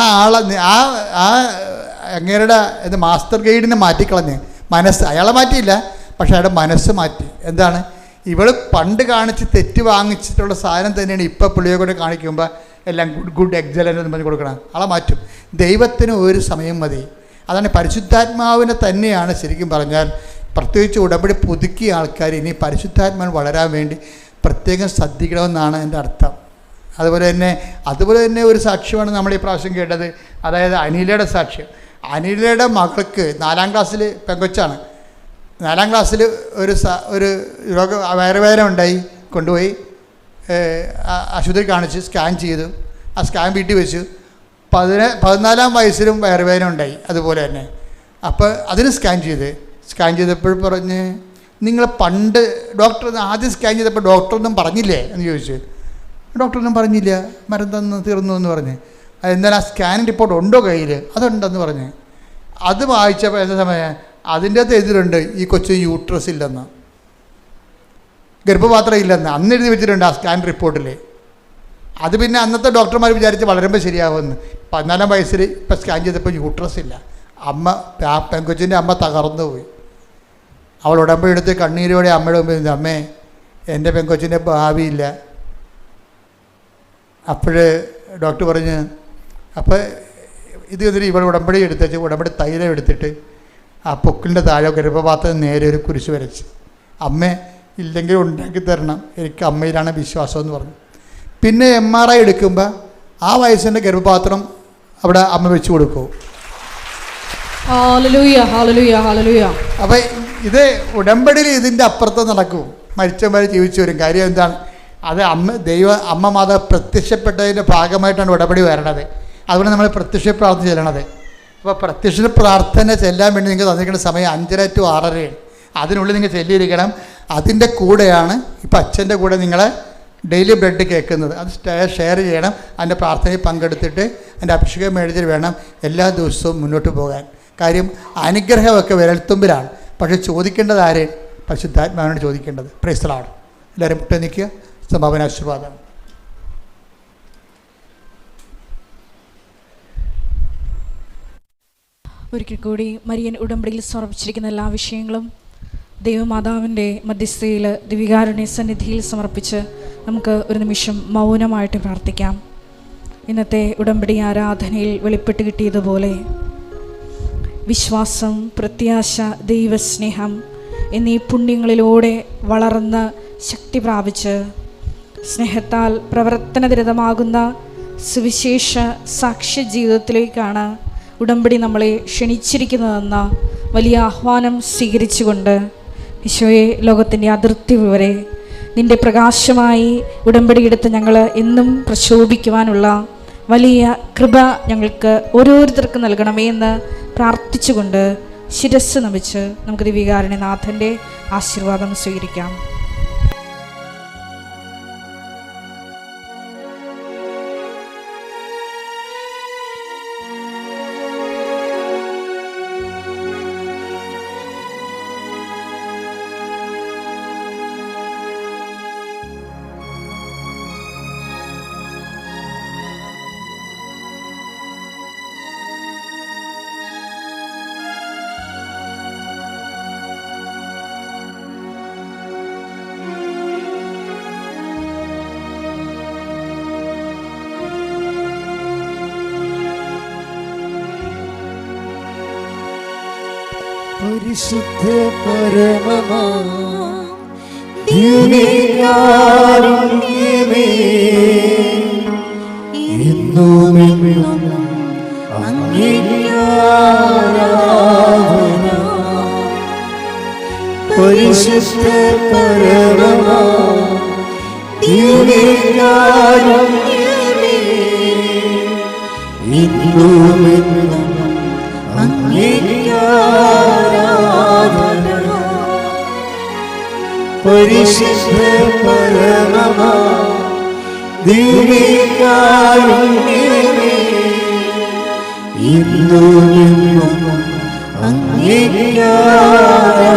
അങ്ങേരുടെ മാസ്റ്റർ ഗൈഡിനെ മാറ്റിക്കളഞ്ഞ് മനസ്സ്. അയാളെ മാറ്റിയില്ല, പക്ഷെ അയാളുടെ മനസ്സ് മാറ്റി. എന്താണ്? ഇവൾ പണ്ട് കാണിച്ച് തെറ്റ് വാങ്ങിച്ചിട്ടുള്ള സാധനം തന്നെയാണ് ഇപ്പോൾ പുള്ളിയെ കൊണ്ട് കാണിക്കുമ്പോൾ എല്ലാം ഗുഡ് എക്സലൻ്റ് എന്ന് പറഞ്ഞ് കൊടുക്കണം. ആളെ മാറ്റും. ദൈവത്തിന് ഒരു സമയം മതി. അതാണ് പരിശുദ്ധാത്മാവിനെ തന്നെയാണ് ശരിക്കും പറഞ്ഞാൽ, പ്രത്യേകിച്ച് ഉടമ്പടി പുതുക്കിയ ആൾക്കാർ ഇനി പരിശുദ്ധാത്മാവിന് വളരാൻ വേണ്ടി പ്രത്യേകം ശ്രദ്ധിക്കണമെന്നാണ് എൻ്റെ അർത്ഥം. അതുപോലെ തന്നെ ഒരു സാക്ഷ്യമാണ് നമ്മൾ ഈ പ്രാവശ്യം കേട്ടത്. അതായത് അനിലയുടെ സാക്ഷ്യം. അനിലയുടെ മകൾക്ക് 4ാം ക്ലാസ്സിൽ പെങ്കൊച്ചാണ്. 4ാം ക്ലാസ്സിൽ ഒരു വയറുവേദന ഉണ്ടായി, കൊണ്ടുപോയി ആശുപത്രി കാണിച്ച് സ്കാൻ ചെയ്തു. ആ സ്കാൻ വീട്ടിൽ വെച്ചു. 14-ാം വയസ്സിലും വയറുവേദന ഉണ്ടായി അതുപോലെ തന്നെ. അപ്പോൾ അതിന് സ്കാൻ ചെയ്തപ്പോൾ പറഞ്ഞ് നിങ്ങൾ പണ്ട് ഡോക്ടർ ആദ്യം സ്കാൻ ചെയ്തപ്പോൾ ഡോക്ടറൊന്നും പറഞ്ഞില്ലേ എന്ന് ചോദിച്ചു. ഡോക്ടറൊന്നും പറഞ്ഞില്ല, മരുന്ന് തന്ന് തീർന്നു എന്ന് പറഞ്ഞ്. അതെന്താണ് ആ സ്കാനിങ് റിപ്പോർട്ട് ഉണ്ടോ കയ്യിൽ? അതുണ്ടെന്ന് പറഞ്ഞ്. അത് വായിച്ചപ്പോൾ എന്താ സമയം അതിൻ്റെ അകത്ത് എഴുതിയിട്ടുണ്ട് ഈ കൊച്ചു യൂട്രസ് ഇല്ലെന്ന്, ഗർഭപാത്രം ഇല്ലെന്ന് അന്ന് എഴുതി വെച്ചിട്ടുണ്ട് ആ സ്കാൻ റിപ്പോർട്ടിൽ. അത് പിന്നെ അന്നത്തെ ഡോക്ടർമാർ വിചാരിച്ച് വളരുമ്പോൾ ശരിയാവുമെന്ന്. 14-ാം വയസ്സിൽ ഇപ്പം സ്കാൻ ചെയ്തപ്പോൾ യൂട്രസ് ഇല്ല. അമ്മ ആ പെൺകൊച്ചിൻ്റെ അമ്മ തകർന്നു പോയി. അവൾ ഉടമ്പടി എടുത്ത് കണ്ണീരോടെ അമ്മയുടെ മുമ്പിൽ അമ്മേ എൻ്റെ പെൺകൊച്ചിൻ്റെ ഭാവിയില്ല. അപ്പോൾ ഡോക്ടർ പറഞ്ഞ് അപ്പോൾ ഇത് ഇതിൽ ഇവൾ ഉടമ്പടി എടുത്തേച്ച് ഉടമ്പടി തൈലം എടുത്തിട്ട് ആ പൊക്കിളിൻ്റെ താഴെ ഗർഭപാത്രം നേരെ ഒരു കുരിശ് വരച്ച് അമ്മേ ഇല്ലെങ്കിൽ ഉണ്ടാക്കി തരണം, എനിക്ക് അമ്മയിലാണ് വിശ്വാസം എന്ന് പറഞ്ഞു. പിന്നെ MRI എടുക്കുമ്പോൾ ആ വയസ്സിൻ്റെ ഗർഭപാത്രം അവിടെ അമ്മ വെച്ച് കൊടുക്കും. അപ്പം ഇത് ഉടമ്പടിയിൽ ഇതിൻ്റെ അപ്പുറത്ത് നടക്കും. മരിച്ചവരെ ജീവിച്ചു വരും. കാര്യം എന്താണ്? അത് അമ്മ മാതാവ് പ്രത്യക്ഷപ്പെട്ടതിൻ്റെ ഭാഗമായിട്ടാണ് ഉടമ്പടി വരണത്. അതുകൊണ്ട് നമ്മൾ പ്രത്യക്ഷ പ്രാർത്ഥന ചെല്ലണത്. അപ്പോൾ പ്രത്യക്ഷ പ്രാർത്ഥന ചെല്ലാൻ വേണ്ടി നിങ്ങൾ തന്നിരിക്കുന്ന സമയം 5:30 to 6:30. അതിനുള്ളിൽ നിങ്ങൾ ചെല്ലിയിരിക്കണം. അതിൻ്റെ കൂടെയാണ് ഇപ്പം അച്ഛൻ്റെ കൂടെ നിങ്ങളെ ഡെയിലി ബ്രെഡ് കേൾക്കുന്നത്. അത് ഷെയർ ചെയ്യണം. അതിൻ്റെ പ്രാർത്ഥനയിൽ പങ്കെടുത്തിട്ട് അതിൻ്റെ അഭിഷേകം മേടിച്ചിട്ട് വേണം എല്ലാ ദിവസവും മുന്നോട്ട് പോകാൻ. കാര്യം അനുഗ്രഹമൊക്കെ വിരൽത്തുമ്പിലാണ്. പക്ഷേ ചോദിക്കേണ്ടത് ആരെ? പരിശുദ്ധാത്മാവിനോട് ചോദിക്കേണ്ടത്. Praise the Lord. എല്ലാവരും മുട്ട നിൽക്കുക. സമാപന ആശീർവാദം. ഒരിക്കൽ കൂടി മരിയൻ ഉടമ്പടിയിൽ സമർപ്പിച്ചിരിക്കുന്ന എല്ലാ വിഷയങ്ങളും ദൈവമാതാവിൻ്റെ മധ്യസ്ഥയിൽ ദിവികാരുണ്യ സന്നിധിയിൽ സമർപ്പിച്ച് നമുക്ക് ഒരു നിമിഷം മൗനമായിട്ട് പ്രാർത്ഥിക്കാം. ഇന്നത്തെ ഉടമ്പടി ആരാധനയിൽ വെളിപ്പെട്ട് കിട്ടിയതുപോലെ വിശ്വാസം, പ്രത്യാശ, ദൈവസ്നേഹം എന്നീ പുണ്യങ്ങളിലൂടെ വളർന്ന് ശക്തി പ്രാപിച്ച് സ്നേഹത്താൽ പ്രവർത്തനനിരതമാകുന്ന സുവിശേഷ സാക്ഷ്യ ജീവിതത്തിലേക്കാണ് ഉടമ്പടി നമ്മളെ ക്ഷണിച്ചിരിക്കുന്നതെന്ന വലിയ ആഹ്വാനം സ്വീകരിച്ചുകൊണ്ട് ഈശോയെ, ലോകത്തിൻ്റെ അതിർത്തി വരെ നിൻ്റെ പ്രകാശമായി ഉടമ്പടിയെടുത്ത് ഞങ്ങൾ എന്നും പ്രശോഭിക്കുവാനുള്ള വലിയ കൃപ ഞങ്ങൾക്ക് ഓരോരുത്തർക്കും നൽകണമേ എന്ന് പ്രാർത്ഥിച്ചുകൊണ്ട് ശിരസ്സ് നമിച്ച് നമുക്ക് ദിവികാരുണ്യനാഥൻ്റെ ആശീർവാദം സ്വീകരിക്കാം. പരിശുദ്ധ പരമമാ ദിവ്യകാരുണ്യമേ, എന്നുമെന്നും അങ്ങേക്ക് ആരാധന. പരിശുദ്ധ പരമമാ ദിവ്യകാരുണ്യമേ, എന്നുമെന്നും അങ്ങേക്ക് ആരാധന. പരിശുദ്ധ പരമമാ ദിവ്യകാരുണ്യമേ, എന്നുമെന്നും അങ്ങേക്ക് ആരാധന.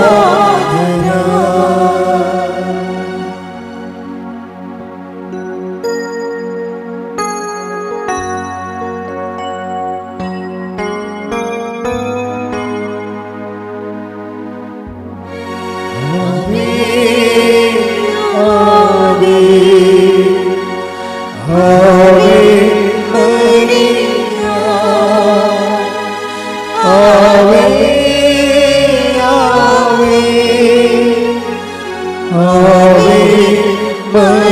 Ave